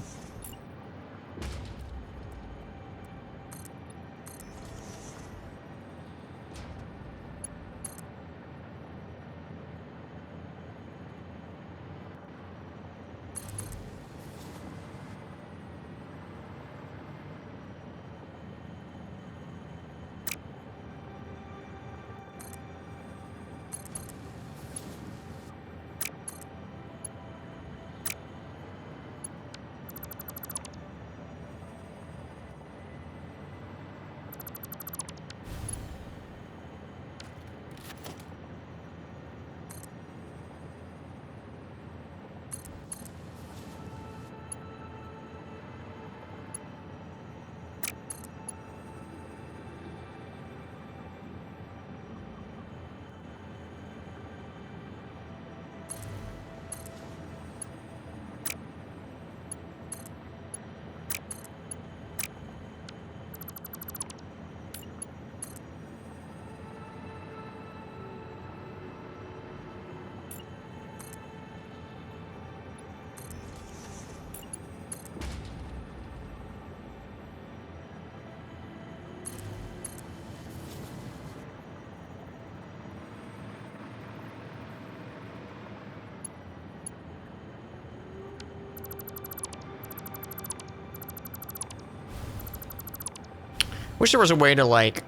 Wish there was a way to, like...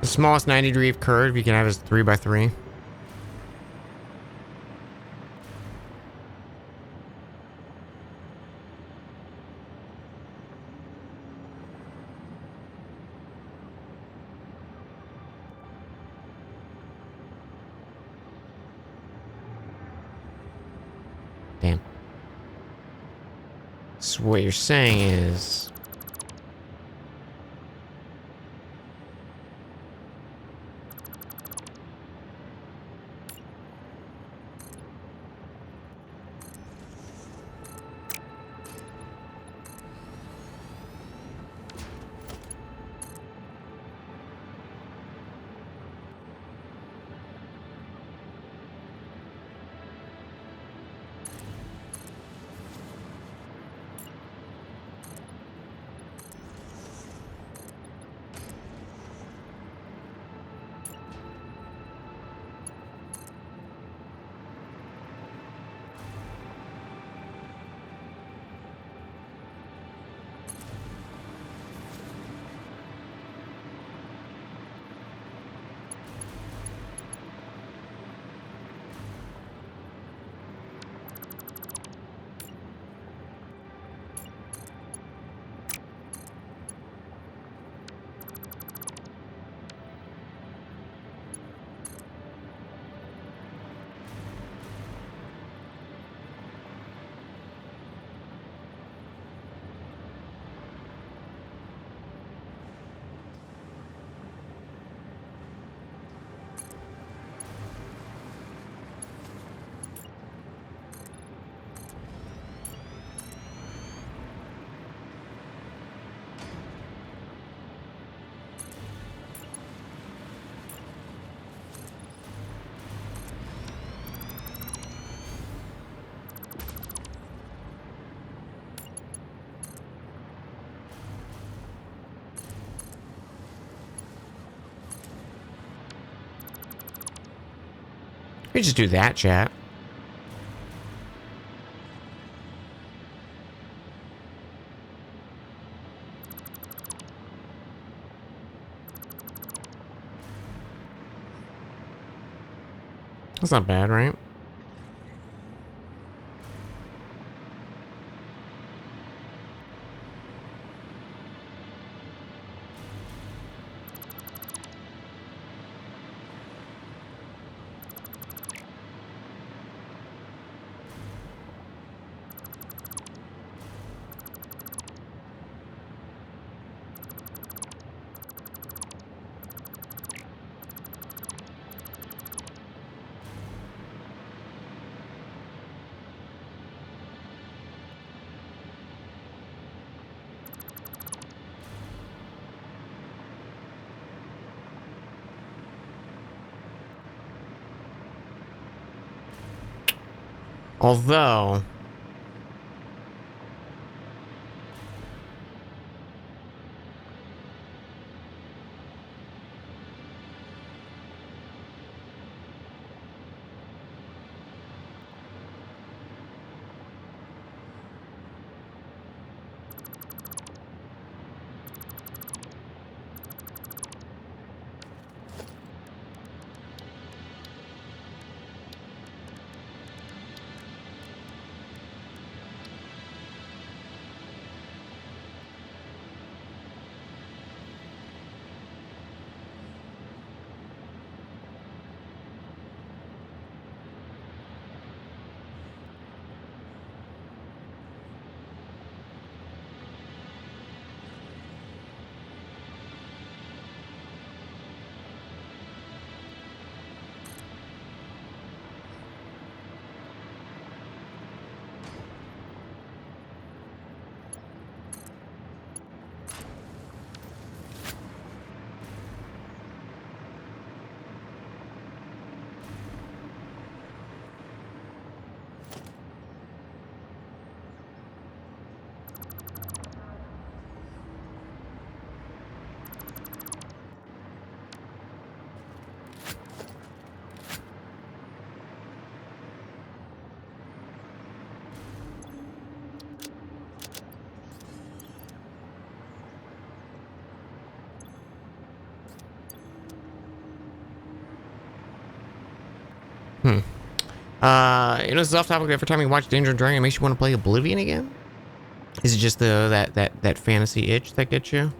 The smallest 90-degree curve you can have is 3x3. Damn. So what you're saying is... We just do that, chat. That's not bad, right? Although, this is off topic. Every time you watch Danger and Dragon, it makes you want to play Oblivion again. Is it just that fantasy itch that gets you?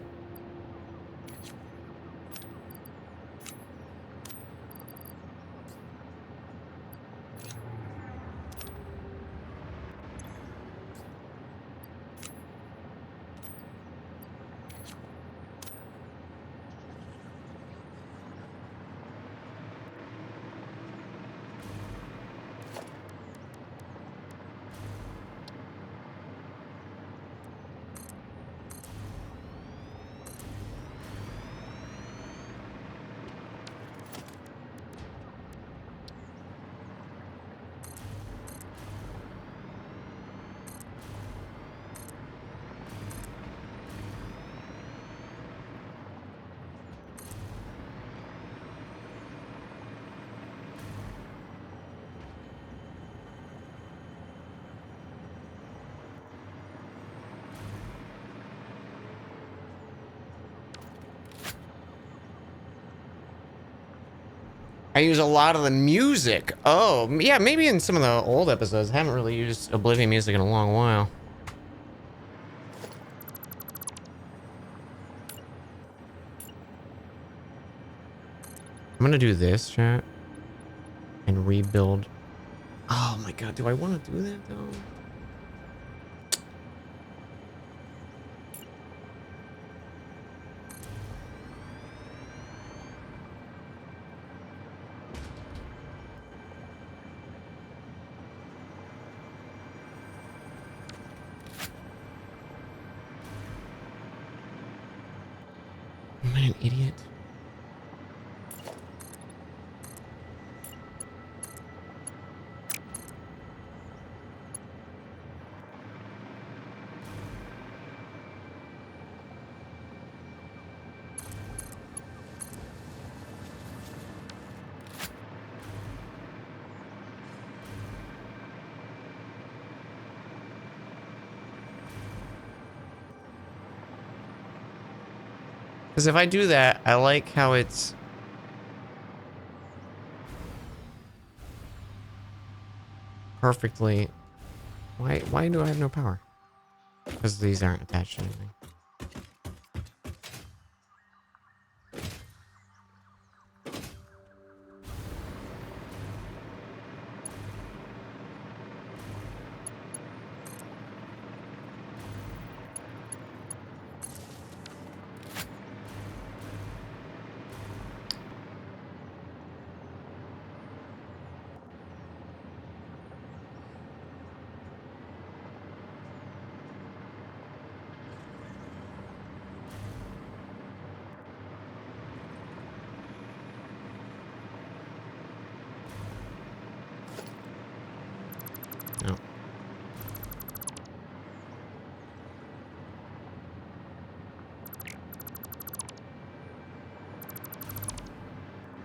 I use a lot of the music. Oh, yeah, maybe in some of the old episodes. I haven't really used Oblivion music in a long while. I'm gonna do this, chat, and rebuild. Oh my god, do I want to do that though? Am I an idiot? Because if I do that, I like how it's perfectly. Why do I have no power? Because these aren't attached to anything. No.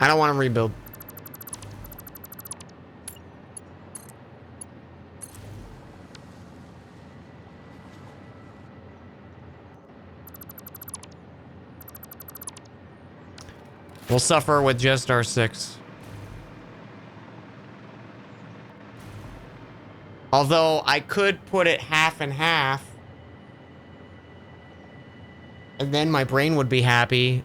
I don't want to rebuild. We'll suffer with just our 6. Although I could put it half and half. And then my brain would be happy.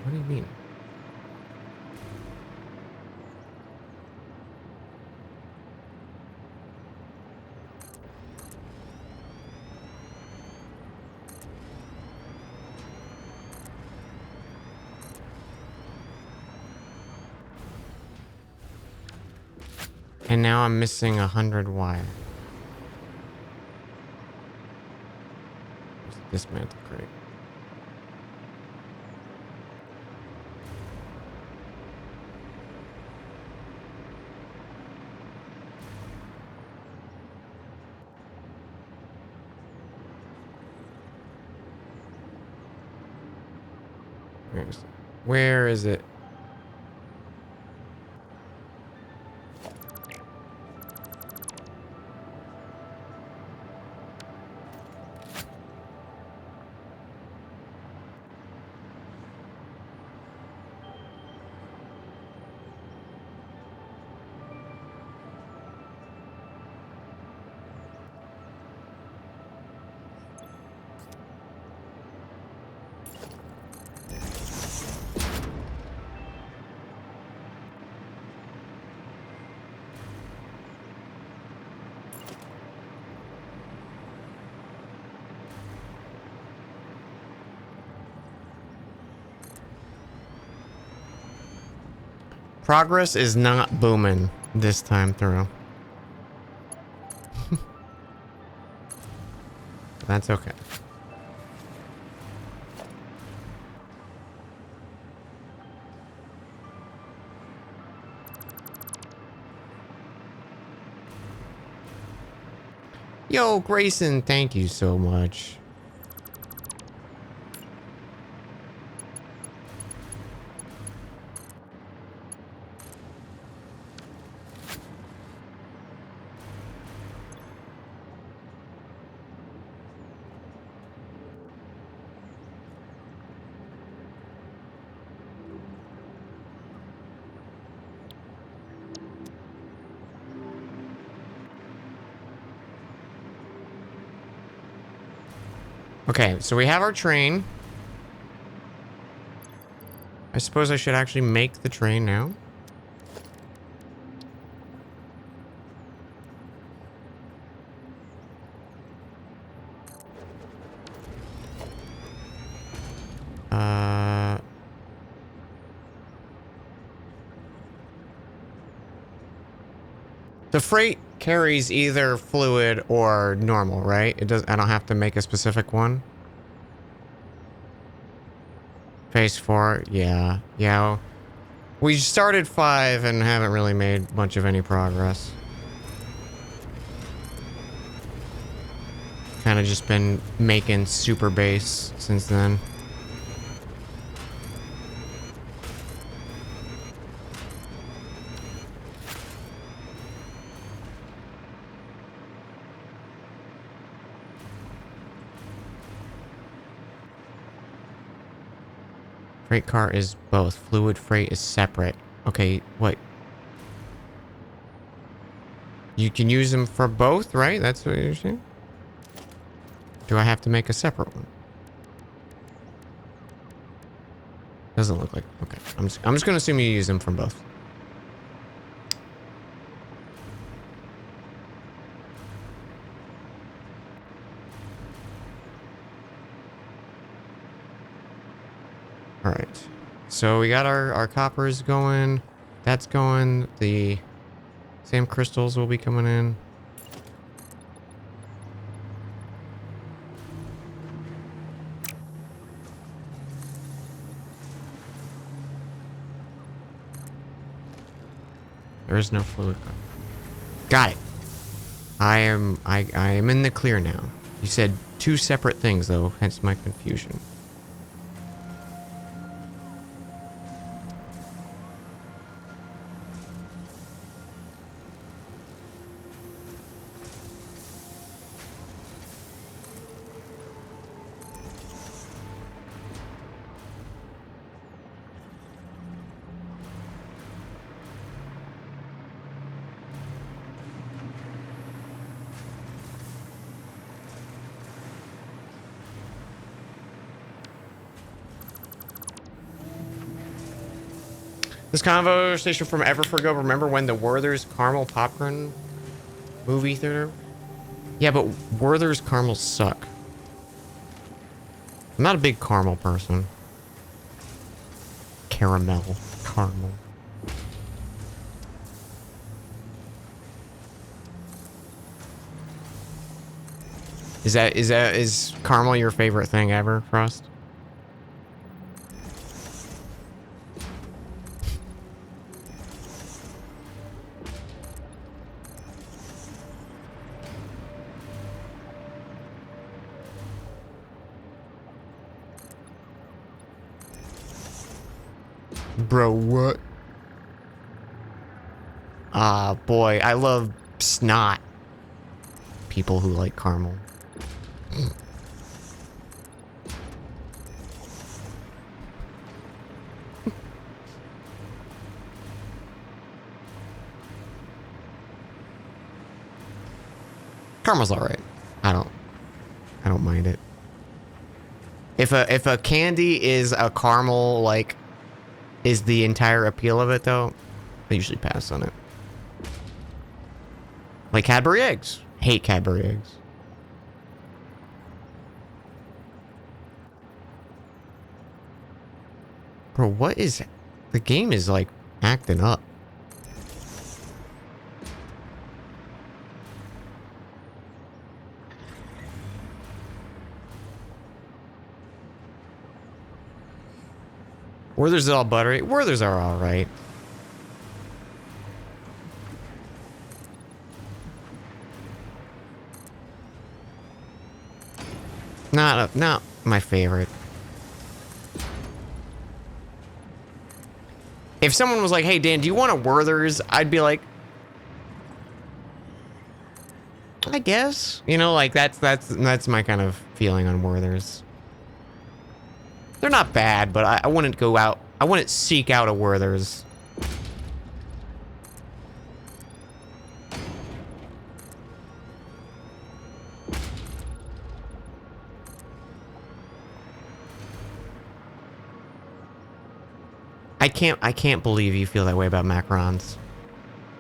What do you mean? And now I'm missing 100 wire. Dismantle crate. Where is it? Progress is not booming this time through. That's okay. Yo, Grayson, thank you so much. Okay, so we have our train. I suppose I should actually make the train now. The freight carries either fluid or normal, right? It does. I don't have to make a specific one. Phase 4, yeah. Yeah. We started 5 and haven't really made much of any progress. Kind of just been making super base since then. Freight car is both. Fluid freight is separate. Okay, what? You can use them for both, right? That's what you're saying? Do I have to make a separate one? Doesn't look like. Okay, I'm just gonna assume you use them from both. All right. So we got our coppers going. That's going. The same crystals will be coming in. There is no fluid. Got it. I am in the clear now. You said 2 separate things though, hence my confusion. This conversation from Everforgo. Remember when the Werther's Caramel Popcorn movie theater? Yeah, but Werther's caramels suck. I'm not a big caramel person. Caramel. Caramel. Is caramel your favorite thing ever, Frost? Bro, what? Ah, boy, I love snot. People who like caramel. Caramel's alright. I don't mind it. If a candy is a caramel, like, is the entire appeal of it though, I usually pass on it. Like Cadbury eggs. Hate Cadbury eggs. Bro, what is... The game is, like, acting up. Werther's all buttery. Werther's are alright. Not my favorite. If someone was like, hey, Dan, do you want a Werther's? I'd be like, I guess. You know, like, that's my kind of feeling on Werther's. They're not bad, but I wouldn't go out. I wouldn't seek out a Werther's. I can't believe you feel that way about macarons.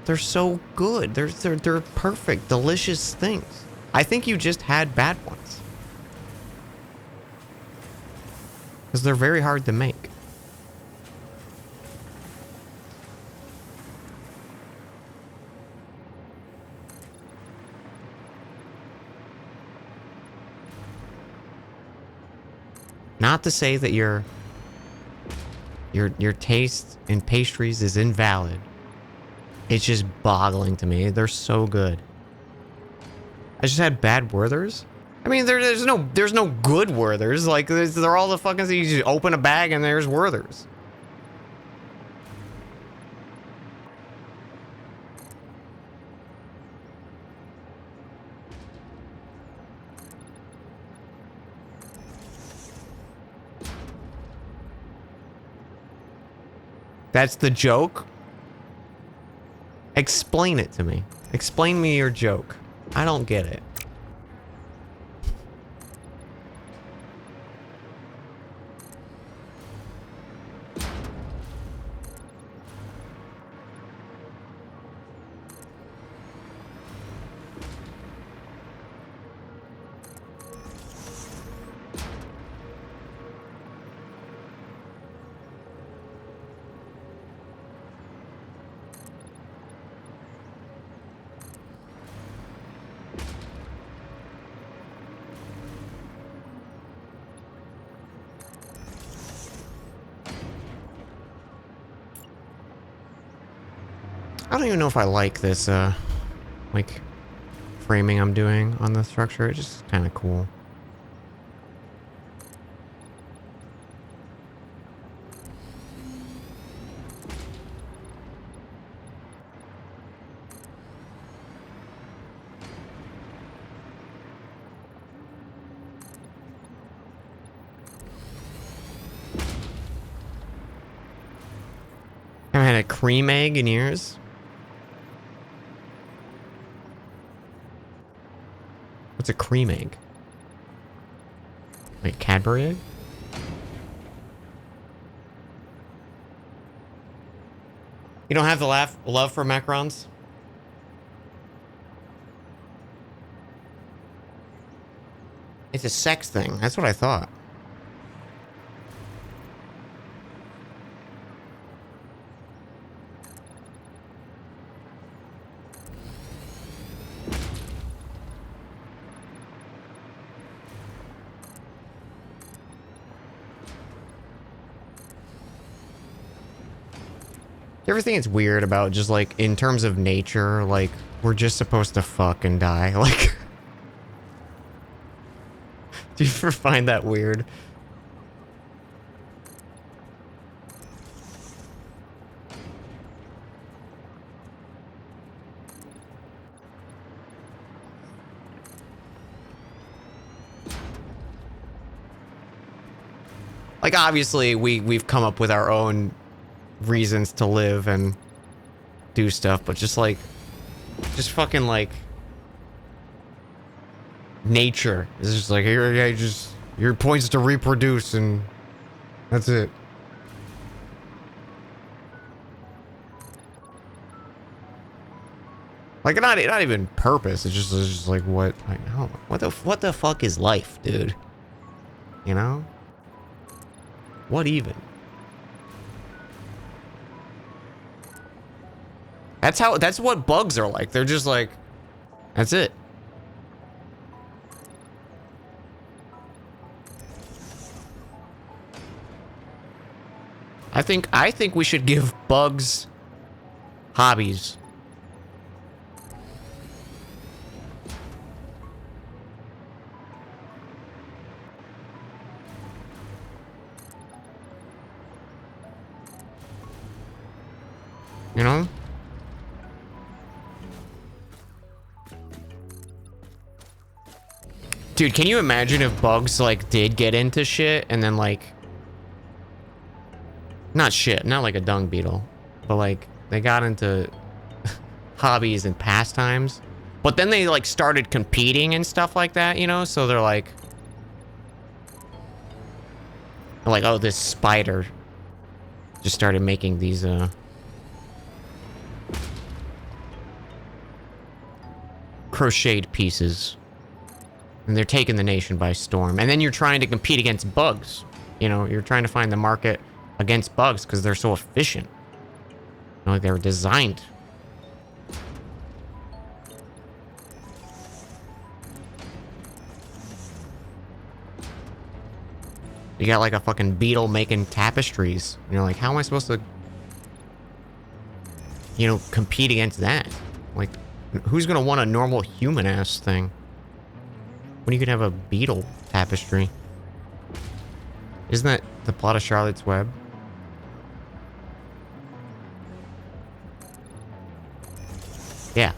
They're so good. They're perfect, delicious things. I think you just had bad ones. Because they're very hard to make. Not to say that your taste in pastries is invalid. It's just boggling to me. They're so good. I just had bad Werthers. I mean, there's no good Werthers. Like, they're all the fucking things. You just open a bag and there's Werthers. That's the joke? Explain it to me. Explain me your joke. I don't get it. I don't even know if I like this, like, framing I'm doing on the structure. It's just kind of cool. I haven't had a cream egg in years. What's a cream egg? Like Cadbury egg? You don't have the love for macarons? It's a sex thing. That's what I thought. You ever think it's weird about just like in terms of nature, like we're just supposed to fuck and die? Like, do you ever find that weird? Like, obviously we've come up with our own reasons to live and do stuff, but just fucking like nature is just like, here, yeah, just your point's to reproduce and that's it. Like, not even purpose. It's just like, what? Like, oh, what the fuck is life, dude? You know? What even? That's what bugs are like. They're just like, that's it. I think we should give bugs hobbies. You know? Dude, can you imagine if bugs, like, did get into shit and then, like... Not shit, not like a dung beetle. But, like, they got into hobbies and pastimes. But then they, like, started competing and stuff like that, you know? So they're like... oh, this spider just started making these, crocheted pieces. And they're taking the nation by storm. And then you're trying to compete against bugs. You know, you're trying to find the market against bugs because they're so efficient. You know, like they were designed. You got like a fucking beetle making tapestries. And you're like, how am I supposed to, you know, compete against that? Like, who's gonna want a normal human-ass thing when you could have a beetle tapestry? Isn't that the plot of Charlotte's Web? Yeah.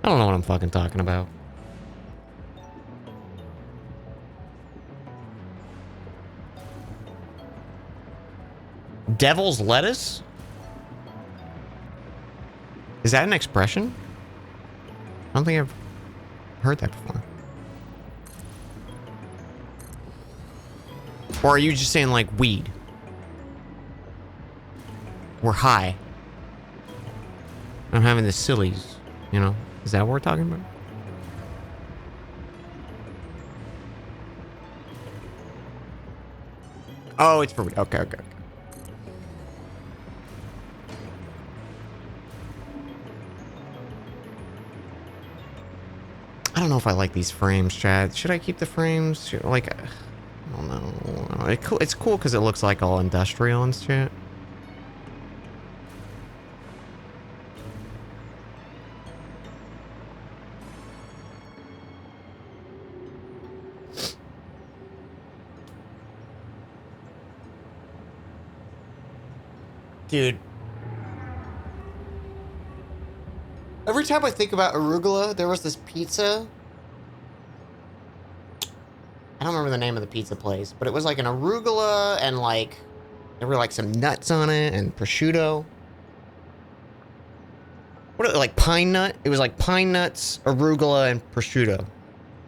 I don't know what I'm fucking talking about. Devil's lettuce? Is that an expression? I don't think I've heard that before. Or are you just saying like weed? We're high. I'm having the sillies, you know? Is that what we're talking about? Oh, it's for... Okay, okay. I don't know if I like these frames, Chad. Should I keep the frames? Like, I don't know. It's cool because it looks like all industrial and shit. Dude. Every time I think about arugula, there was this pizza. I don't remember the name of the pizza place, but it was like an arugula and like there were like some nuts on it and prosciutto. What are they, like pine nut? It was like pine nuts, arugula, and prosciutto.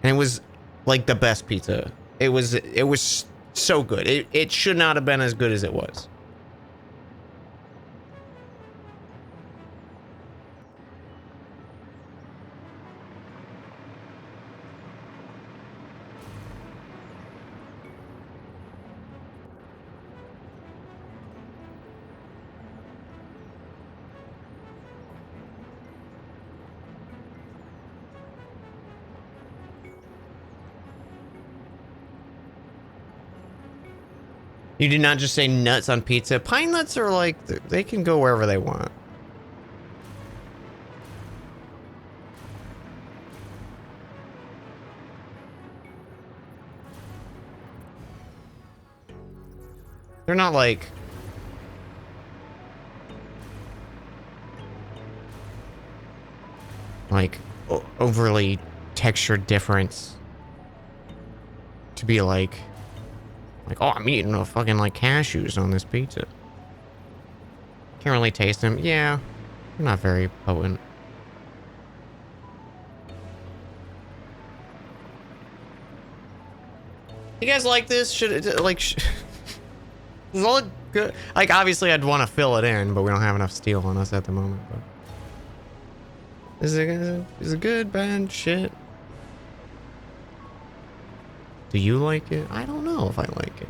And it was like the best pizza. It was so good. It should not have been as good as it was. You did not just say nuts on pizza. Pine nuts are like, they can go wherever they want. They're not like... overly textured difference. To be like, oh, I'm eating a fucking like cashews on this pizza. Can't really taste them. Yeah, they're not very potent. You guys like this? Should it like? Is it look good? Like, obviously, I'd want to fill it in, but we don't have enough steel on us at the moment. But is it good, bad, shit? Do you like it? I don't know if I like it.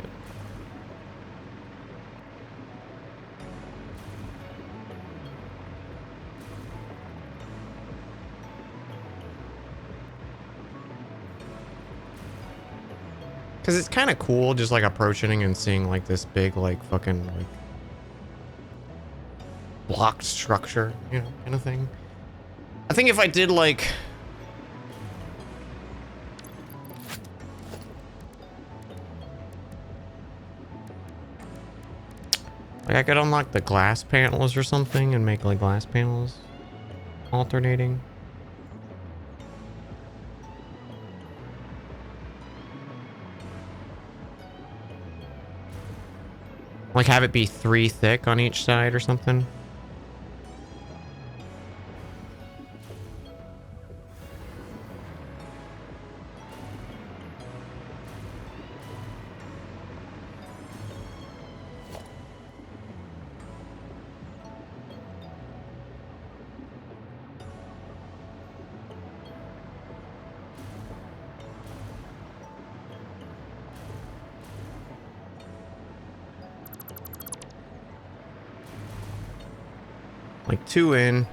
Because it's kind of cool just like approaching and seeing like this big like fucking like blocked structure, you know, kind of thing. I think if I did like... I could unlock the glass panels or something and make like glass panels alternating. Like have it be 3 thick on each side or something. Like 2 in.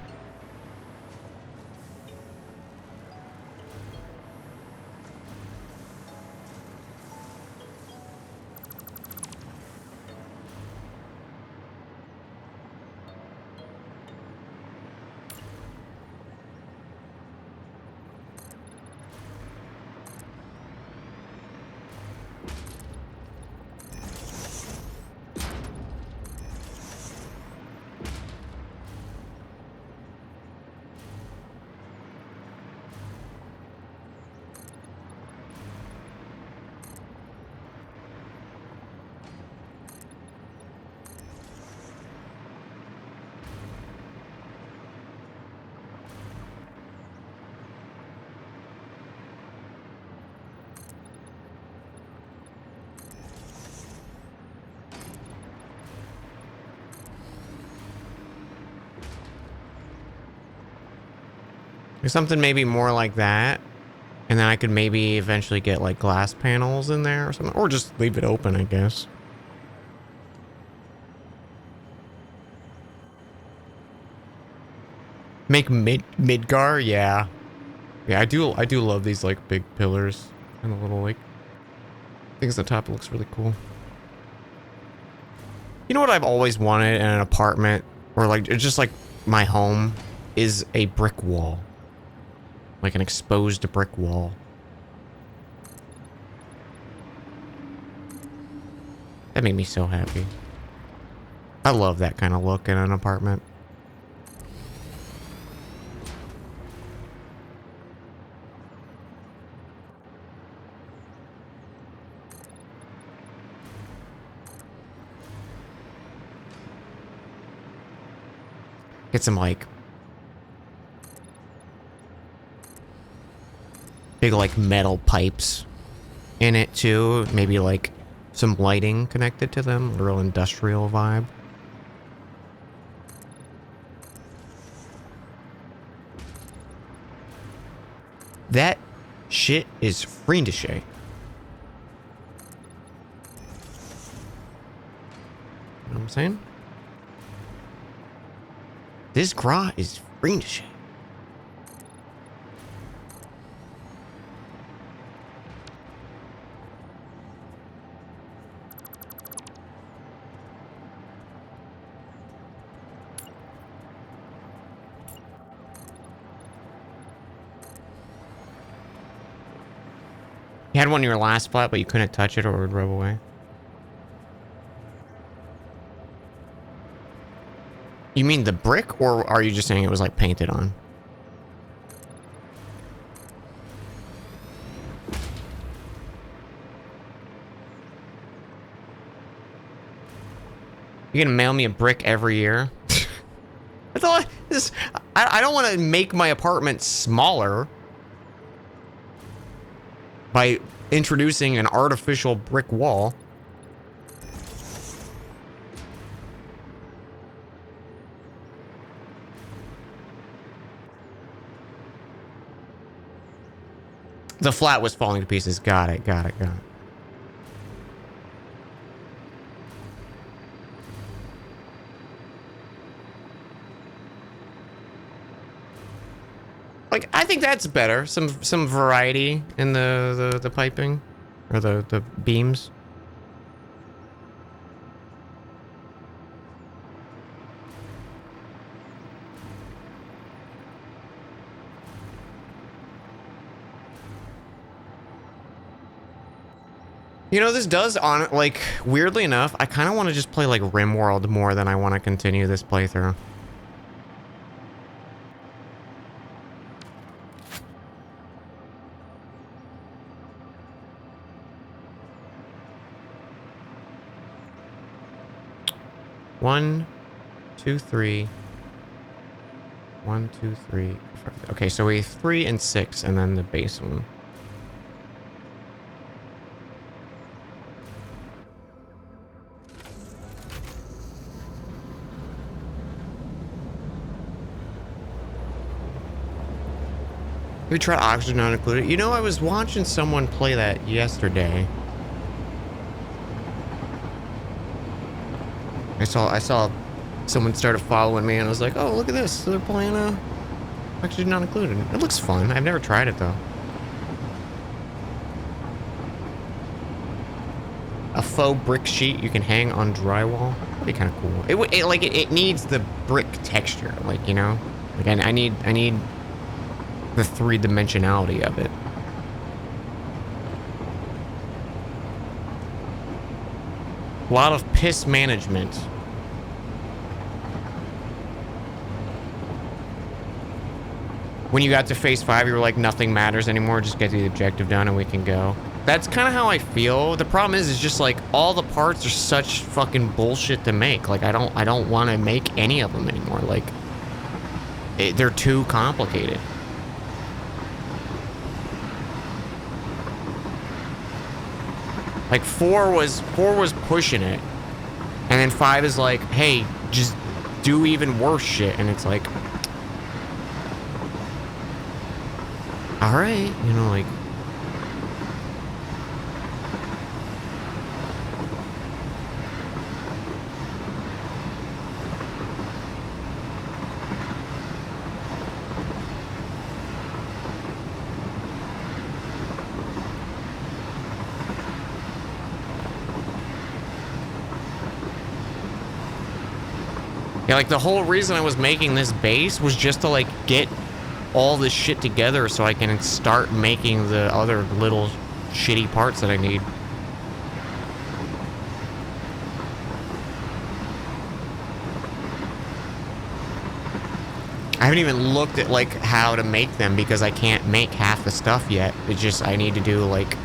Like something maybe more like that. And then I could maybe eventually get like glass panels in there or something. Or just leave it open, I guess. Make Midgar, yeah. Yeah, I do love these like big pillars and the little like things at the top. It looks really cool. You know what I've always wanted in an apartment or like it's just like my home is a brick wall. Like an exposed brick wall. That made me so happy. I love that kind of look in an apartment. Get some like big like metal pipes in it too. Maybe like some lighting connected to them. A real industrial vibe. That shit is fiendish. You know what I'm saying? This gra is fiendish. You had one in your last spot, but you couldn't touch it or it would rub away. You mean the brick, or are you just saying it was like painted on? You gonna mail me a brick every year? That's all. I don't want to make my apartment smaller by introducing an artificial brick wall. The flat was falling to pieces. Got it. Like, I think that's better. Some variety in the piping or the beams. You know, this does like weirdly enough, I kind of want to just play like RimWorld more than I want to continue this playthrough. One, two, three. 1, 2, 3. Okay, so we have 3 and 6, and then the base one. We tried oxygen not included. You know, I was watching someone play that yesterday. I saw someone started following me and I was like, oh, look at this. They're playing oxygen not included. It looks fun. I've never tried it though. A faux brick sheet you can hang on drywall. That'd be kind of cool. It needs the brick texture, like, you know? Like I need the 3-dimensionality of it. A lot of piss management. When you got to phase 5, you were like, nothing matters anymore, just get the objective done and we can go. That's kind of how I feel. The problem is just like all the parts are such fucking bullshit to make. Like I don't want to make any of them anymore. Like they're too complicated. Like 4 was pushing it, and then 5 is like, hey, just do even worse shit, and it's like, All right, you know, like. Yeah, like the whole reason I was making this base was just to like get all this shit together so I can start making the other little shitty parts that I need. I haven't even looked at like how to make them because I can't make half the stuff yet. It's just I need to do like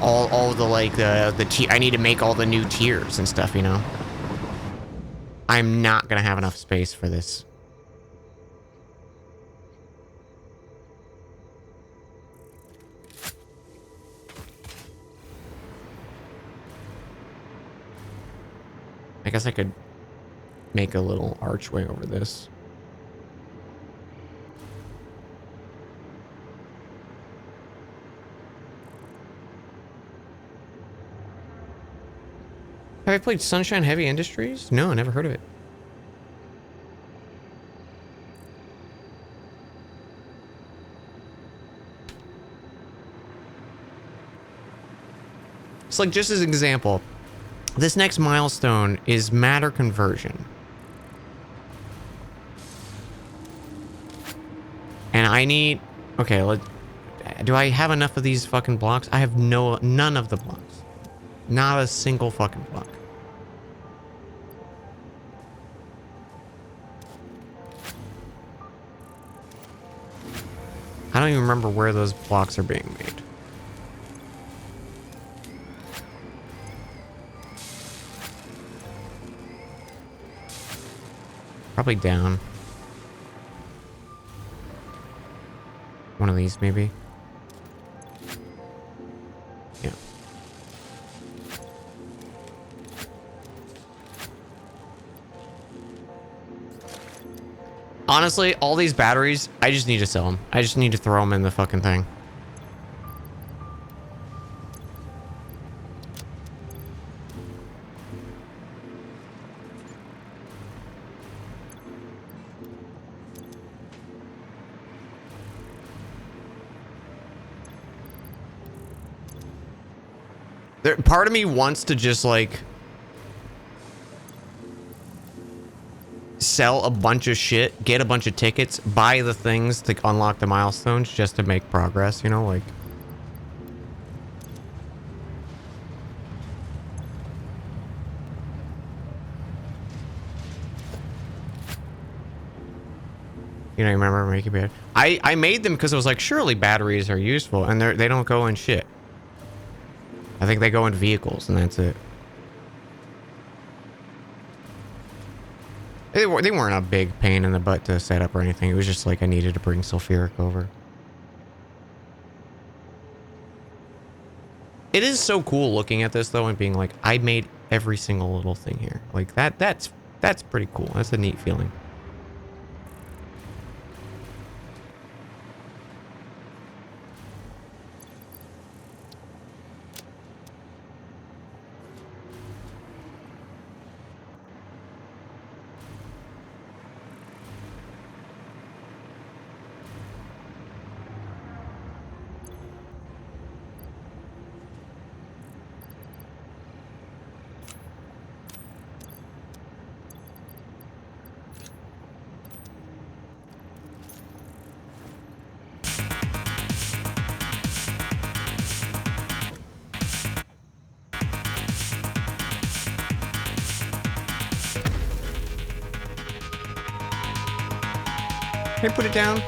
all the like I need to make all the new tiers and stuff, you know. I'm not gonna have enough space for this. I guess I could make a little archway over this. Have I played Sunshine Heavy Industries? No, I never heard of it. It's like, just as an example, this next milestone is matter conversion. And I need... Okay, do I have enough of these fucking blocks? I have none of the blocks. Not a single fucking block. I don't even remember where those blocks are being made. Probably down. One of these, maybe. Yeah. Honestly, all these batteries, I just need to sell them. I just need to throw them in the fucking thing. Part of me wants to just like sell a bunch of shit, get a bunch of tickets, buy the things to unlock the milestones just to make progress, you know, like. You know, remember making batteries? I made them because I was like, surely batteries are useful, and they don't go in shit. I think they go in vehicles, and that's it. They weren't a big pain in the butt to set up or anything. It was just like I needed to bring sulfuric over. It is so cool looking at this though and being like, I made every single little thing here. Like that's pretty cool. That's a neat feeling. Can I put it down?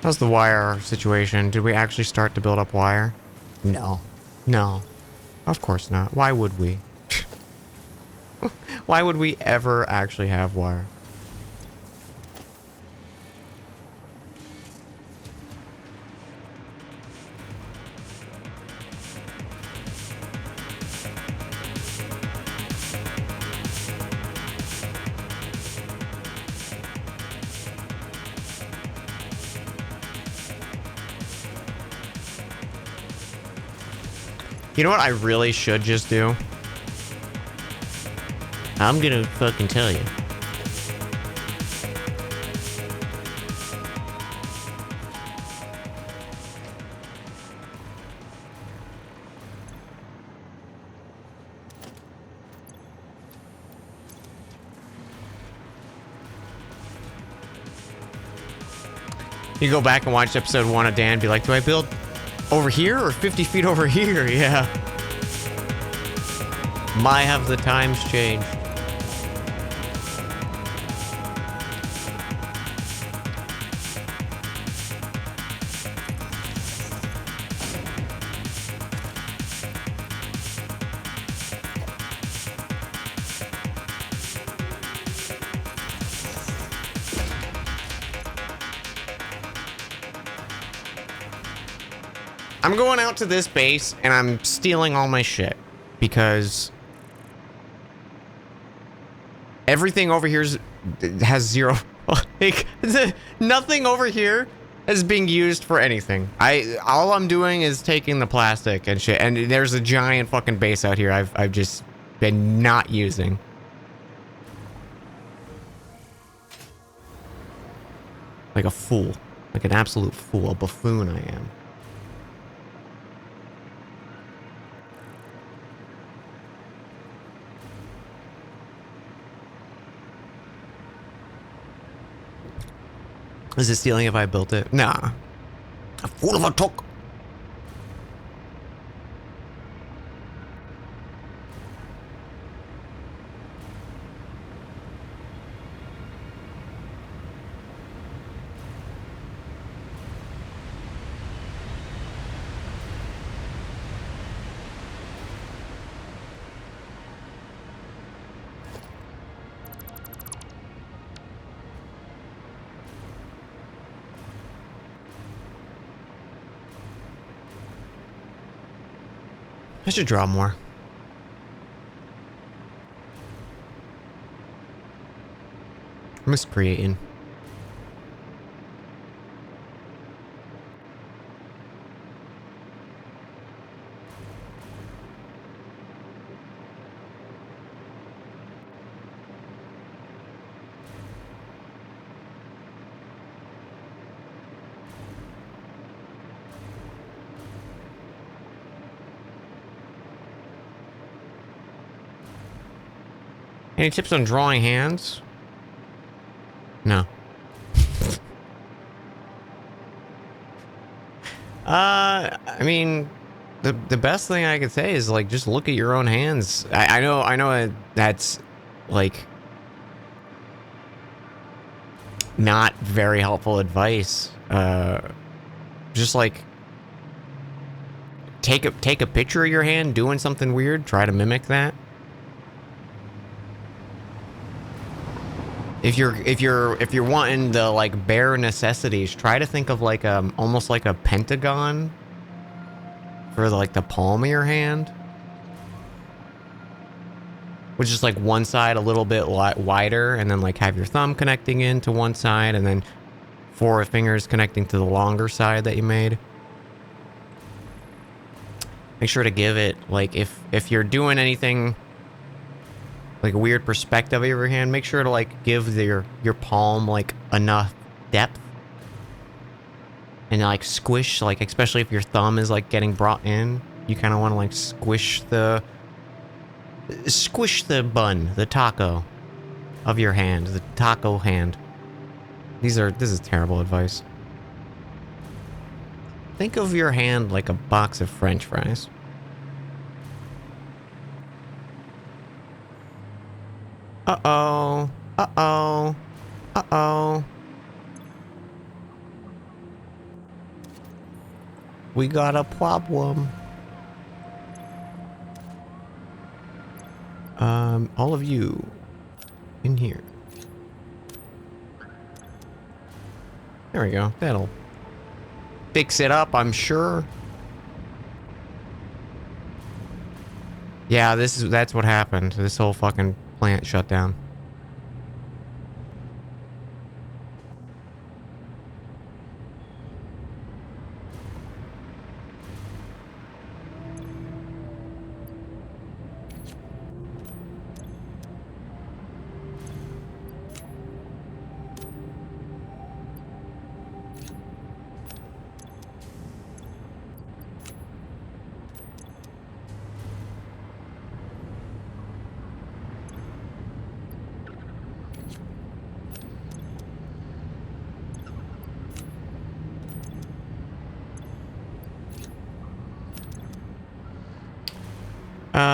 How's the wire situation? Did we actually start to build up wire? No. No. Of course not. Why would we? Why would we ever actually have wire? You know what I really should just do? I'm gonna fucking tell you. You go back and watch episode 1 of Dan and be like, do I build over here or 50 feet over here? Yeah. My have the times changed. I'm going out to this base and I'm stealing all my shit because everything over here has zero. Like, nothing over here is being used for anything. All I'm doing is taking the plastic and shit. And there's a giant fucking base out here I've just been not using. Like a fool. Like an absolute fool. A buffoon I am. Is it stealing if I built it? Nah. A fool of a took. I should draw more. I miss creating. Any tips on drawing hands? No. I mean, the best thing I could say is like just look at your own hands. I know that's like not very helpful advice. Just like take a picture of your hand doing something weird. Try to mimic that. If you're wanting the like bare necessities, try to think of like almost like a pentagon for like the palm of your hand, which is like one side a little bit wider, and then like have your thumb connecting into one side, and then 4 fingers connecting to the longer side that you made. Make sure to give it like if you're doing anything like a weird perspective of your hand, make sure to like give your palm like enough depth and like squish, like especially if your thumb is like getting brought in, you kind of want to like squish the bun, the taco of your hand, the taco hand. This is terrible advice. Think of your hand like a box of French fries. Uh-oh. Uh-oh. Uh-oh. We got a problem. All of you in here. There we go. That'll fix it up, I'm sure. Yeah, that's what happened. This whole fucking plant shut down.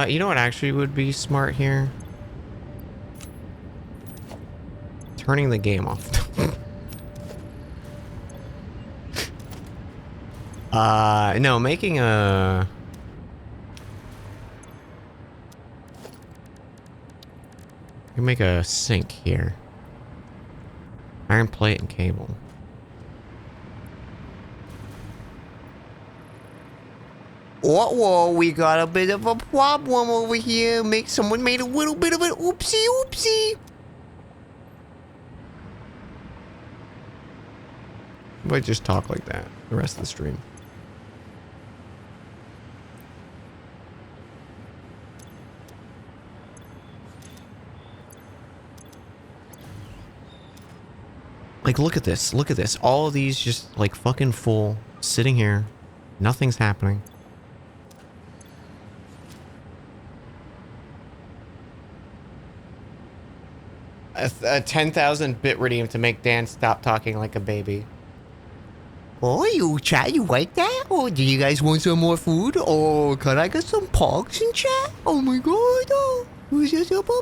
You know what actually would be smart here? Turning the game off. No, making a... You make a sink here. Iron plate and cable. Uh-oh, we got a bit of a problem over here. Someone made a little bit of an oopsie. Might just talk like that the rest of the stream. Like, look at this. Look at this. All of these just, like, fucking full. Sitting here. Nothing's happening. A 10,000 bit redeem to make Dan stop talking like a baby. Oh, you chat, you like that? Oh, do you guys want some more food? Oh, can I get some pogs in chat? Oh my god, oh. Who's this? Yeah, boo.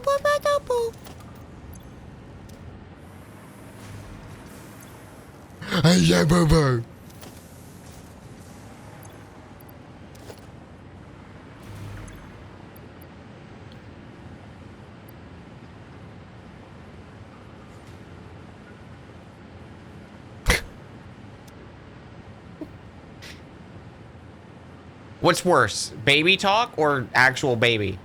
What's worse, baby talk or actual baby?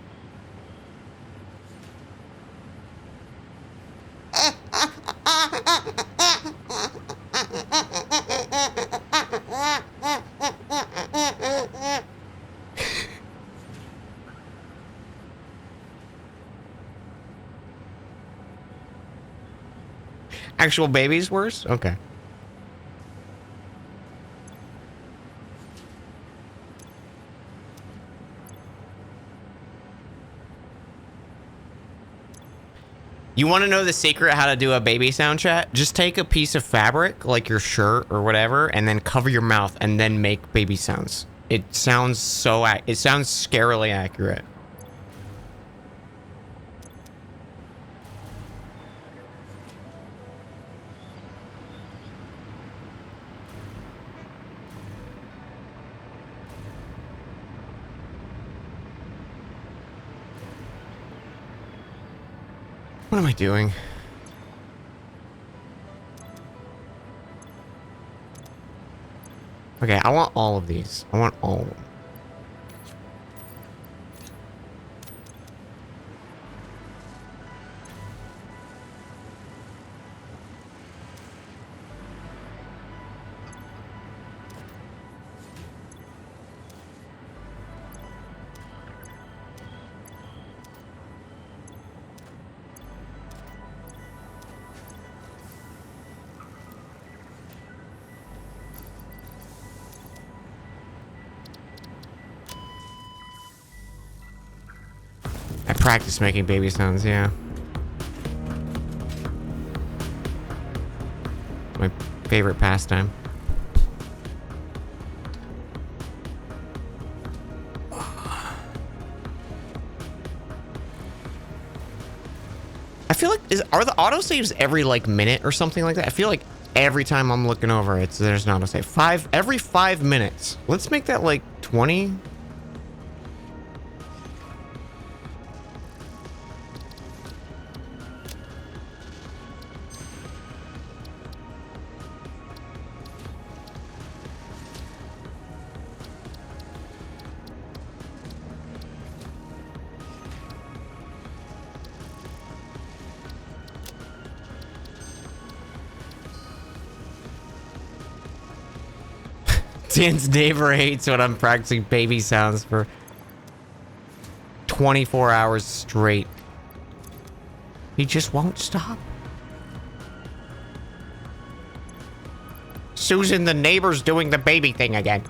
Actual baby's worse? Okay. You want to know the secret how to do a baby sound chat? Just take a piece of fabric, like your shirt or whatever, and then cover your mouth and then make baby sounds. It sounds so... It sounds scarily accurate. What am I doing? Okay, I want all of these. I want all of them. I practice making baby sounds, yeah. My favorite pastime. I feel like, are the autosaves every, like, minute or something like that? I feel like every time I'm looking over, there's not a save. Every 5 minutes. Let's make that like 20. Dan's neighbor hates when I'm practicing baby sounds for 24 hours straight. He just won't stop. Susan, the neighbor's doing the baby thing again.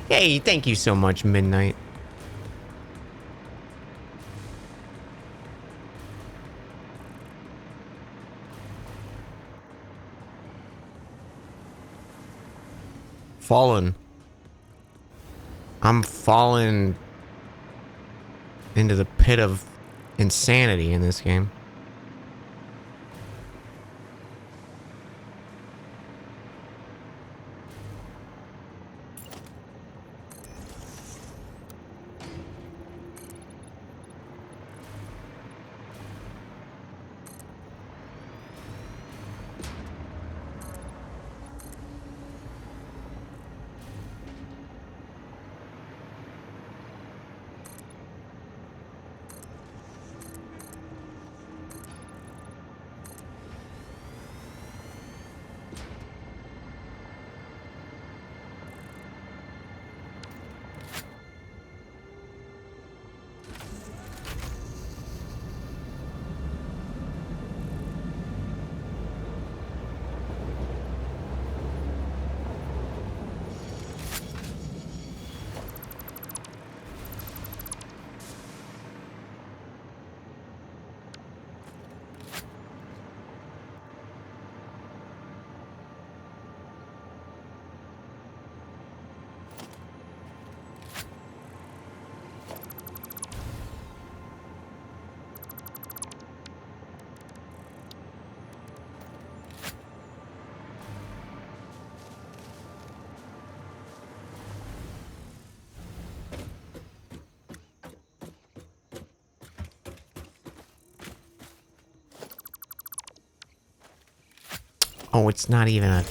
Hey, thank you so much, Midnight. Fallen. I'm falling into the pit of insanity in this game. Oh, it's not even a...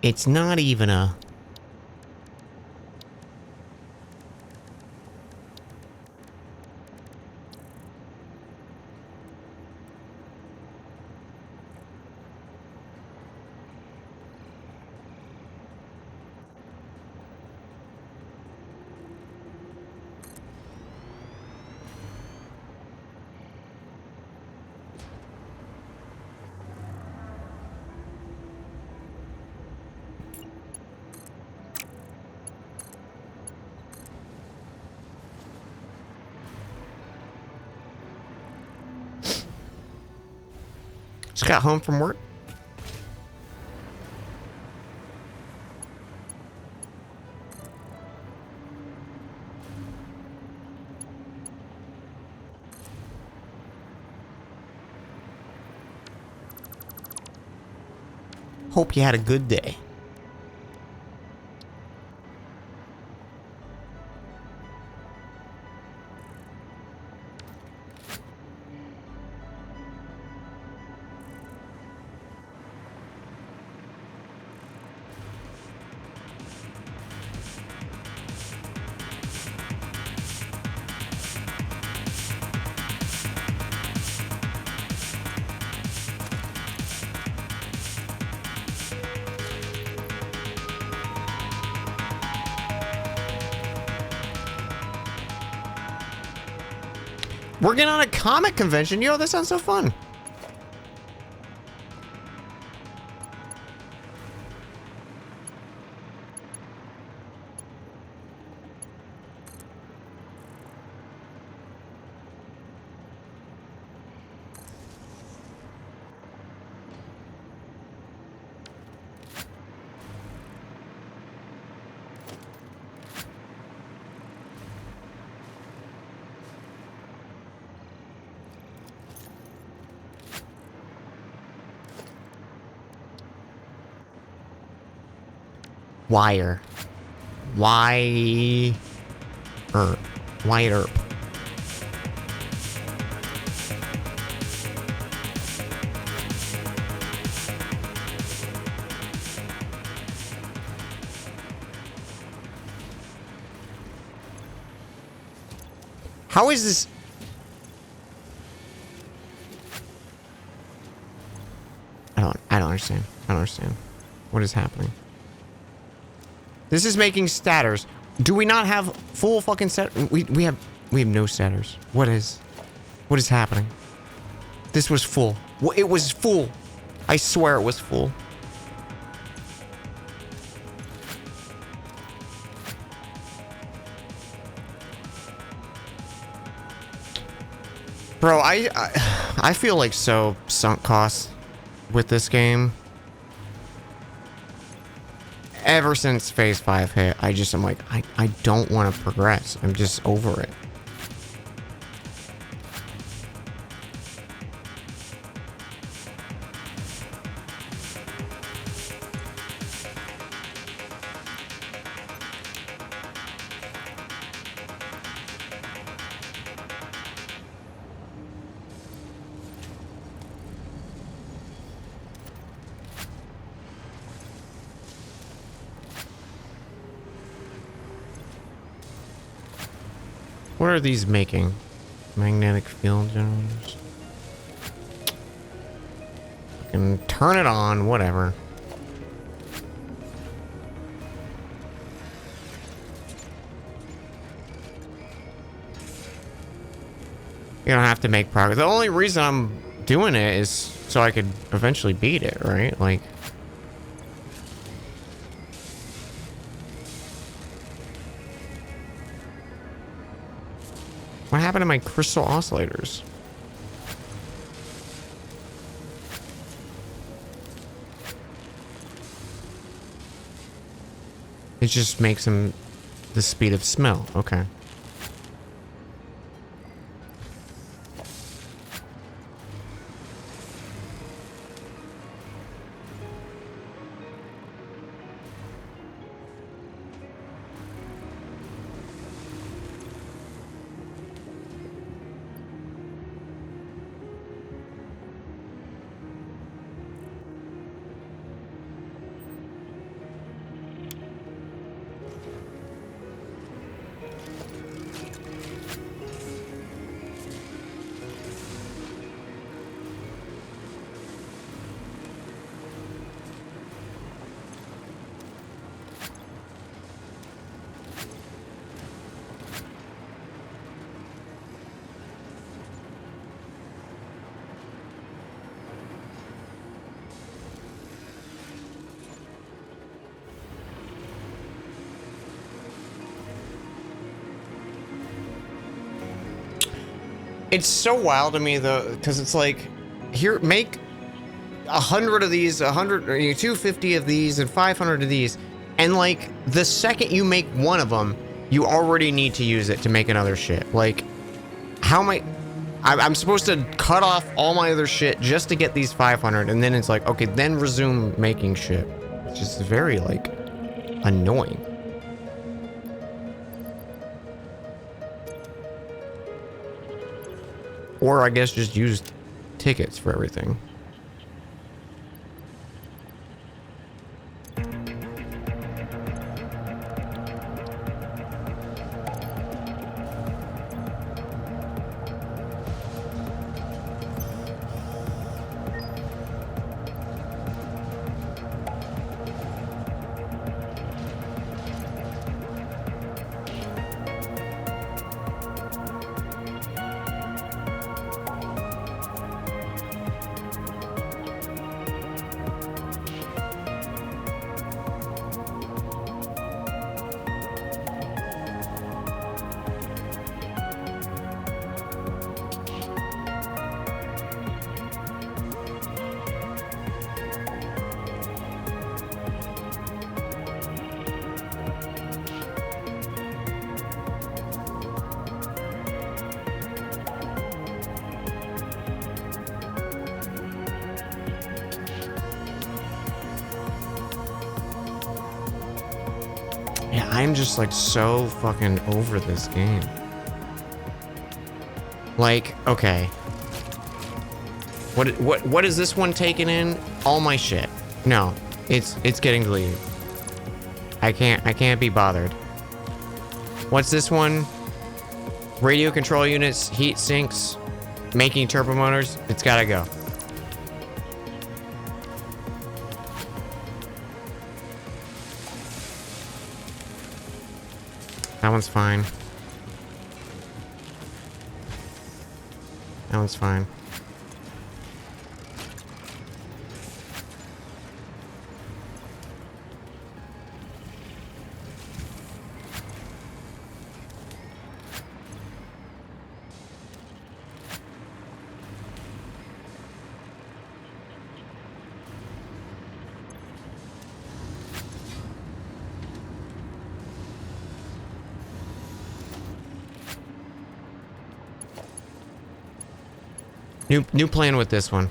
It's not even a... Just got home from work. Hope you had a good day. Working on a comic convention. Yo, that sounds so fun. Wire. Wire. Wire. How is this? I don't understand. I don't understand. What is happening? This is making statters. Do we not have full fucking stat? We have no statters. What is happening? This was full. It was full. I swear it was full. Bro, I feel like so sunk costs with this game. Ever since Phase 5 hit, I'm like, I don't want to progress. I'm just over it. What are these making? Magnetic field generators. I can turn it on, whatever. You don't have to make progress. The only reason I'm doing it is so I could eventually beat it, right? Like... What happened to my crystal oscillators? It just makes them the speed of smell. Okay. It's so wild to me though, because it's like, here, make 100 of these, 100, 250 of these, and 500 of these, and like the second you make one of them, you already need to use it to make another shit. Like, how am I'm supposed to cut off all my other shit just to get these 500, and then it's like, okay, then resume making shit. It's just very like annoying. Or I guess just use tickets for everything. I'm just like so fucking over this game. Like, okay. What is this one taking in? All my shit. No, it's getting deleted. I can't be bothered. What's this one? Radio control units, heat sinks, making turbo motors. It's gotta go. That one's fine. That one's fine. New plan with this one.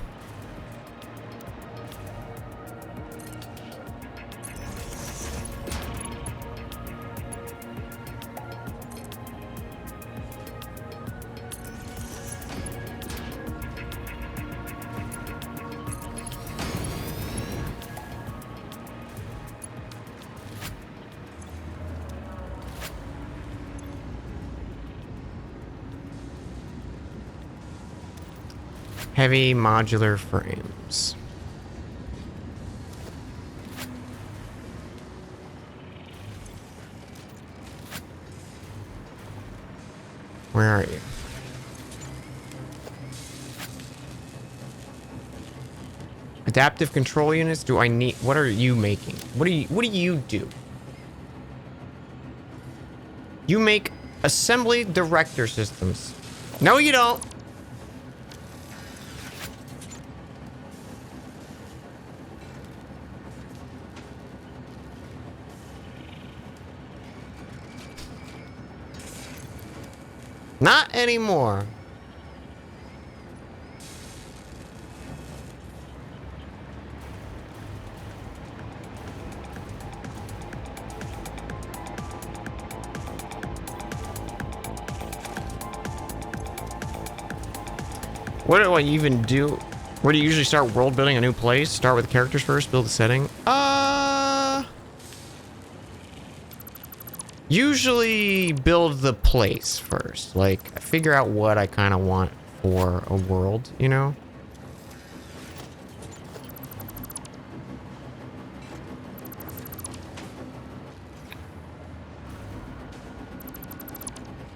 Heavy modular frames. Where are you? Adaptive control units? Do I need... What are you making? What do you do? You make assembly director systems. No, you don't. Not anymore. What do I even do? Where do you usually start world building a new place? Start with characters first, build a setting? Usually build the place first. Like, figure out what I kind of want for a world, you know?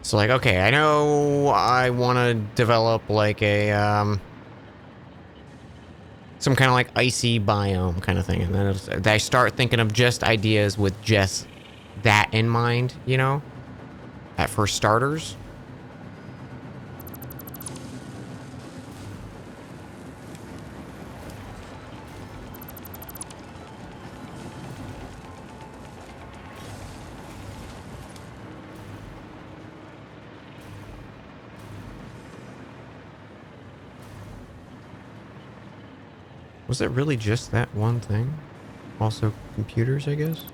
So, like, okay, I know I want to develop, like, a, some kind of, like, icy biome kind of thing. And then I start thinking of just ideas with just that in mind, you know? For starters. Was it really just that one thing? Also computers, I guess?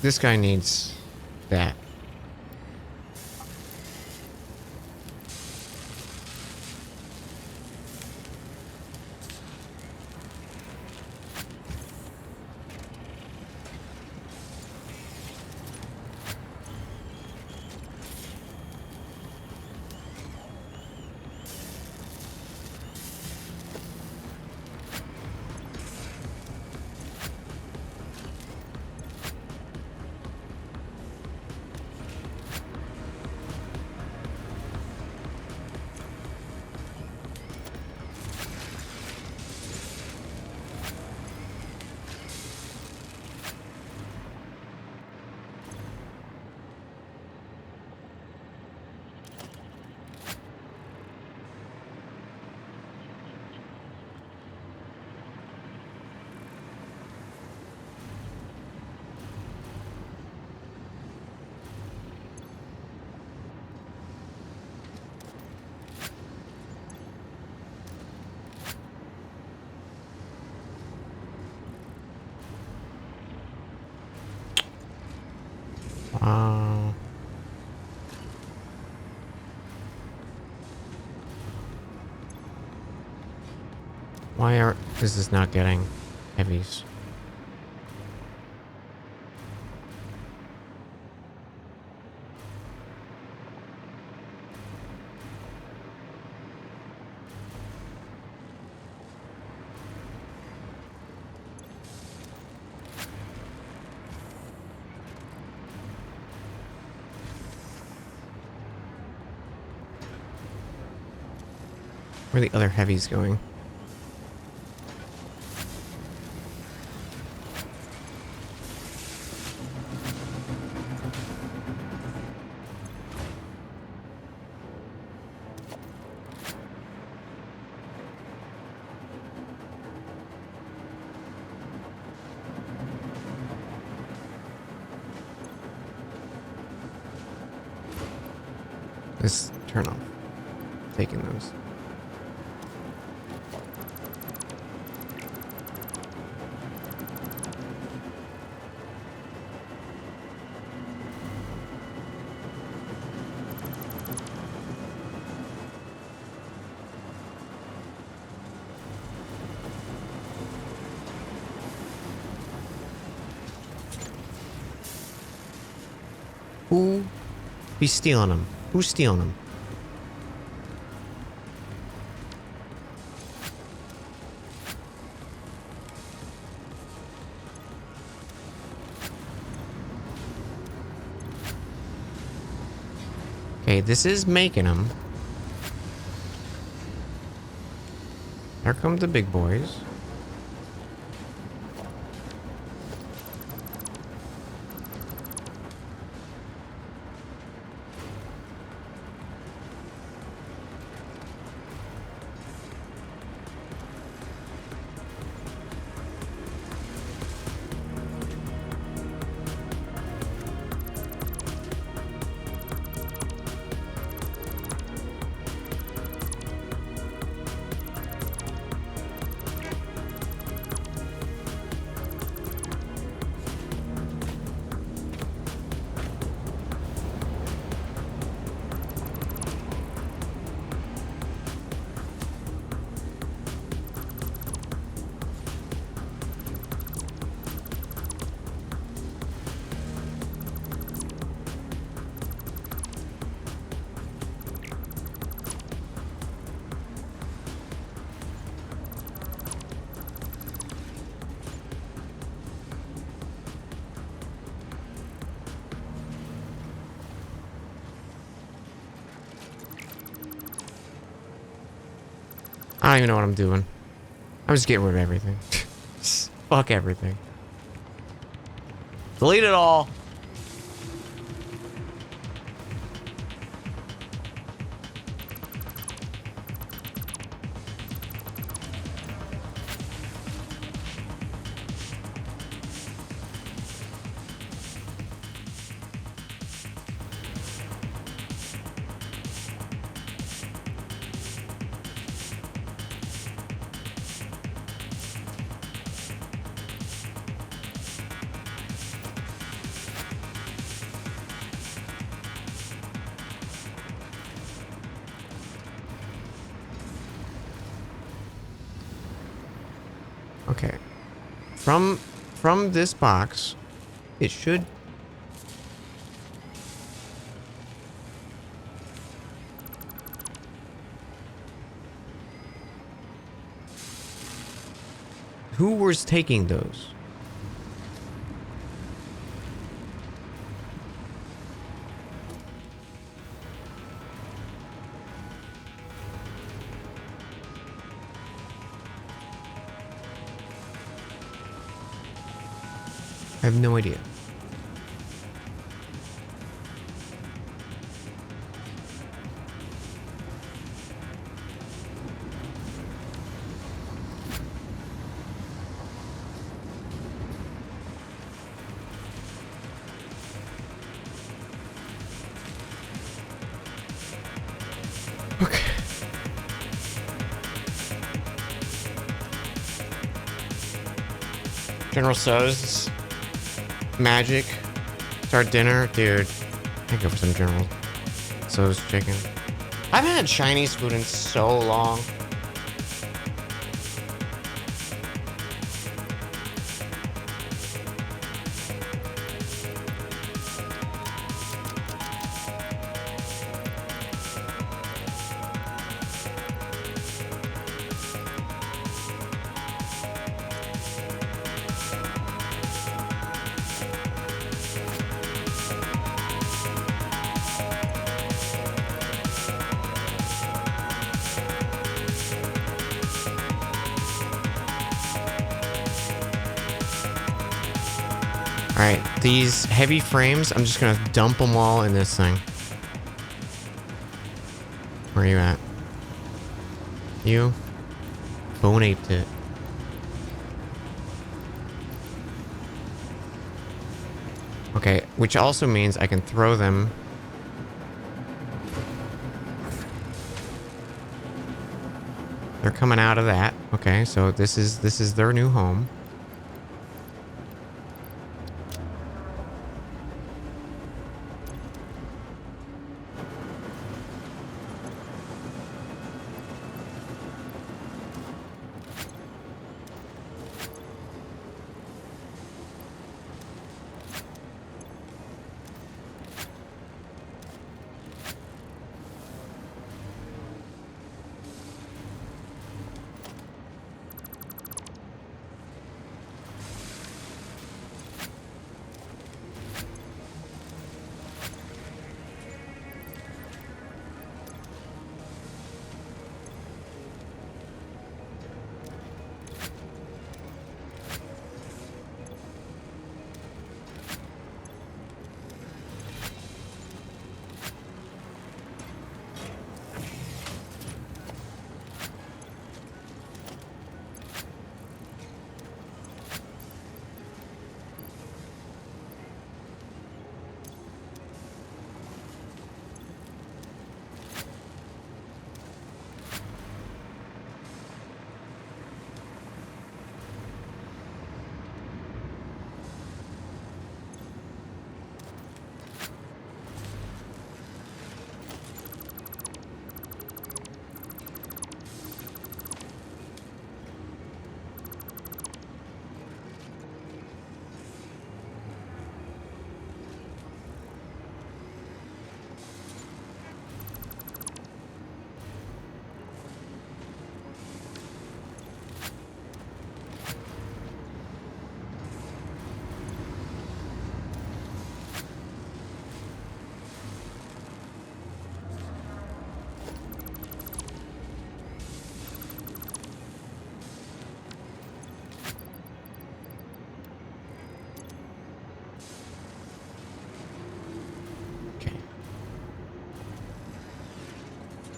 This guy needs that. is this not getting heavies? Where are the other heavies going? Let's turn off. Taking those. Who be stealing them? Who's stealing them? Okay, this is making them. Here come the big boys. I don't even know what I'm doing. I'm just getting rid of everything. Fuck everything. Delete it all. Okay. From this box, it should... Who was taking those? I have no idea. Okay. General So's magic. Start dinner, dude. I go for some General So's chicken. I haven't had Chinese food in so long. All right, these heavy frames, I'm just gonna dump them all in this thing. Where are you at? You? Bone aped it. Okay, which also means I can throw them. They're coming out of that. Okay, so this is their new home.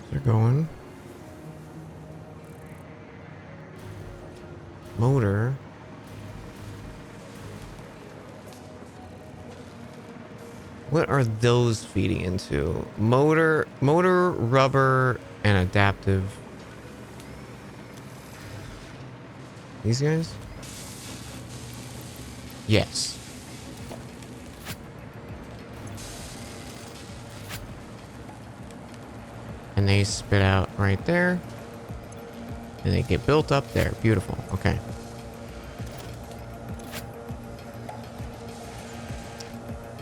They're going. Motor. What are those feeding into? Motor, rubber, and adaptive. These guys? Yes. And they spit out right there. And they get built up there. Beautiful. Okay.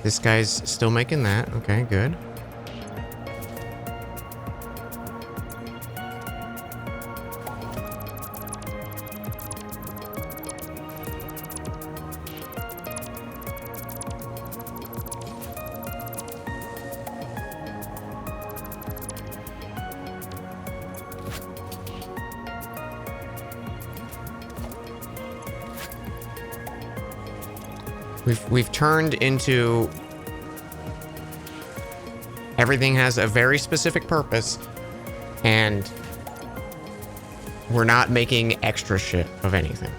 This guy's still making that. Okay, good. We've turned into... Everything has a very specific purpose, and we're not making extra shit of anything.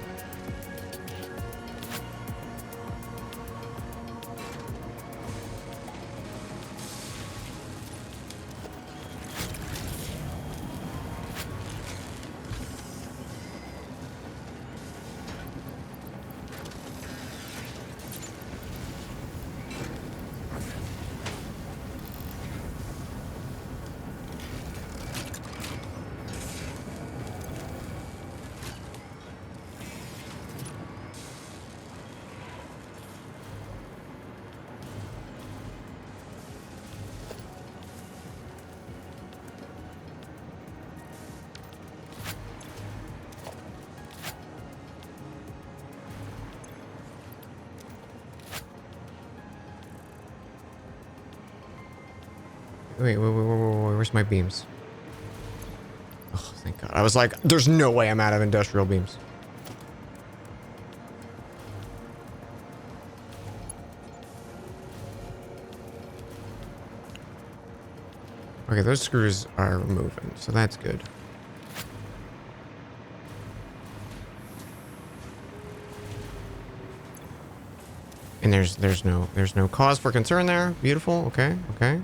Wait, where's my beams? Oh, thank God. I was like, there's no way I'm out of industrial beams. Okay, those screws are moving, so that's good. And there's no cause for concern there. Beautiful. Okay, okay.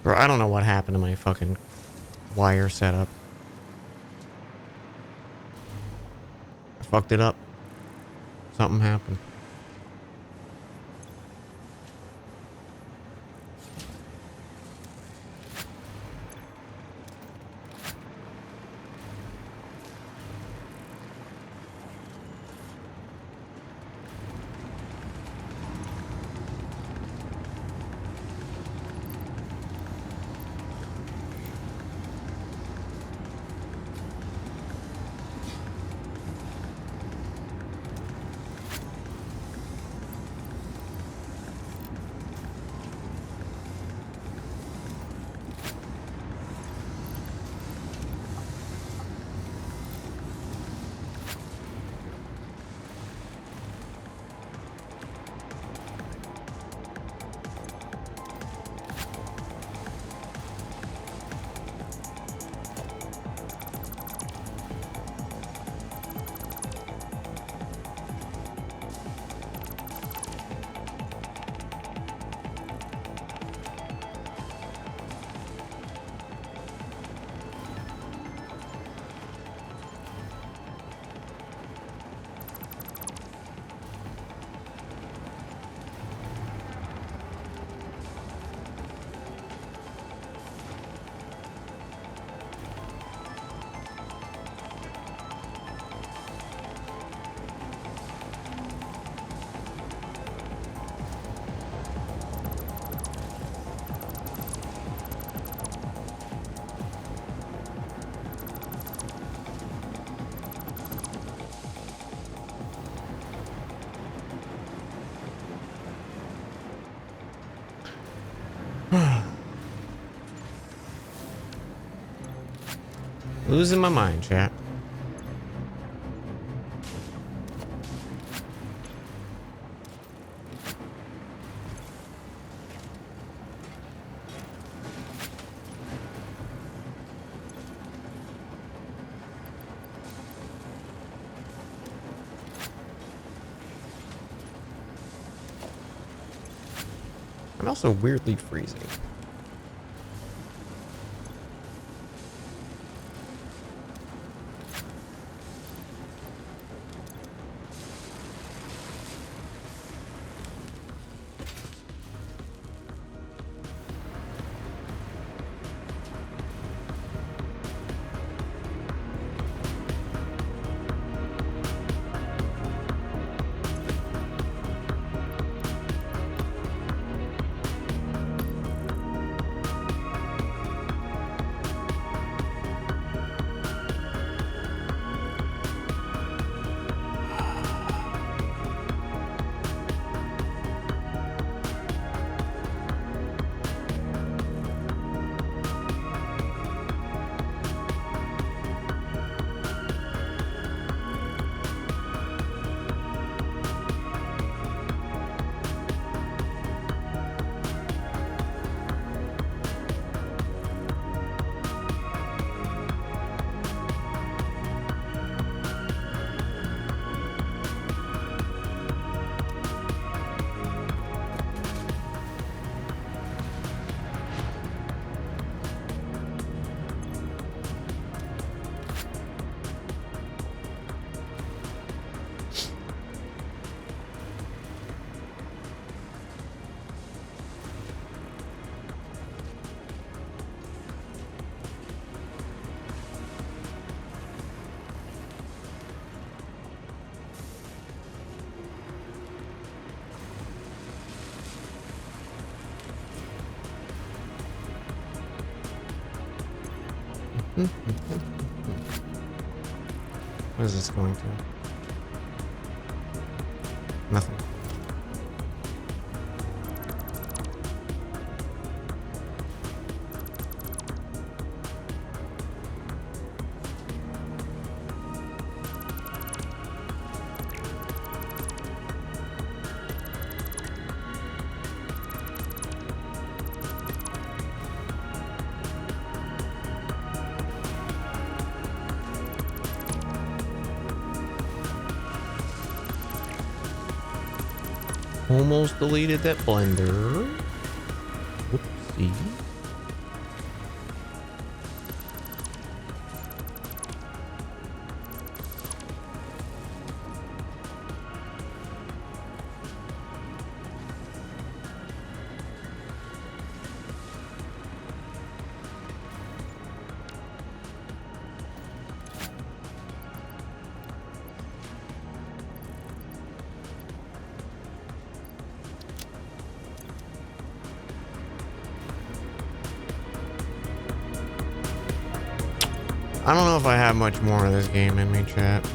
Bro, I don't know what happened to my fucking wire setup. I fucked it up. Something happened. Losing my mind, chat. I'm also weirdly freezing. What is this going to? Nothing. Almost deleted that blender. Whoopsie. I don't know if I have much more of this game in me, chat.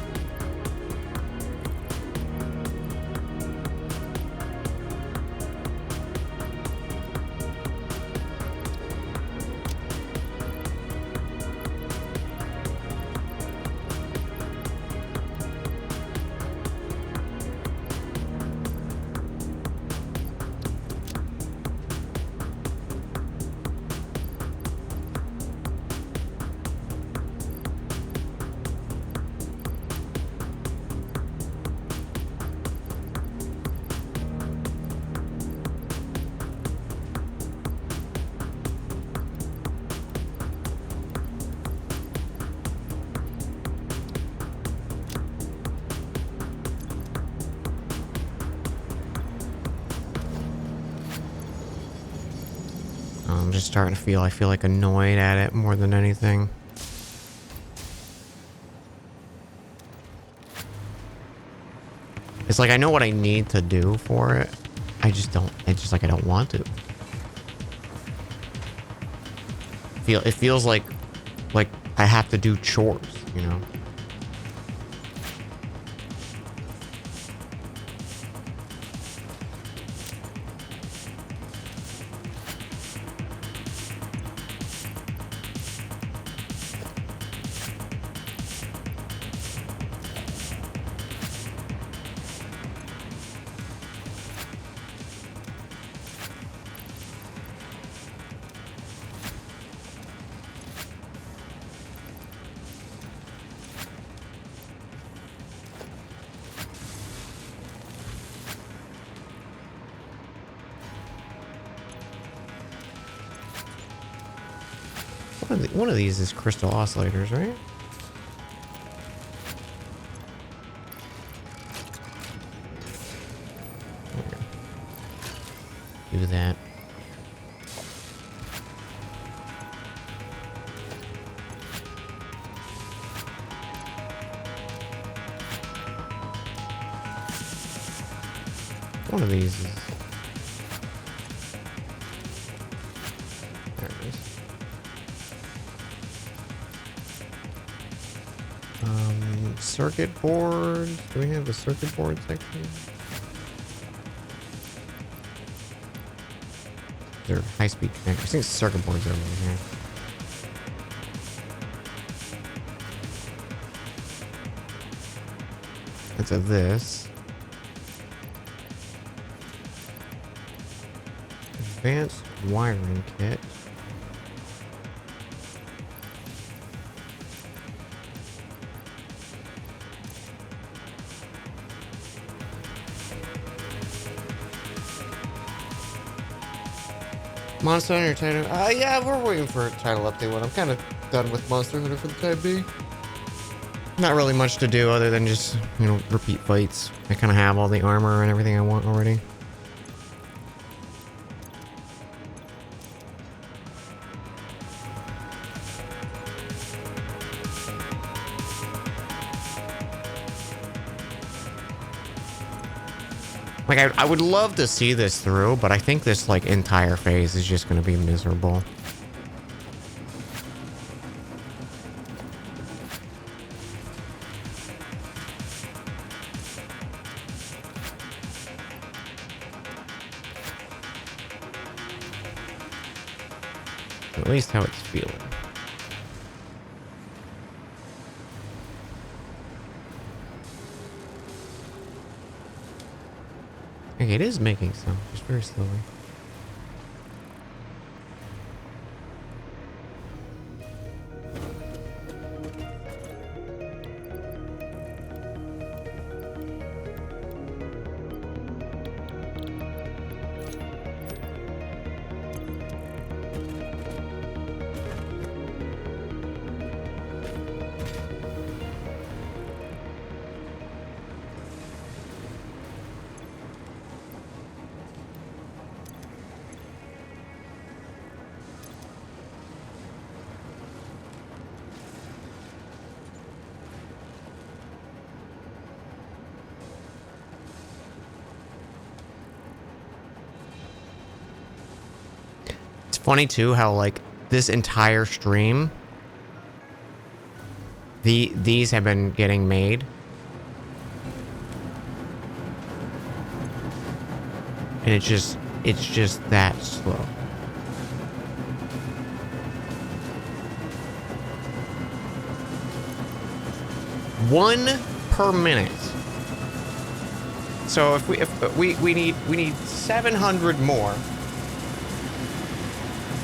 I'm just starting to I feel like annoyed at it more than anything. It's like I know what I need to do for it. I just don't, it's just like I don't want to. It feels like I have to do chores, you know? One of these is crystal oscillators, right? Do that. One of these is... There it is. Circuit boards. Do we have a circuit board section? They're high-speed connectors. I think circuit boards are over here. That's a this. Advanced wiring kit. Monster Hunter title. Yeah, we're waiting for a title update one. I'm kind of done with Monster Hunter for the time being. Not really much to do other than just, you know, repeat fights. I kind of have all the armor and everything I want already. Like, I would love to see this through, but I think this, like, entire phase is just going to be miserable. At least how it's feeling. Okay, it is making some, just very slowly. Funny too how like this entire stream these have been getting made and it's just that slow. One per minute. So if we need 700 more.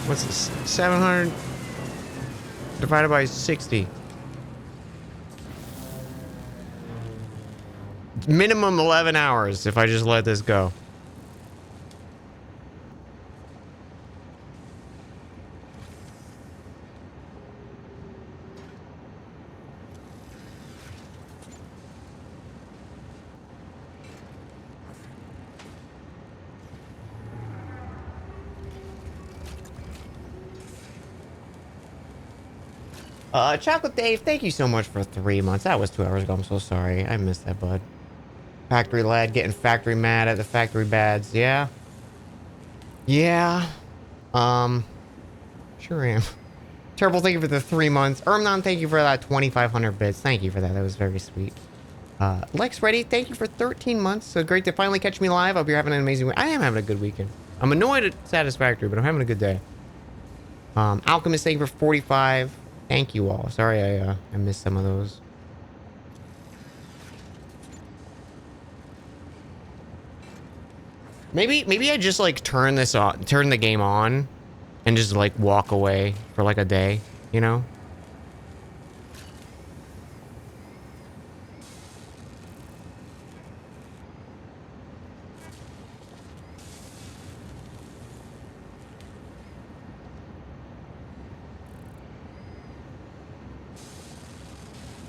What's this? 700 divided by 60. Minimum 11 hours if I just let this go. Chocolate Dave, thank you so much for 3 months. That was 2 hours ago. I'm so sorry. I missed that, bud. Factory lad getting factory mad at the factory bads. Yeah. Yeah. Sure am. Terrible, thank you for the 3 months. Ermnon, thank you for that 2,500 bits. Thank you for that. That was very sweet. Lex Ready, thank you for 13 months. So great to finally catch me live. I hope you're having an amazing week. I am having a good weekend. I'm annoyed at Satisfactory, but I'm having a good day. Alchemist, thank you for 45. Thank you all. Sorry I missed some of those. Maybe I just like turn the game on and just like walk away for like a day, you know?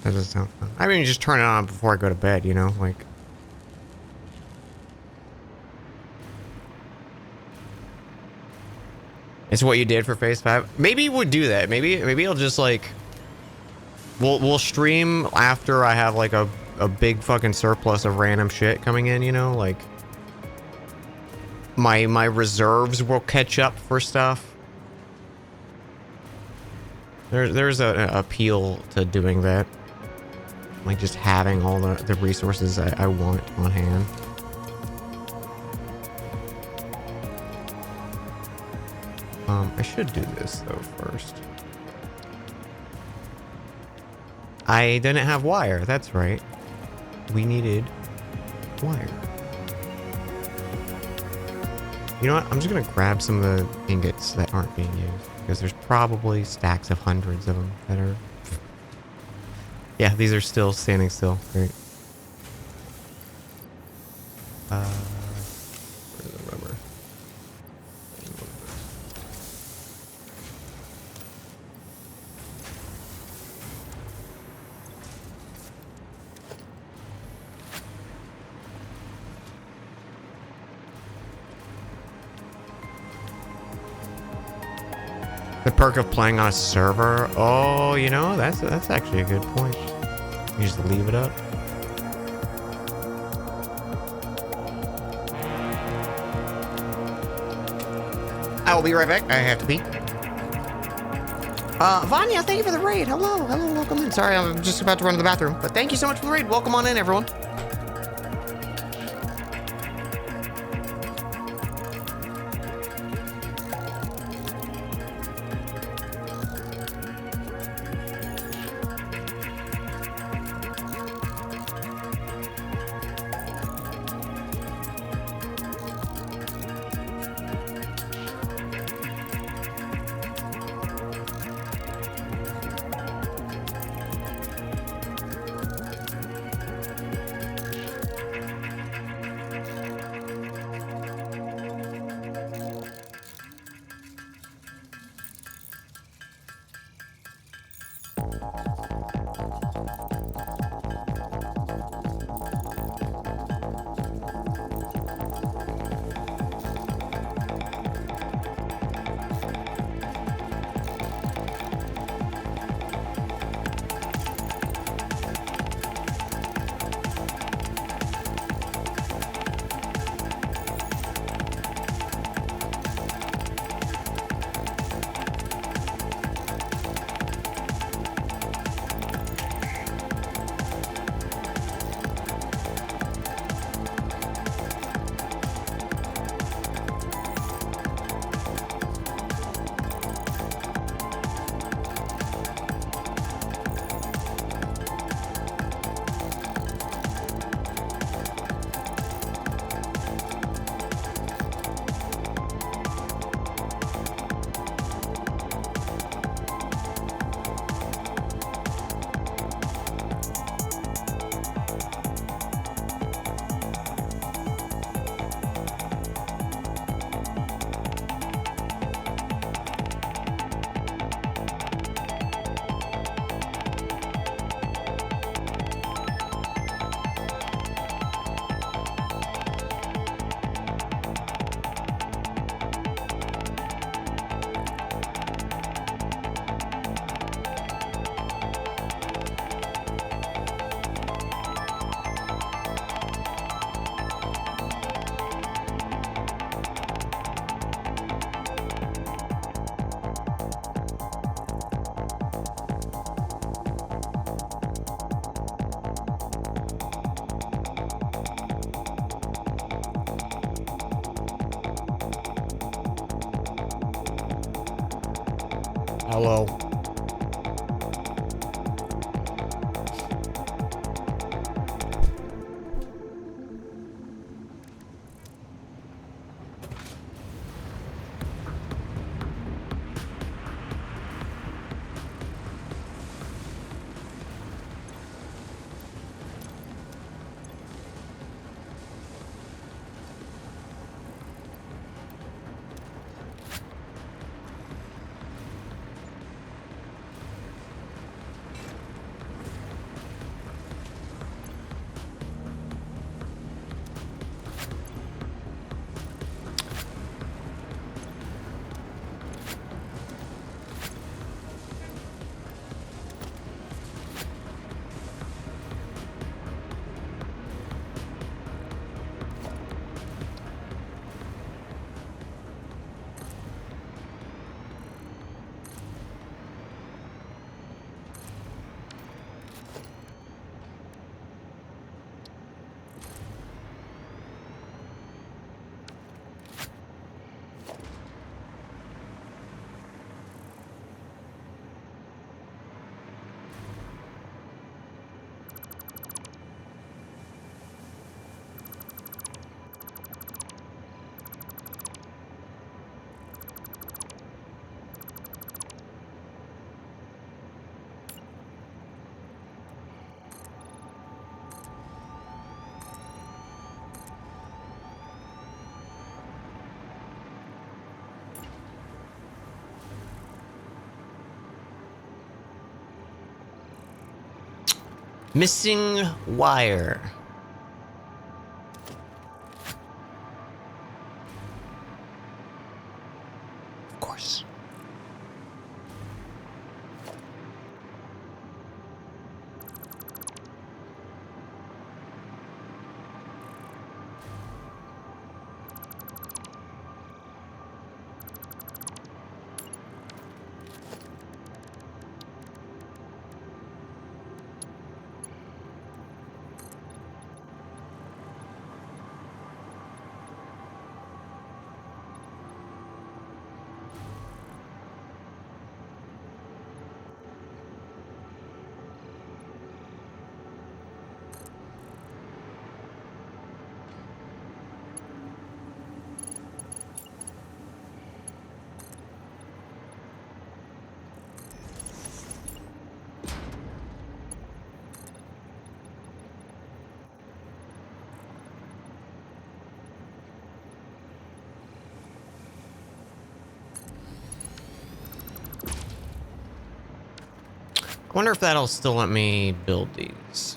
That doesn't sound fun. I mean, just turn it on before I go to bed, you know? Like... It's what you did for Phase 5? Maybe we'll do that. Maybe I'll just, like... We'll stream after I have, like, a big fucking surplus of random shit coming in, you know? Like... My reserves will catch up for stuff. There's an appeal to doing that. Like just having all the resources I want on hand. I should do this though first. I didn't have wire, that's right. We needed wire. You know what? I'm just gonna grab some of the ingots that aren't being used. Because there's probably stacks of hundreds of them that are... Yeah, these are still standing still. Great. Where's the rubber? The perk of playing on a server. Oh, you know, that's actually a good point. You just leave it up. I will be right back. I have to pee. Vanya, thank you for the raid. Hello, welcome in. Sorry, I'm just about to run to the bathroom, but thank you so much for the raid. Welcome on in, everyone. Hello. Missing wire. Of course. I wonder if that'll still let me build these.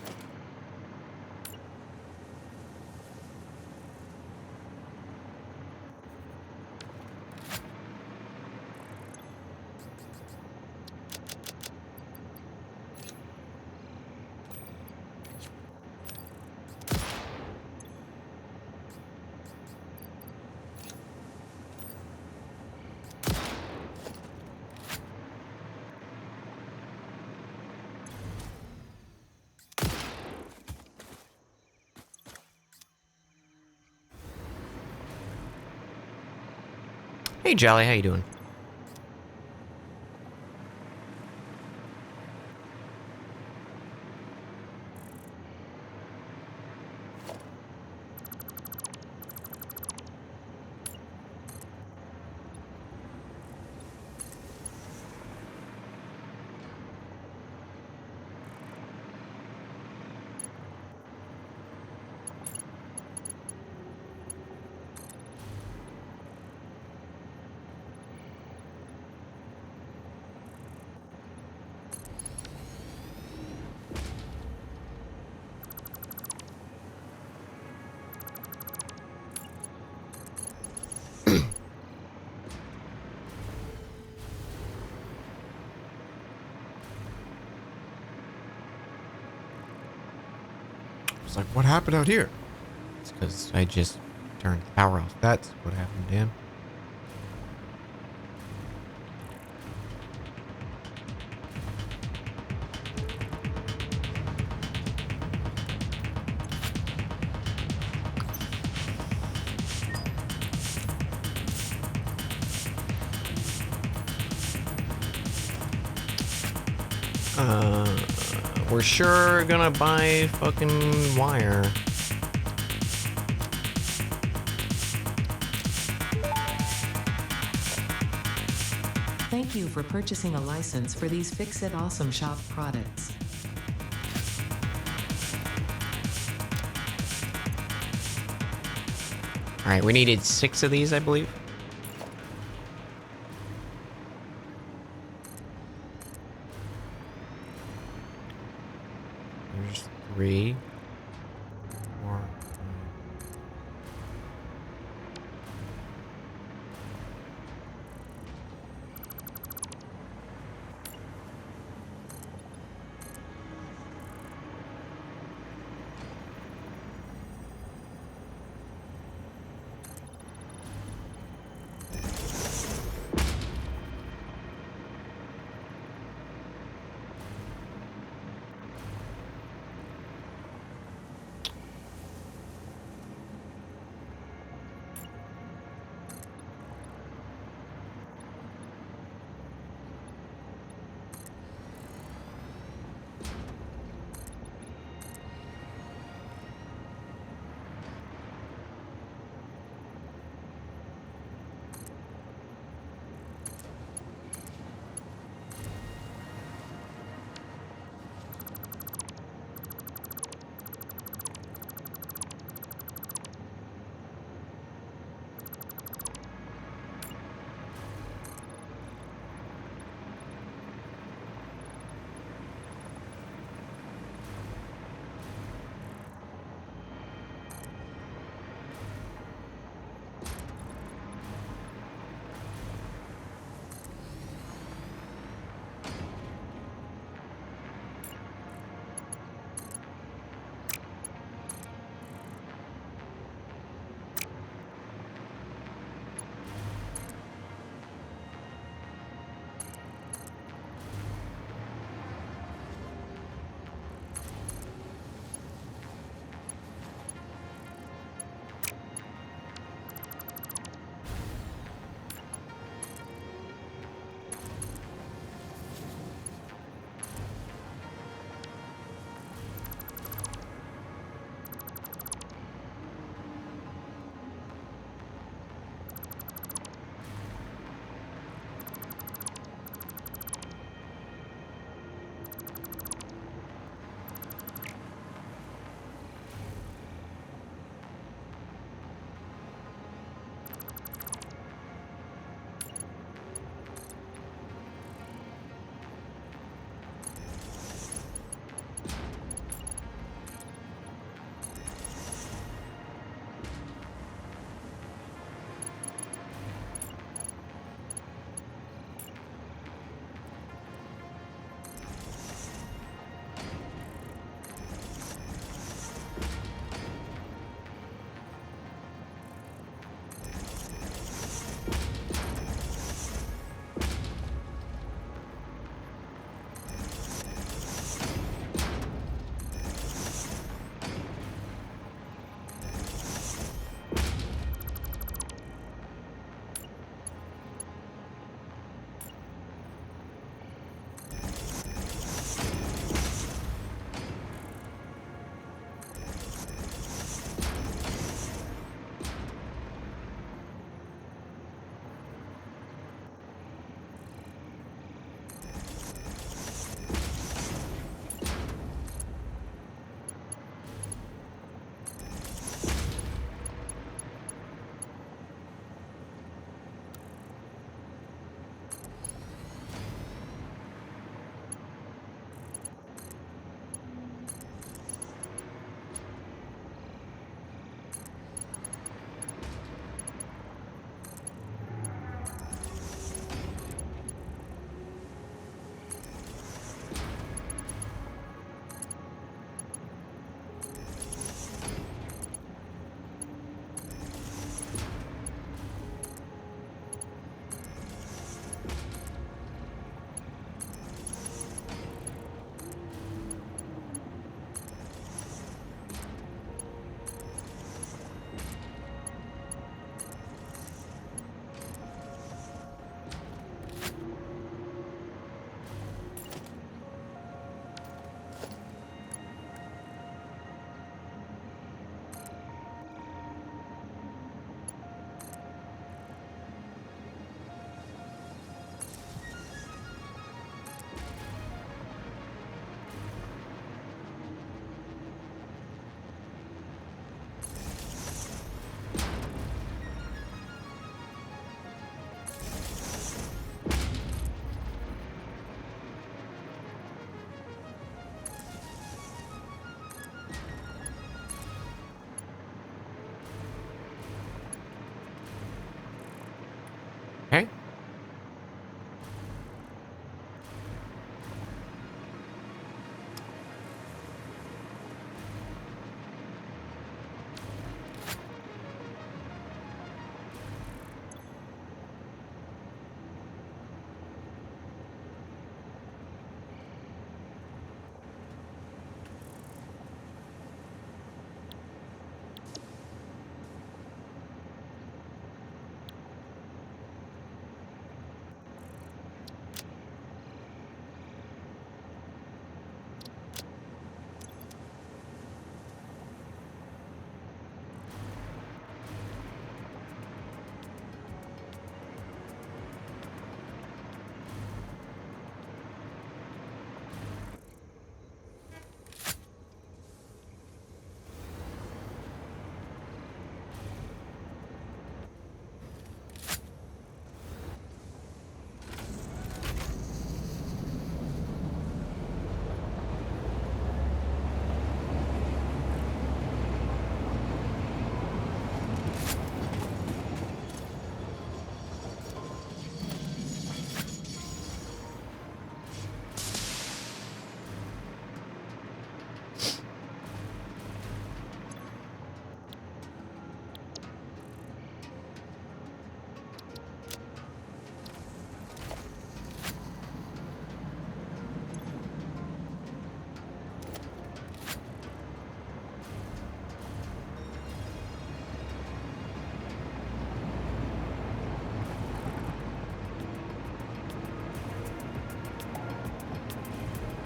Hey, Jolly, how you doing? It's like, what happened out here? It's because I just turned the power off. That's what happened, Dan. We're sure gonna buy fucking wire. Thank you for purchasing a license for these Fix-It Awesome Shop products. Alright, we needed 6 of these, I believe. There's 3. 4.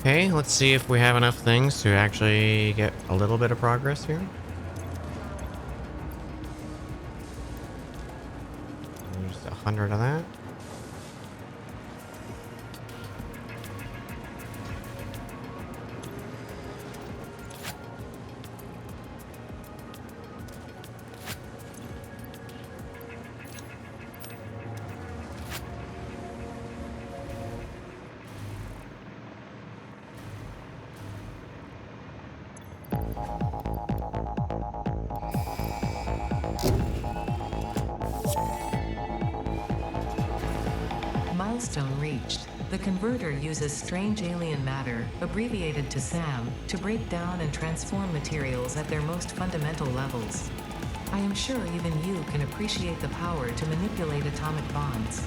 Okay, let's see if we have enough things to actually get a little bit of progress here. There's 100 of that. Milestone reached. The converter uses strange alien matter, abbreviated to SAM, to break down and transform materials at their most fundamental levels. I am sure even you can appreciate the power to manipulate atomic bonds.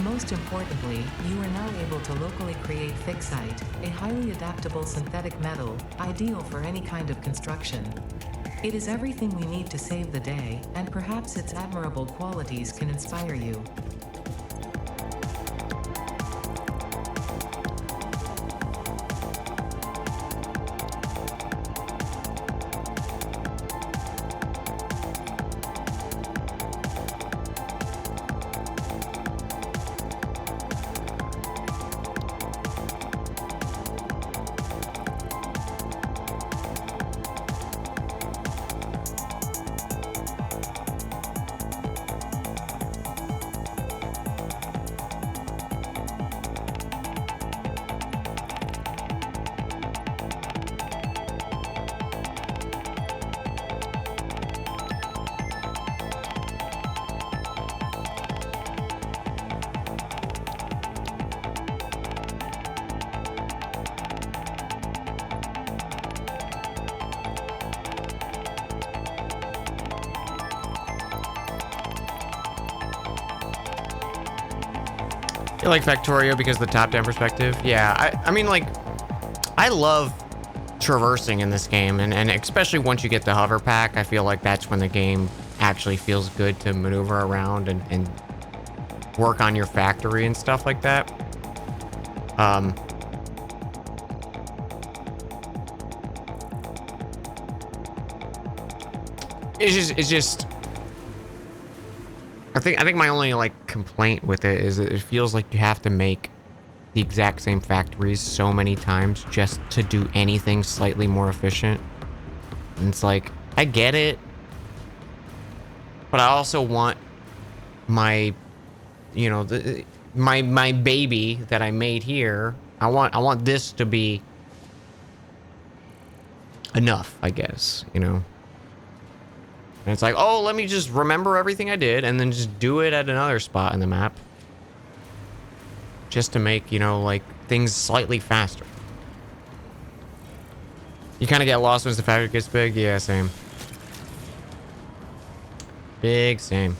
Most importantly, you are now able to locally create fixite, a highly adaptable synthetic metal, ideal for any kind of construction. It is everything we need to save the day, and perhaps its admirable qualities can inspire you. You like Factorio because of the top-down perspective? Yeah, I mean, like, I love traversing in this game, and especially once you get the hover pack, I feel like that's when the game actually feels good to maneuver around and work on your factory and stuff like that. It's just I think my only like complaint with it is that it feels like you have to make the exact same factories so many times just to do anything slightly more efficient. And it's like, I get it, but I also want my, you know, my baby that I made here. I want this to be enough, I guess, you know. And it's like, oh, let me just remember everything I did and then just do it at another spot in the map. Just to make, you know, like, things slightly faster. You kind of get lost once the factory gets big? Yeah, same. Big same.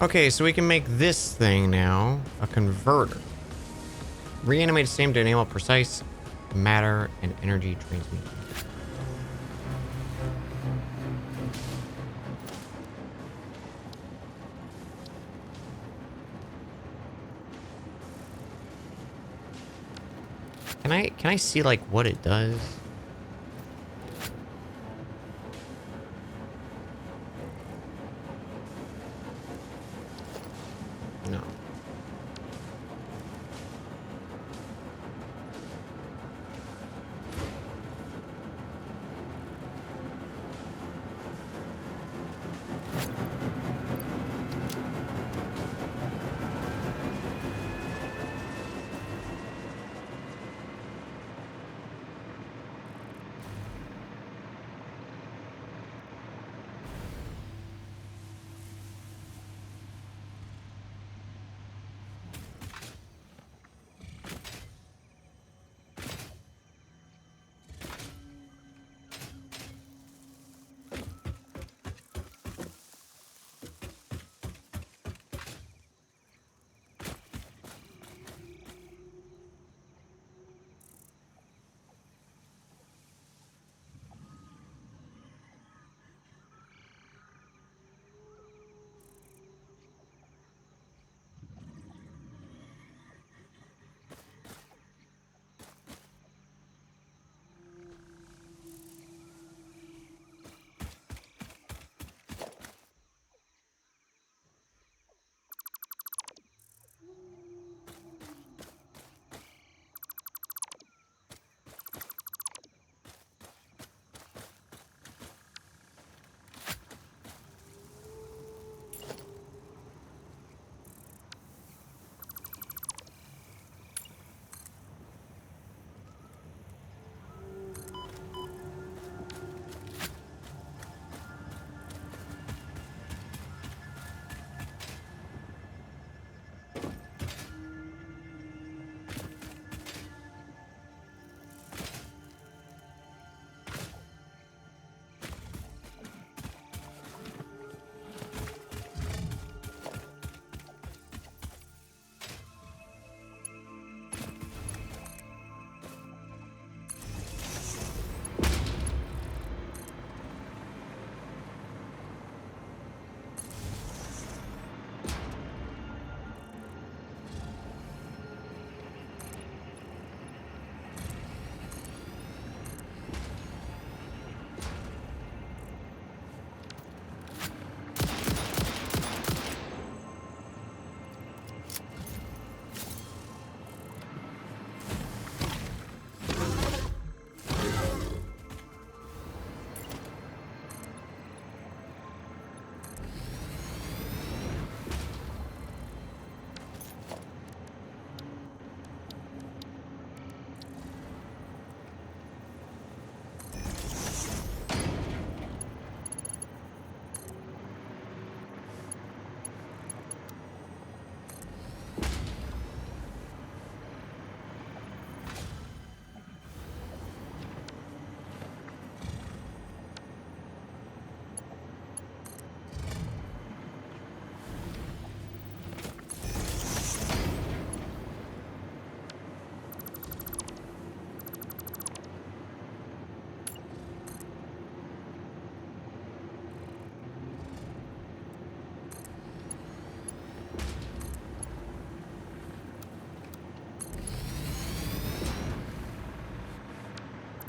Okay, so we can make this thing now a converter. Reanimate same to enable precise matter and energy transmission. Can I see like what it does? No.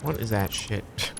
What is that shit?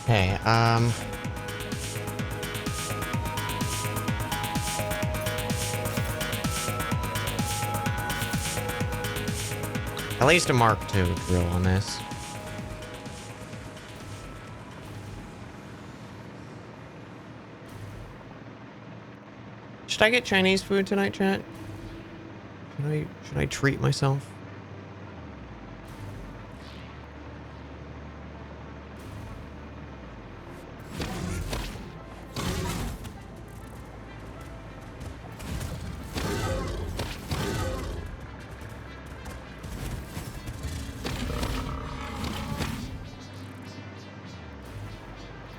Okay, at least a Mark II drill on this. Should I get Chinese food tonight, chat? Should I treat myself?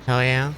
Hell yeah.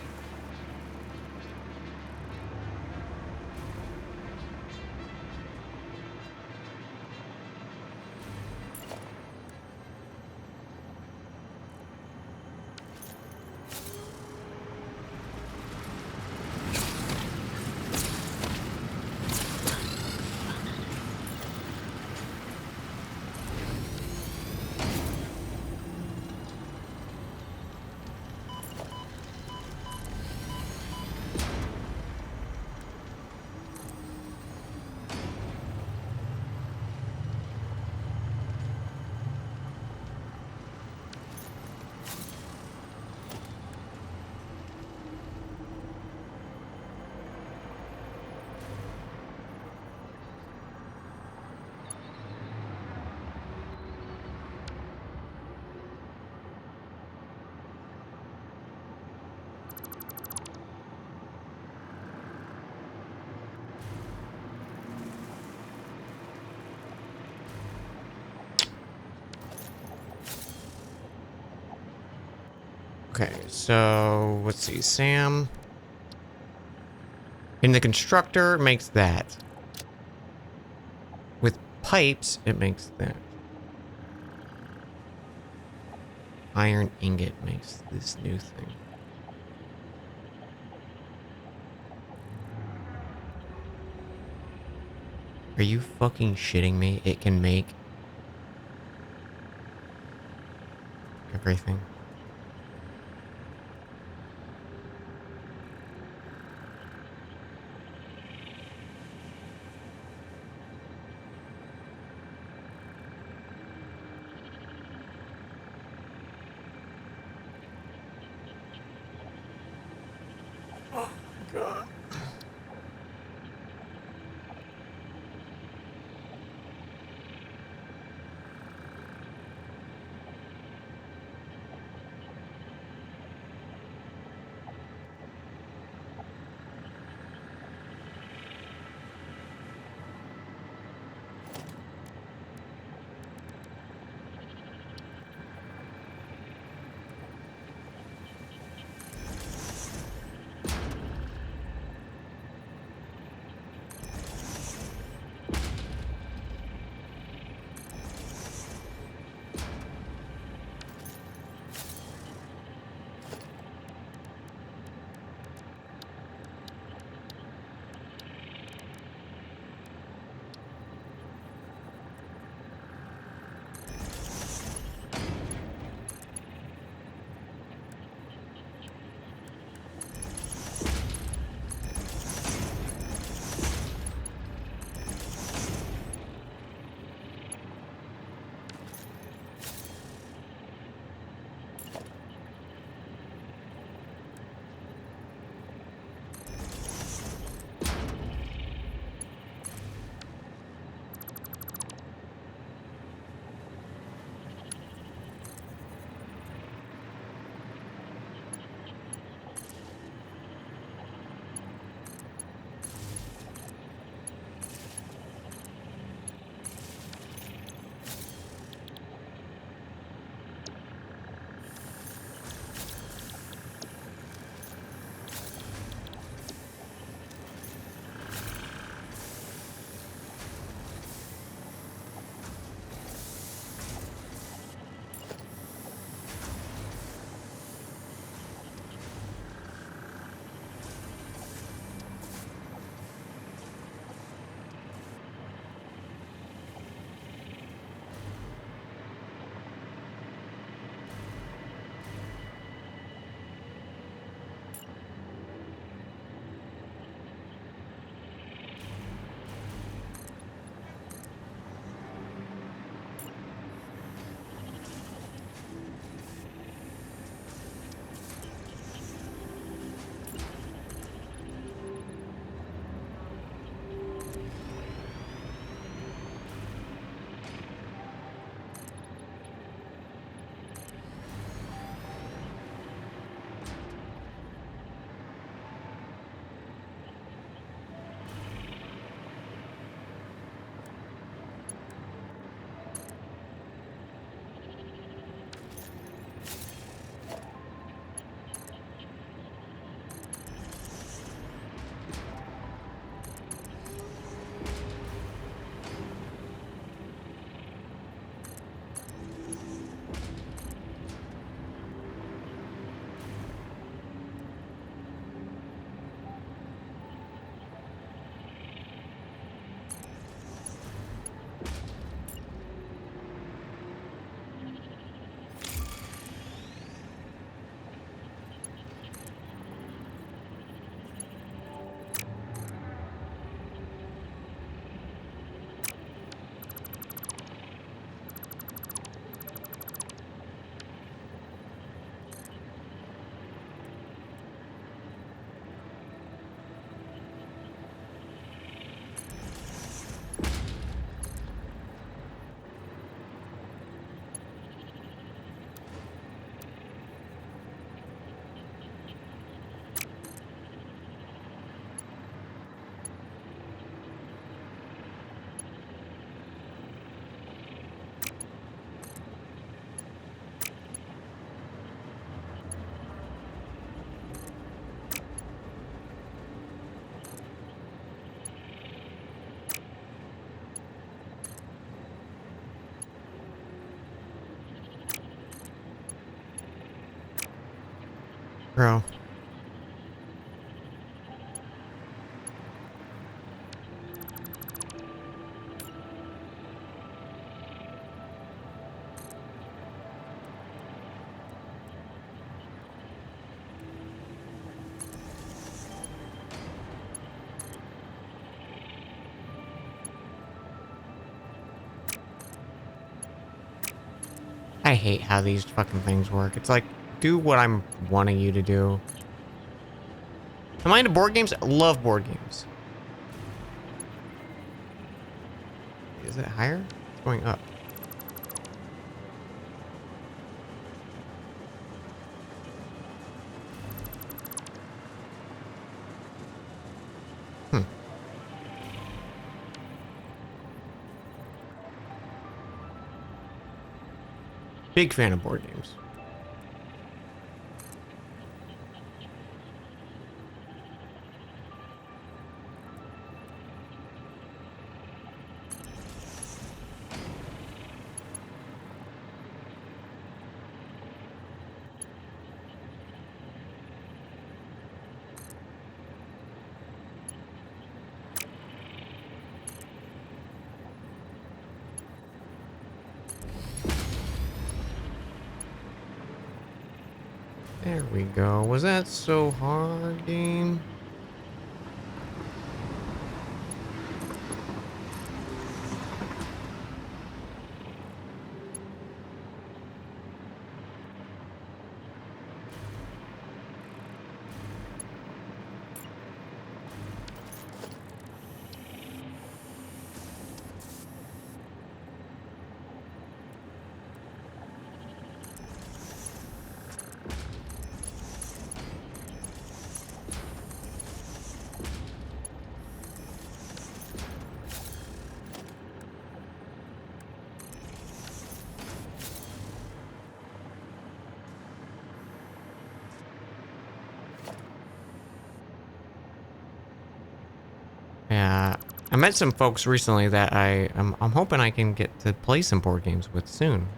Okay, so let's see. Sam in the constructor makes that. With pipes, it makes that. Iron ingot makes this new thing. Are you fucking shitting me? It can make everything. Crow. I hate how these fucking things work. It's like, do what I'm wanting you to do. Am I into board games? I love board games. Is it higher? It's going up. Hmm. Big fan of board games. There we go. Was that so hard, game? Yeah, I met some folks recently that I'm hoping I can get to play some board games with soon.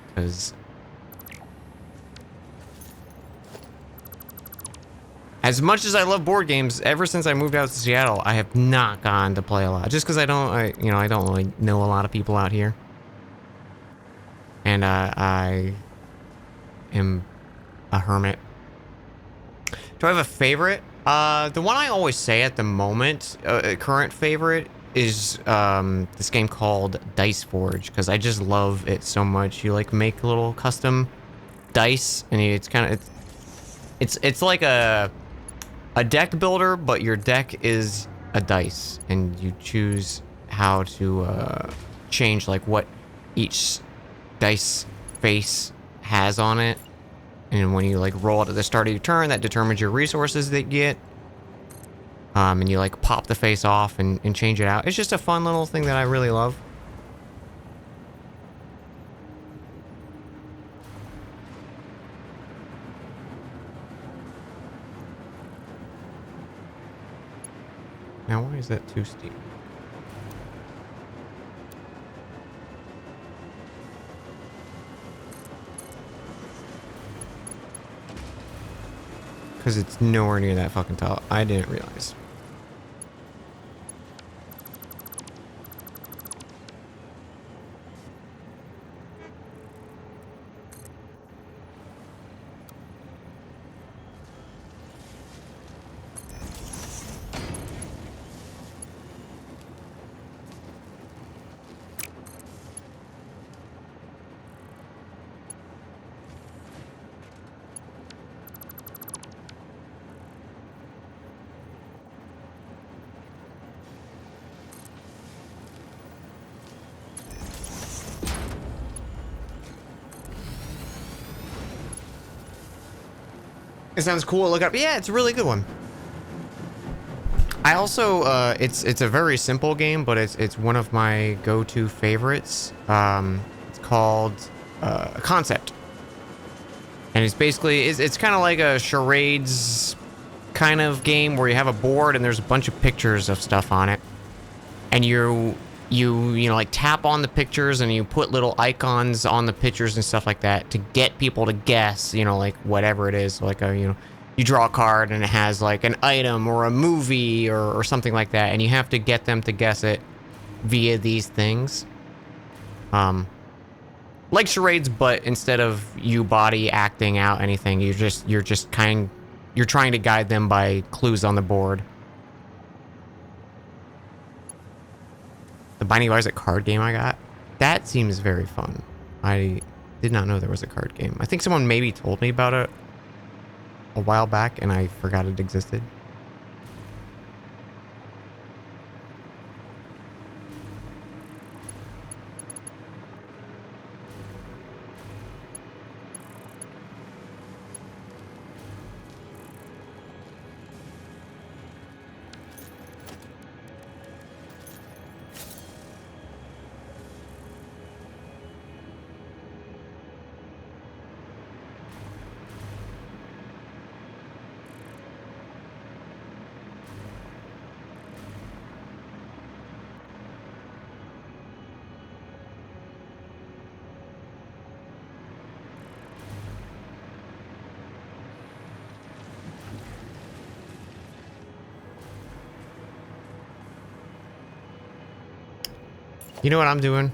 Because as much as I love board games, ever since I moved out to Seattle, I have not gone to play a lot. Just because I don't really know a lot of people out here, and I am a hermit. Do I have a favorite? The one I always say at the moment, current favorite, is this game called Dice Forge, because I just love it so much. You like make little custom dice, and it's kind of it's like a deck builder, but your deck is a dice, and you choose how to change like what each dice face has on it. And when you like roll it at the start of your turn, that determines your resources that you get. And you like pop the face off and change it out. It's just a fun little thing that I really love. Now, why is that too steep? Because it's nowhere near that fucking tall. I didn't realize. It sounds cool. Look up. Yeah, it's a really good one. I also, it's a very simple game, but it's one of my go-to favorites. It's called Concept, and it's basically it's kind of like a charades kind of game where you have a board and there's a bunch of pictures of stuff on it, and you you know, like tap on the pictures and you put little icons on the pictures and stuff like that to get people to guess, you know, like whatever it is, like a, you know, you draw a card and it has like an item or a movie or something like that, and you have to get them to guess it via these things. Like charades, but instead of you body acting out anything, you're trying to guide them by clues on the board. The Binding of Isaac card game I got, that seems very fun. I did not know there was a card game. I think someone maybe told me about it a while back and I forgot it existed. You know what I'm doing?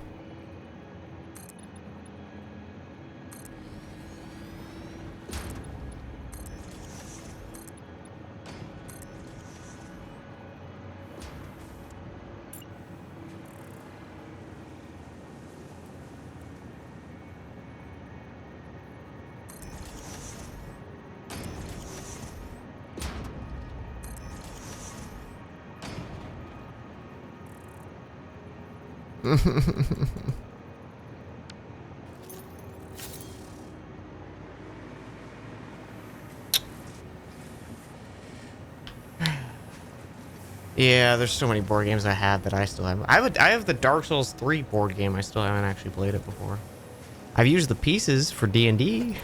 Yeah, there's so many board games I have that I still haven't. I have the Dark Souls 3 board game. I still haven't actually played it before. I've used the pieces for D&D.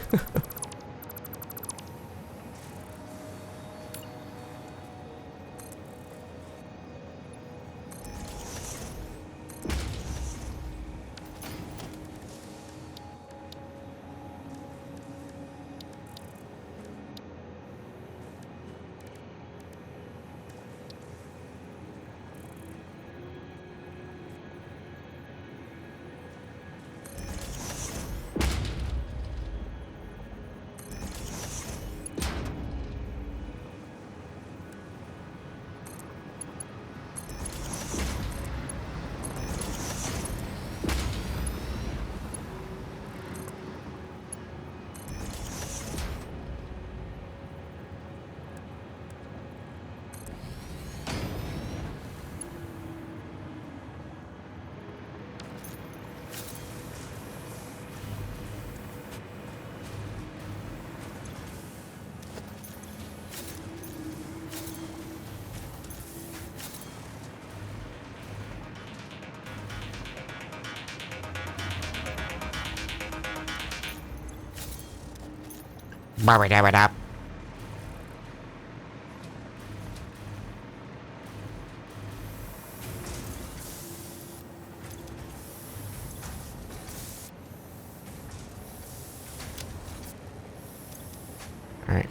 Alright.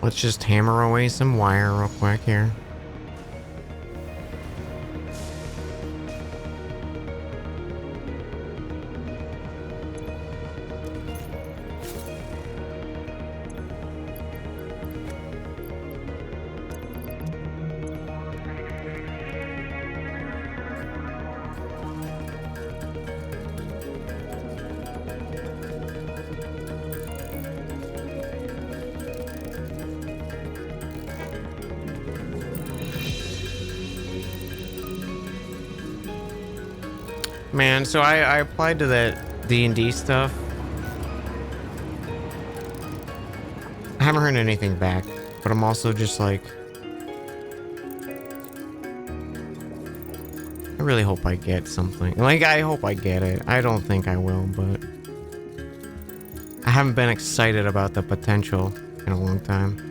Let's just hammer away some wire real quick here. Man, so I applied to that D&D stuff. I haven't heard anything back, but I'm also just like, I really hope I get something. Like, I hope I get it. I don't think I will, but I haven't been excited about the potential in a long time.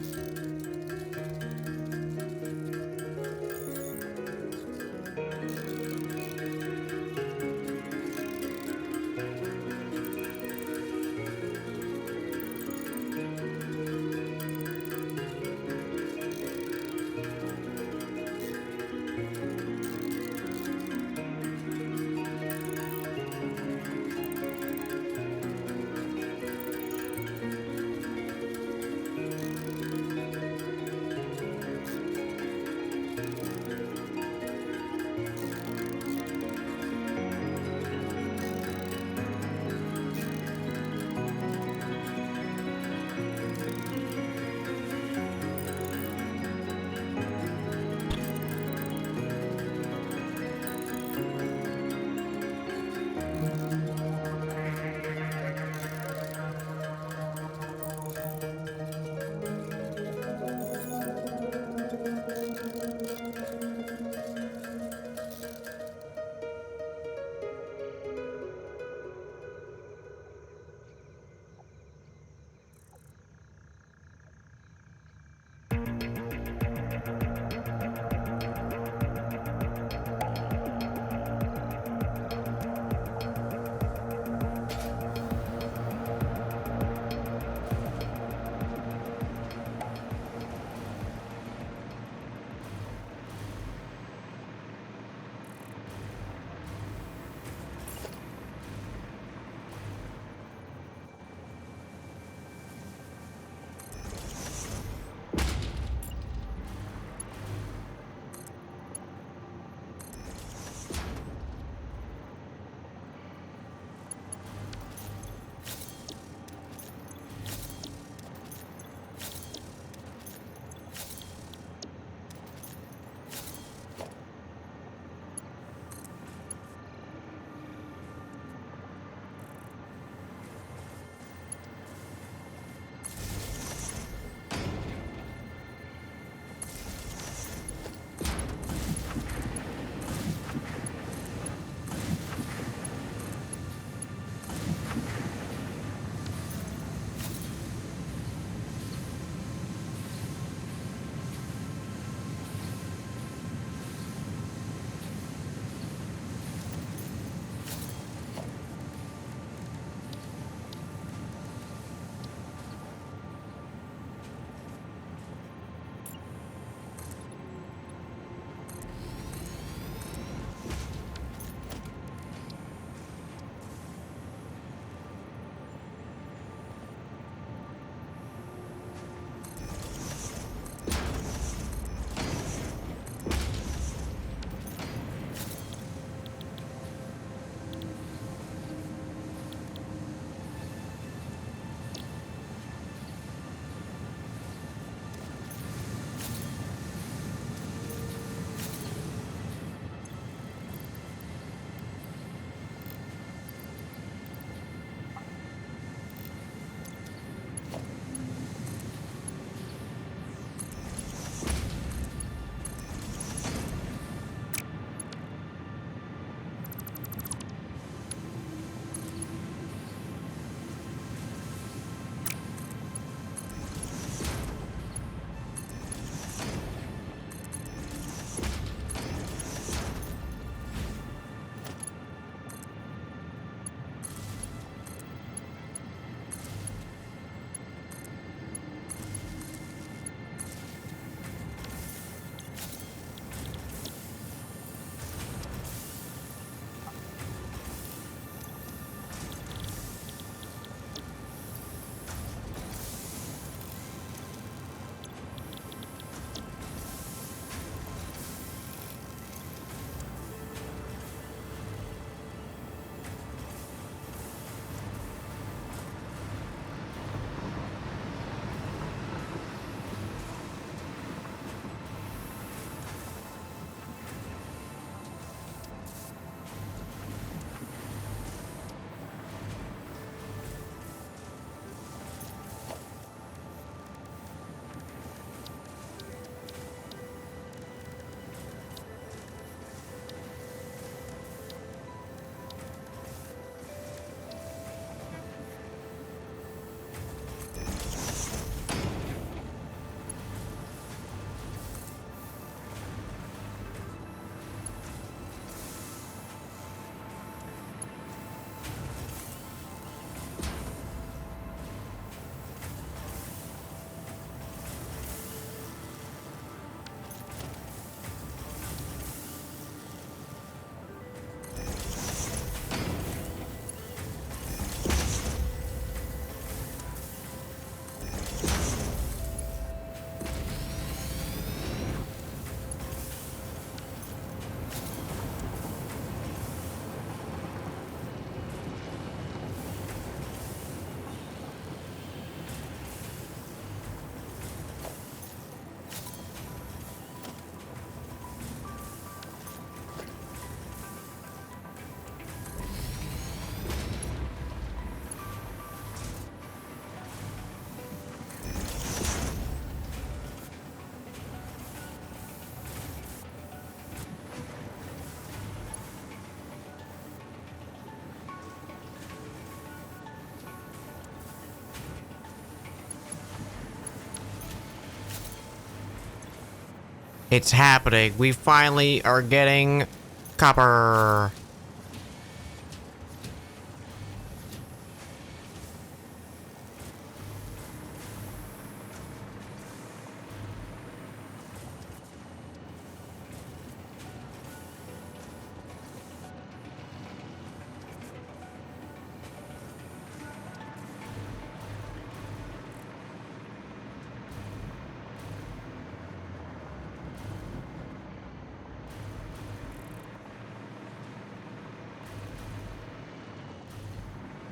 It's happening. We finally are getting copper.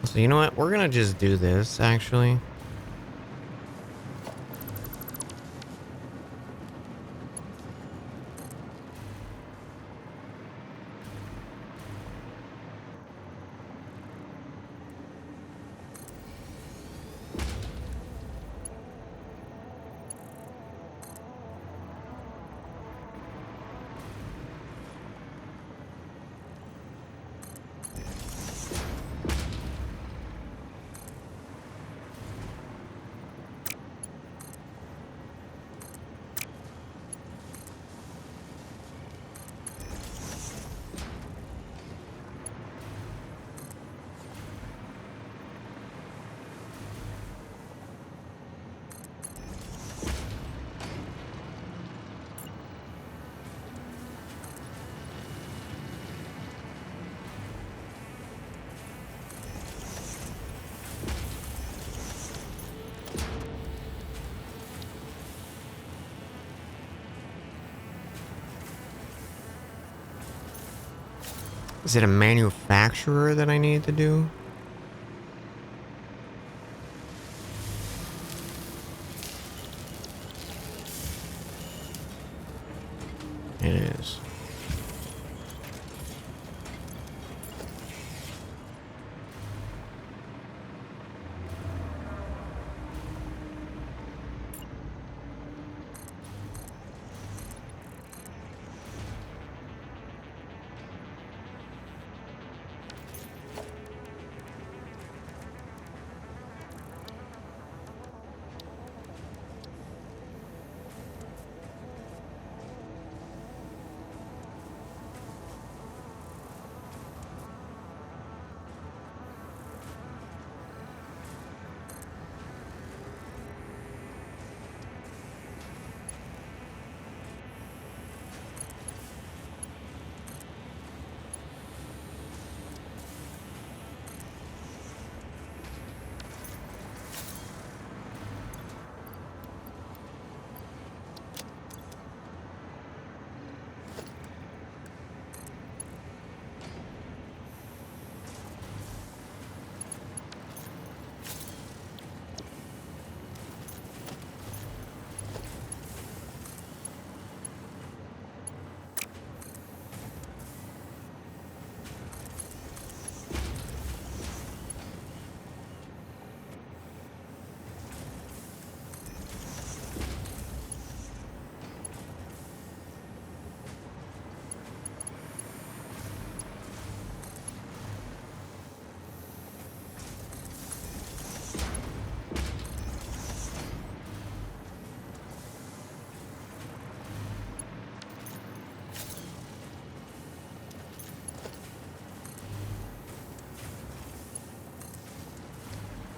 So you know what? We're gonna just do this, actually. Is it a manufacturer that I need to do? It is.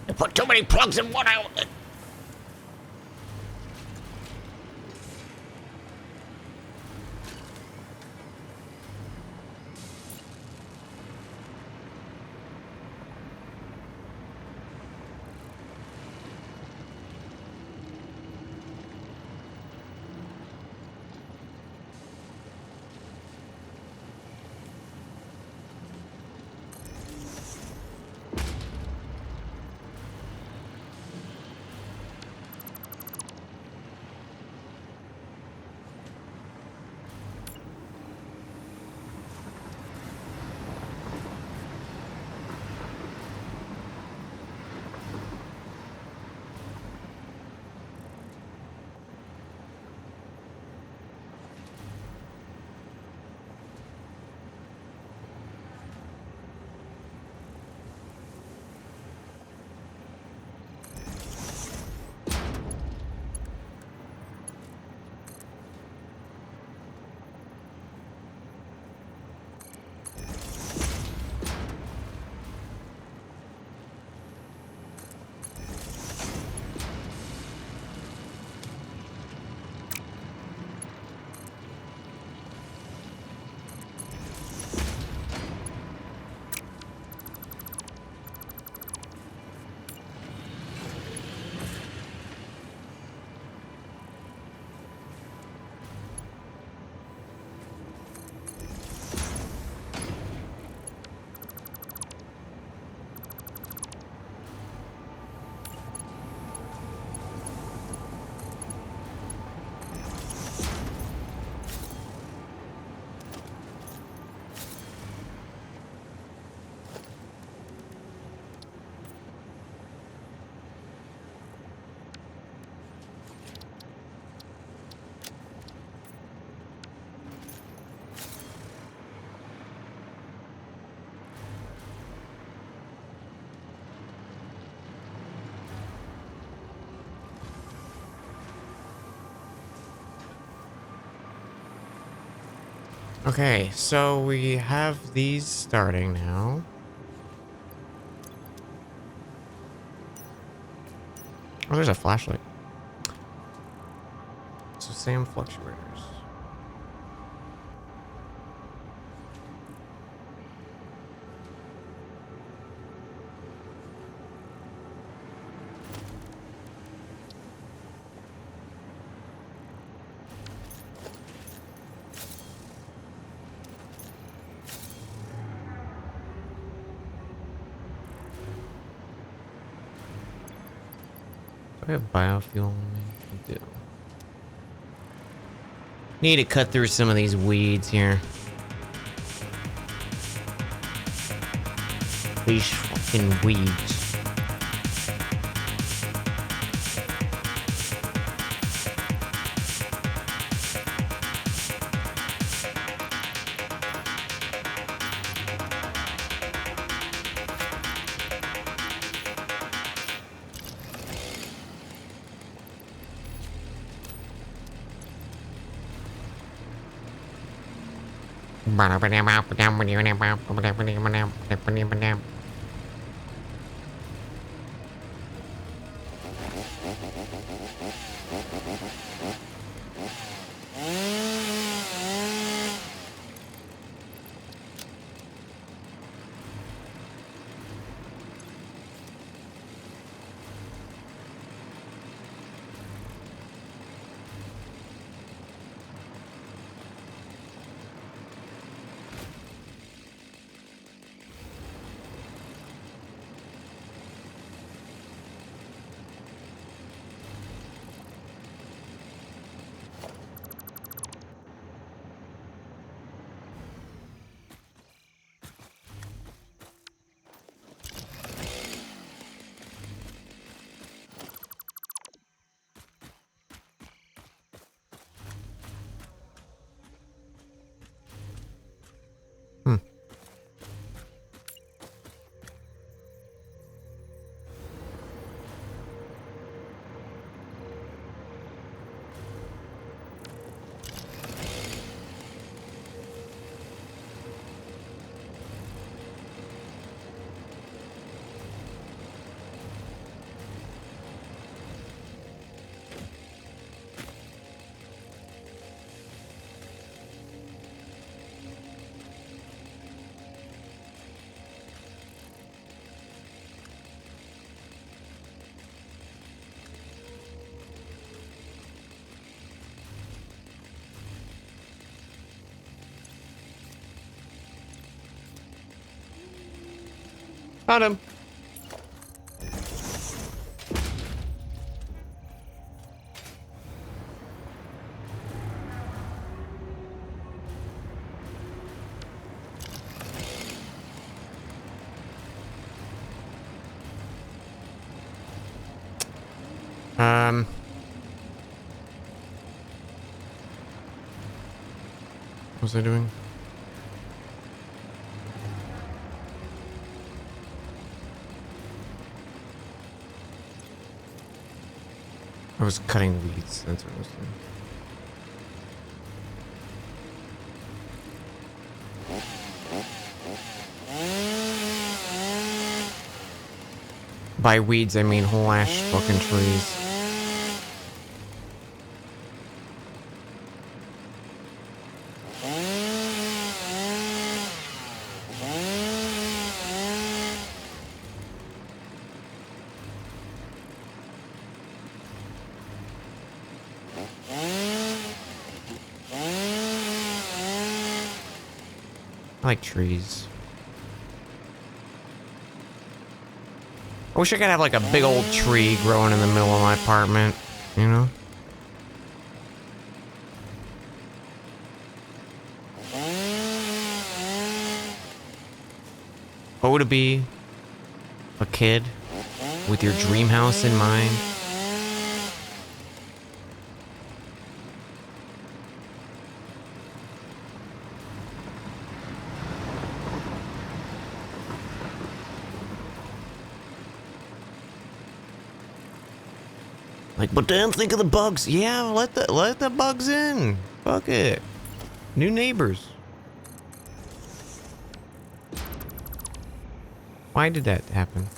You put too many plugs in one outlet. Okay, so we have these starting now. Oh, there's a flashlight. So SAM fluctuators. Do I have biofuel on me? I do. Need to cut through some of these weeds here. These fucking weeds. Hmm. Found him. What was I doing? I was cutting weeds. That's what I was doing. By weeds, I mean whole ash fucking trees. I like trees. I wish I could have like a big old tree growing in the middle of my apartment, you know? What would it be? A kid with your dream house in mind? Like, but then think of the bugs. Yeah, let the bugs in. Fuck it. New neighbors. Why did that happen?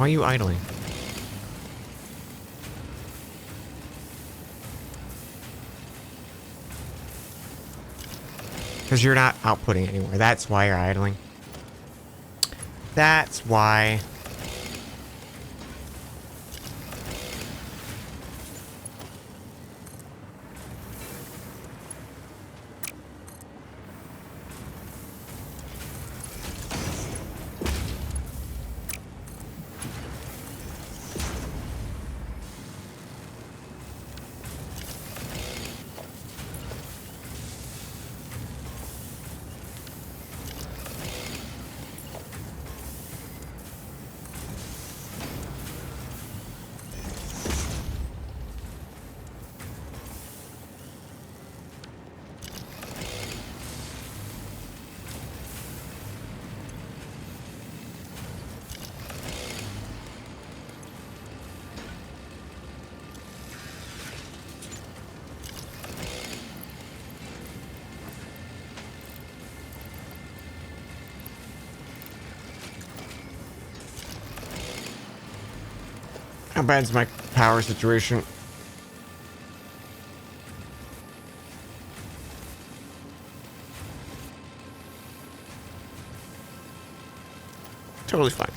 Why are you idling? Because you're not outputting anymore. That's why you're idling. That's why. How bad's my power situation? Totally fine.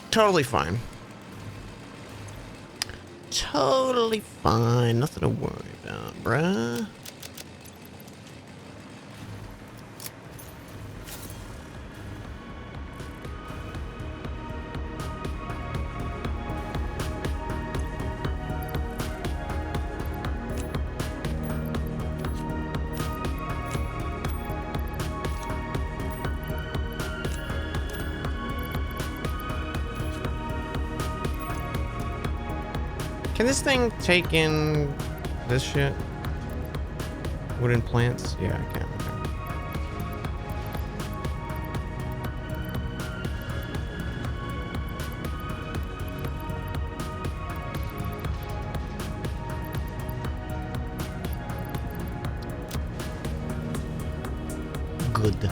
Totally fine. Totally fine. Nothing to worry about, bruh. Can this thing take in this shit? Wooden plants? Yeah, I can. Okay. Good.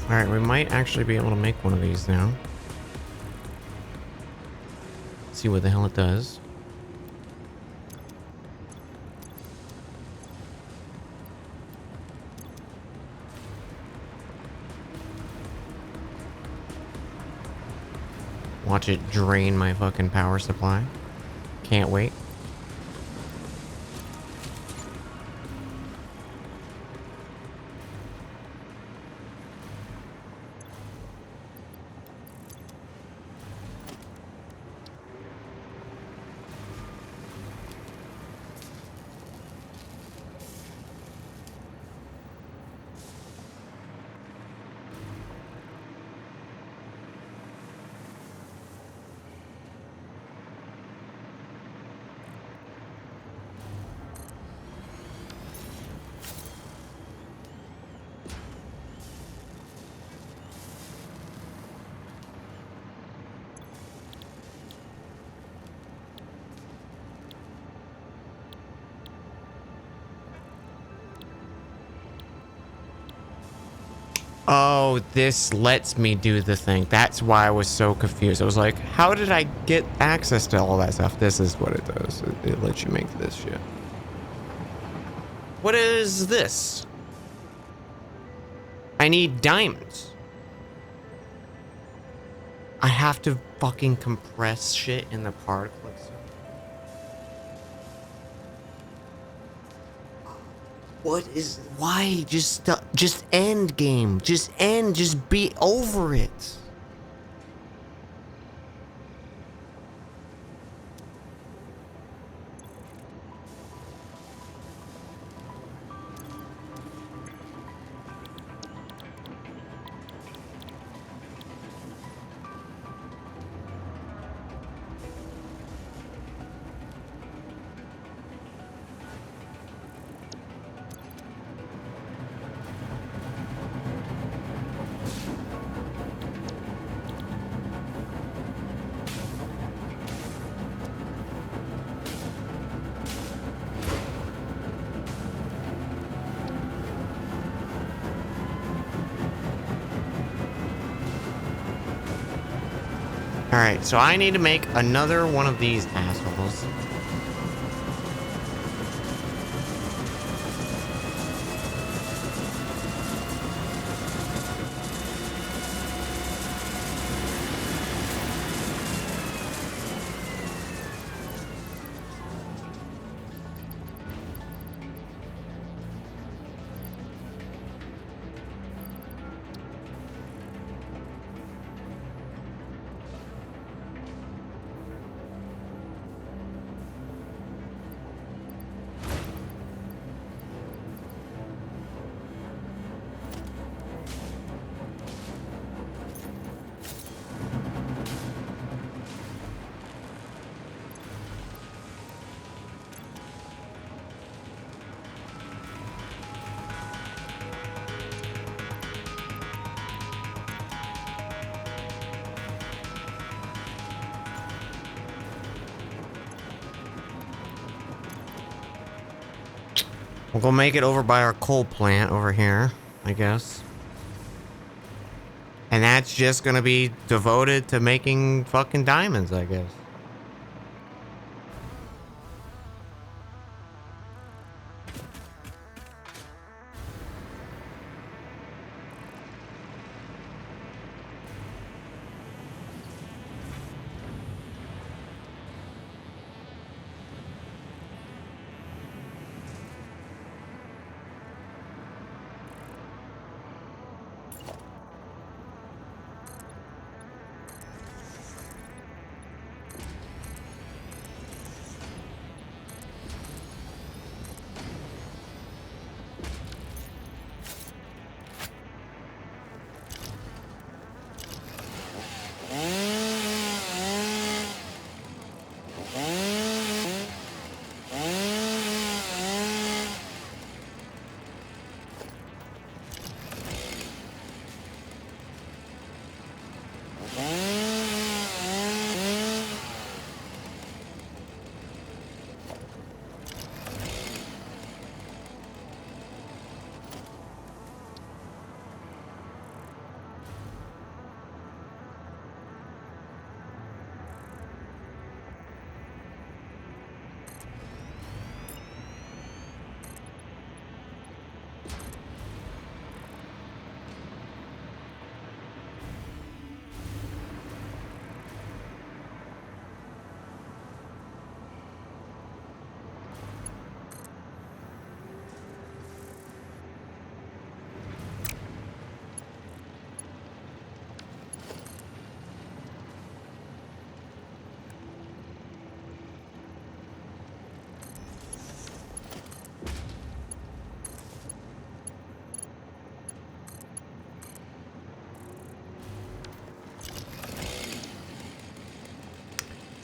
All right, we might actually be able to make one of these now. See what the hell it does. Watch it drain my fucking power supply. Can't wait. Oh, this lets me do the thing. That's why I was so confused. I was like, how did I get access to all that stuff? This is what it does. It lets you make this shit. What is this? I need diamonds. I have to fucking compress shit in the particle. What is, why? Just end game. Just end. Just be over it. Alright, so I need to make another one of these assholes. We'll go make it over by our coal plant over here, I guess. And that's just gonna be devoted to making fucking diamonds, I guess.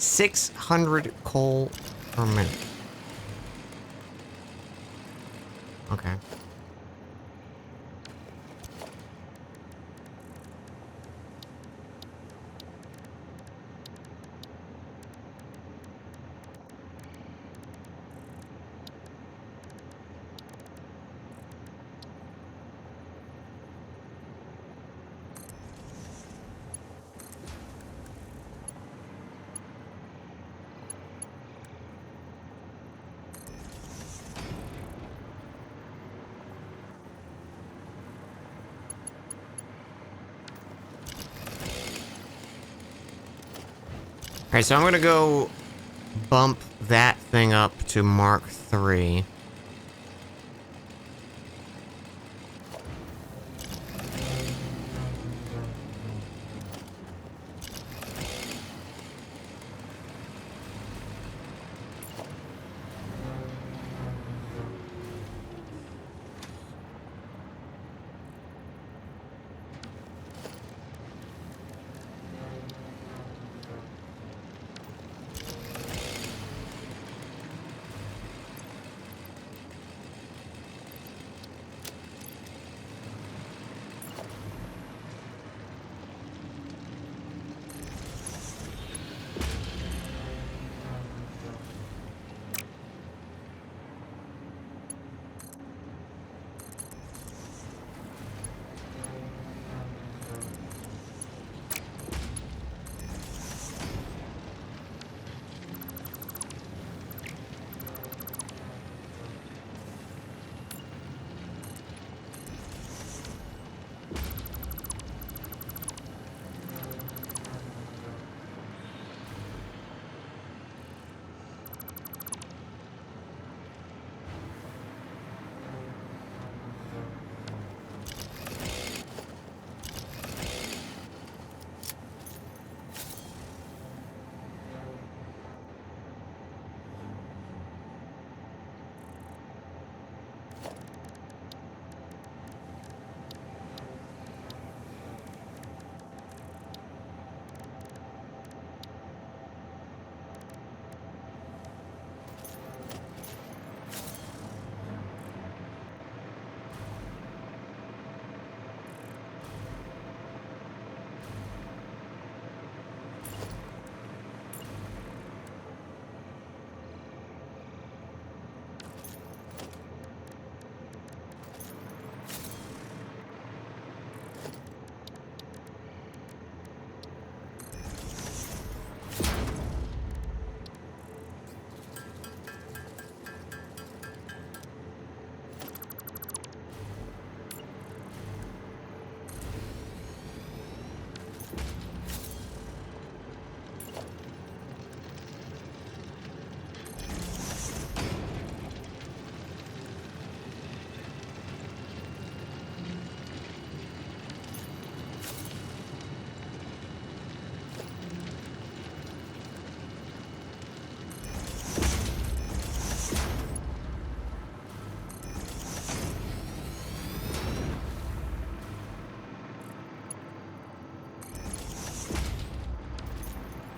600 coal per minute. Okay. Alright, so I'm gonna go bump that thing up to Mark 3.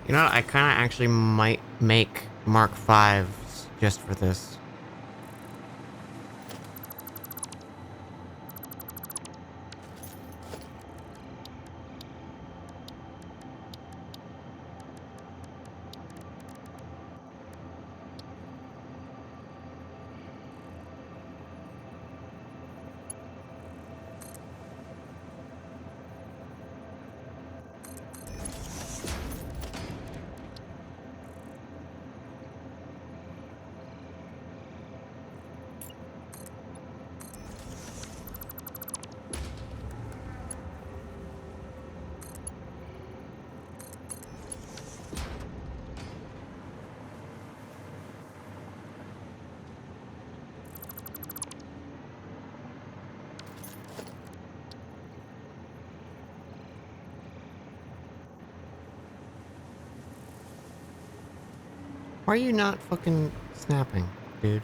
You know what? I kind of actually might make Mark 5s just for this. Why are you not fucking snapping, dude?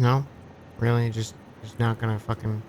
No? Really? Just not gonna fucking...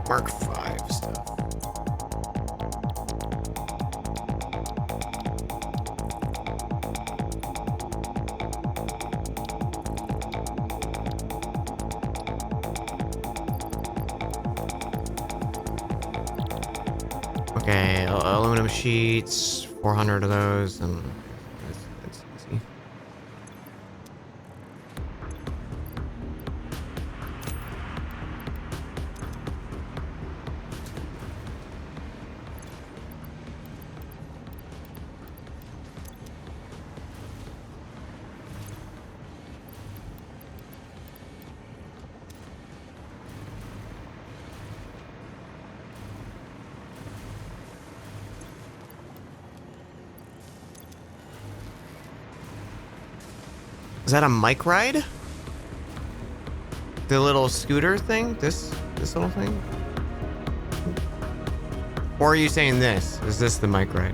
Mark 5 stuff. Okay, aluminum sheets, 400 of those, and that's easy. Is that a mic ride? The little scooter thing? This little thing? Or are you saying this? Is this the mic ride?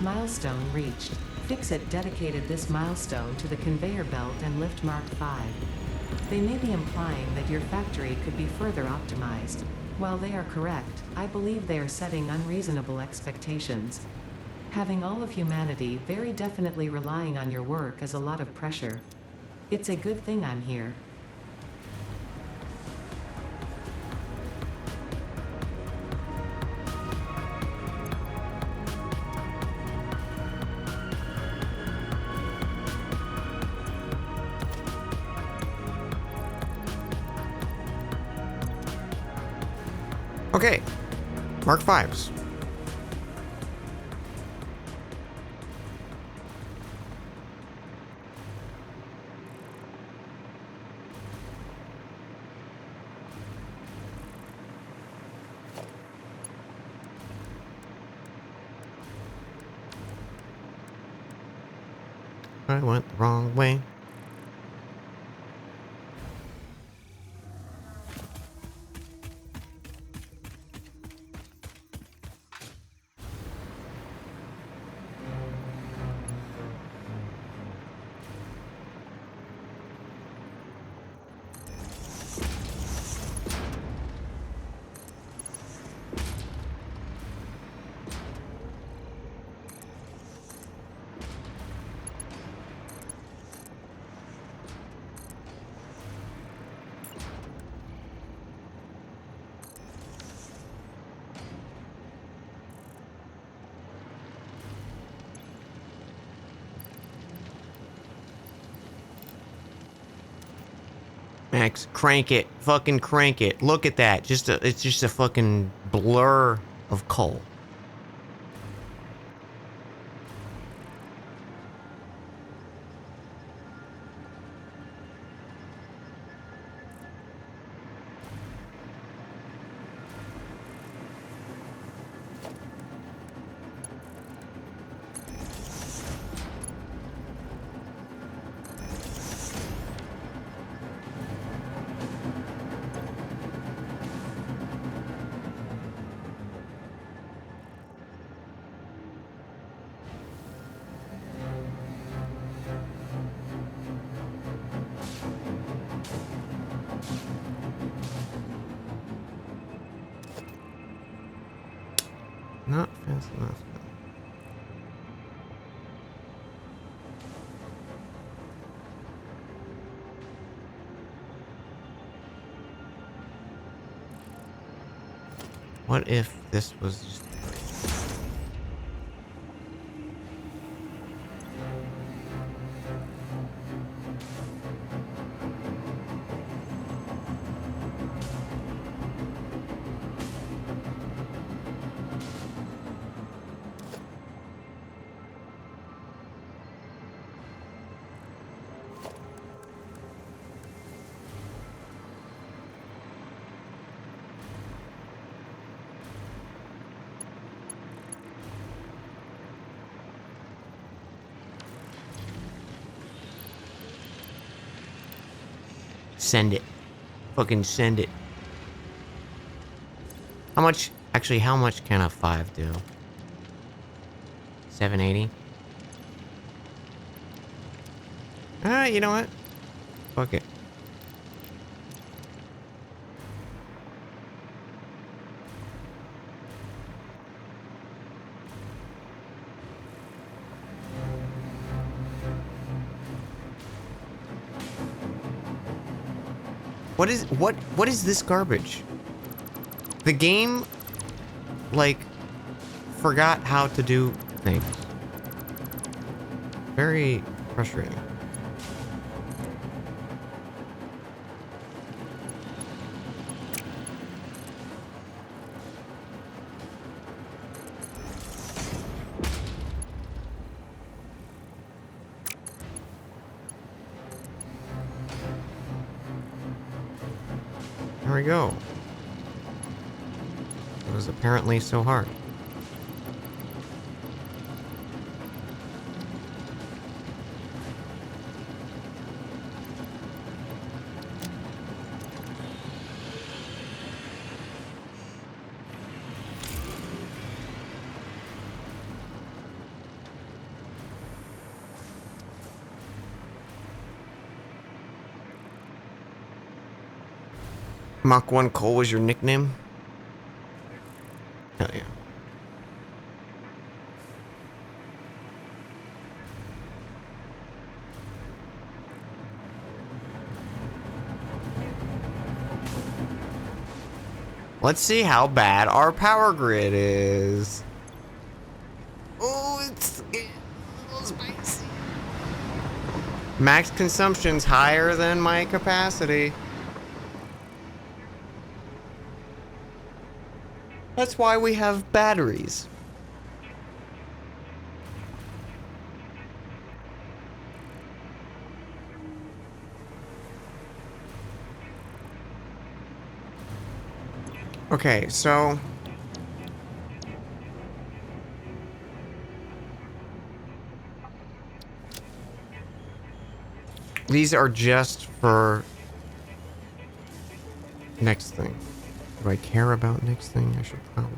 Milestone reached. Fix-It dedicated this milestone to the conveyor belt and lift Mark 5. They may be implying that your factory could be further optimized. While they are correct, I believe they are setting unreasonable expectations. Having all of humanity very definitely relying on your work is a lot of pressure. It's a good thing I'm here. Okay, Mark 5s. I went the wrong way. Max, crank it. Fucking crank it. Look at that. It's just a fucking blur of coal. Not fast enough. What if this was just... Send it. Fucking send it. How much... Actually, how much can a 5 do? 780? Alright, you know what? Fuck it. What is this garbage? The game, like, forgot how to do things. Very frustrating. There we go. It was apparently so hard. Mach 1 Cole was your nickname? Hell yeah. Let's see how bad our power grid is. Oh, it's getting a little spicy. Max consumption's higher than my capacity. That's why we have batteries. Okay, so these are just for next thing. Do I care about next thing? I should probably.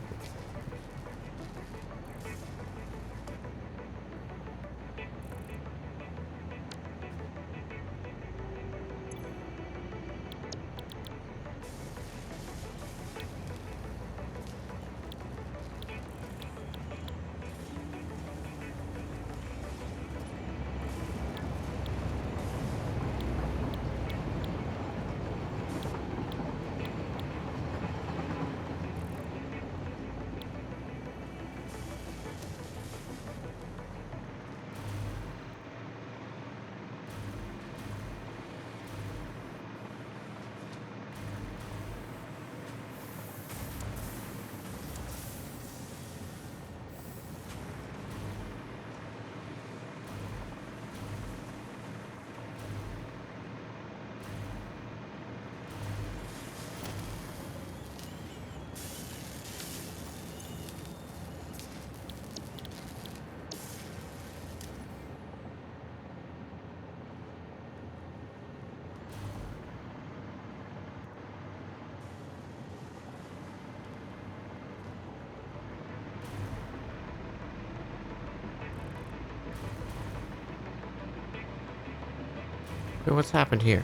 So what's happened here?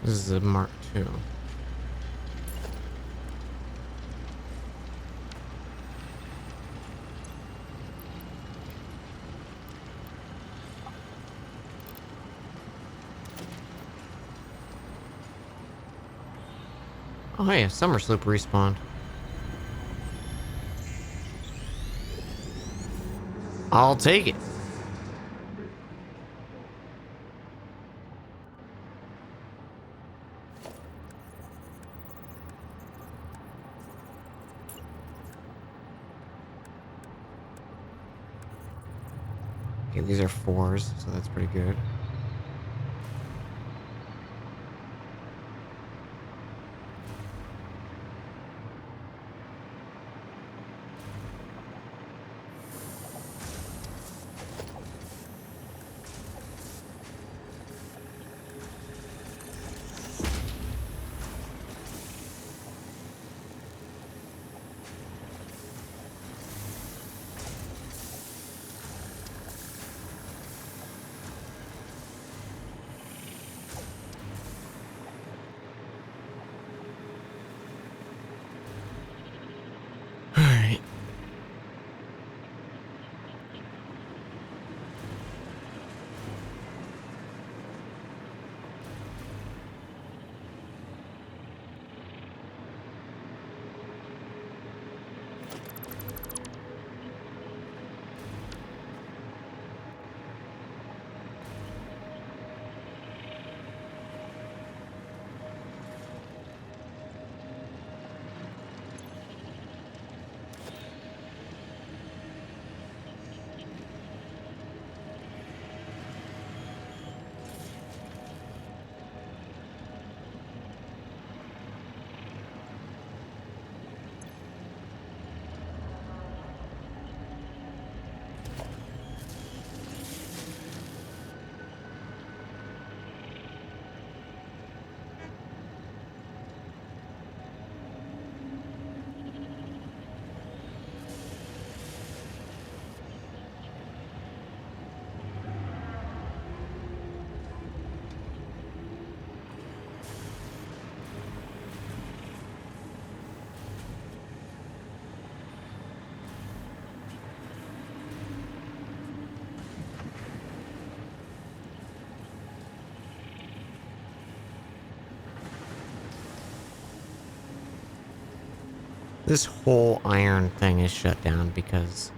This is a Mark II. Oh, hey, a Summer Sloop respawned. I'll take it. Okay, these are 4s, so that's pretty good. Alright. This whole iron thing is shut down because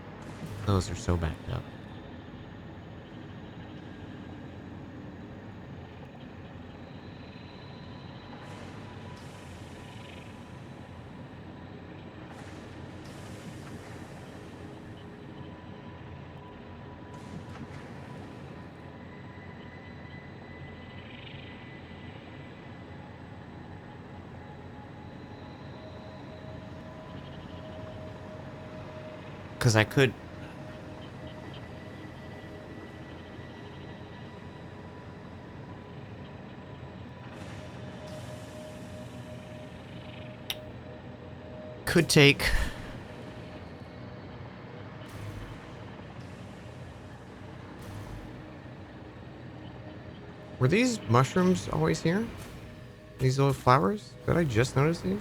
those are so backed up. Because I could... could take... Were these mushrooms always here? These little flowers? Did I just notice these?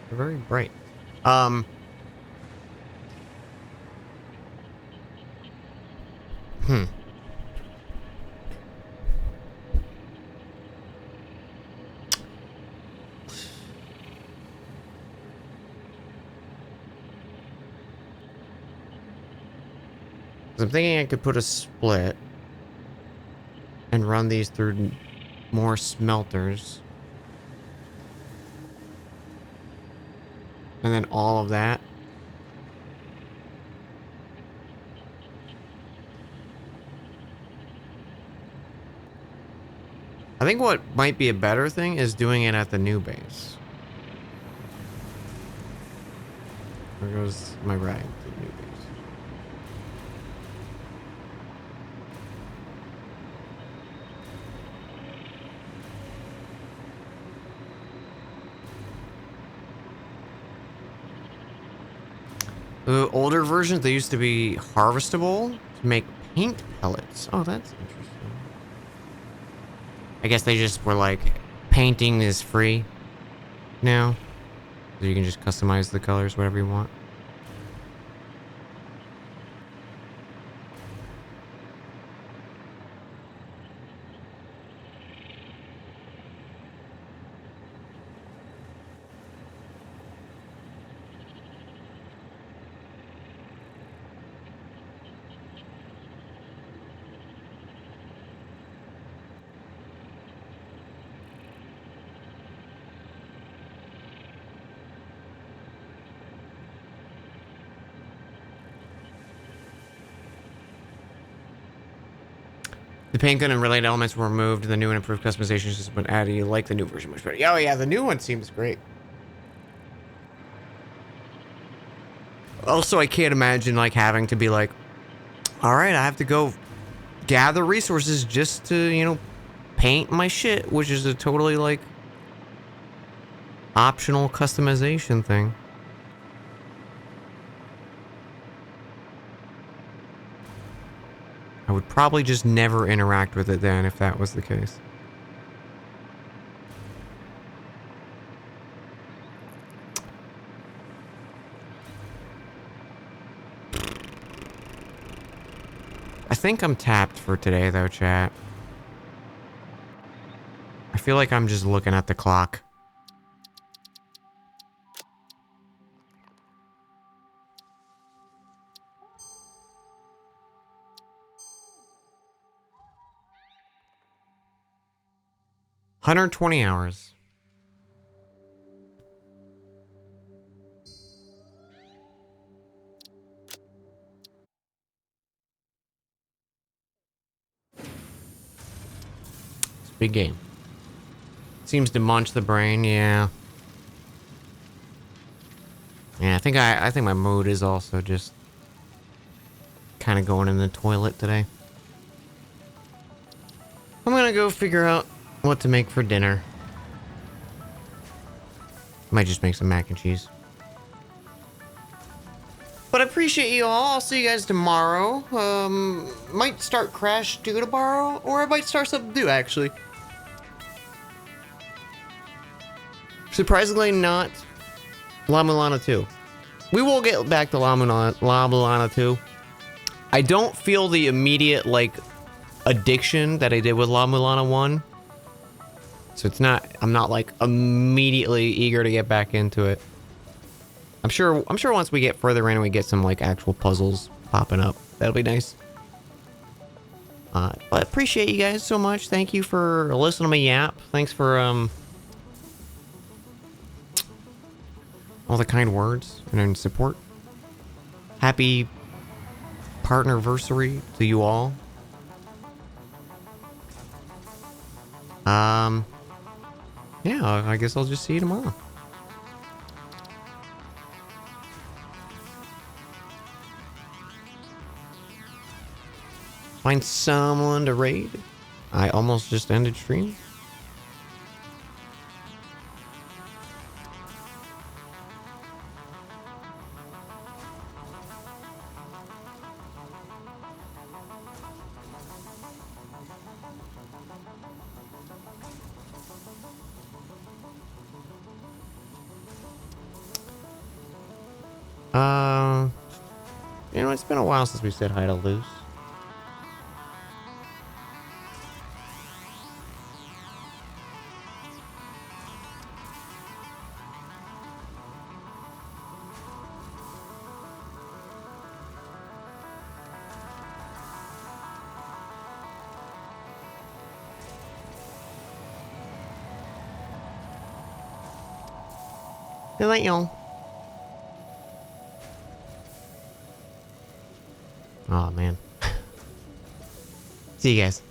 They're very bright. Hmm. I'm thinking I could put a split and run these through more smelters. And then all of that. I think what might be a better thing is doing it at the new base. Where goes my rag to the new base? The older versions, they used to be harvestable to make paint pellets. Oh, that's interesting. I guess they just were like painting is free now. So you can just customize the colors, whatever you want. The paint gun and related elements were removed. The new and improved customization system been added. You like the new version much better. Oh yeah, the new one seems great. Also, I can't imagine like having to be like, all right, I have to go gather resources just to, you know, paint my shit, which is a totally like optional customization thing. I would probably just never interact with it then if that was the case. I think I'm tapped for today though, chat. I feel like I'm just looking at the clock. $120. It's a big game. Seems to munch the brain, yeah. Yeah, I think my mood is also just kind of going in the toilet today. I'm gonna go figure out what to make for dinner. Might just make some mac and cheese. But I appreciate you all. I'll see you guys tomorrow. Might start Crash 2 tomorrow, or I might start something new, actually. Surprisingly not La Mulana 2. We will get back to La Mulana 2. I don't feel the immediate, like, addiction that I did with La Mulana 1. So it's not, I'm not, like, immediately eager to get back into it. I'm sure once we get further in and we get some, like, actual puzzles popping up, that'll be nice. But I appreciate you guys so much. Thank you for listening to me yap. Thanks for, all the kind words and support. Happy partnerversary to you all. Yeah, I guess I'll just see you tomorrow. Find someone to raid. I almost just ended stream. You know, it's been a while since we said hi to Luce. Good night, y'all. Oh, man. See you guys.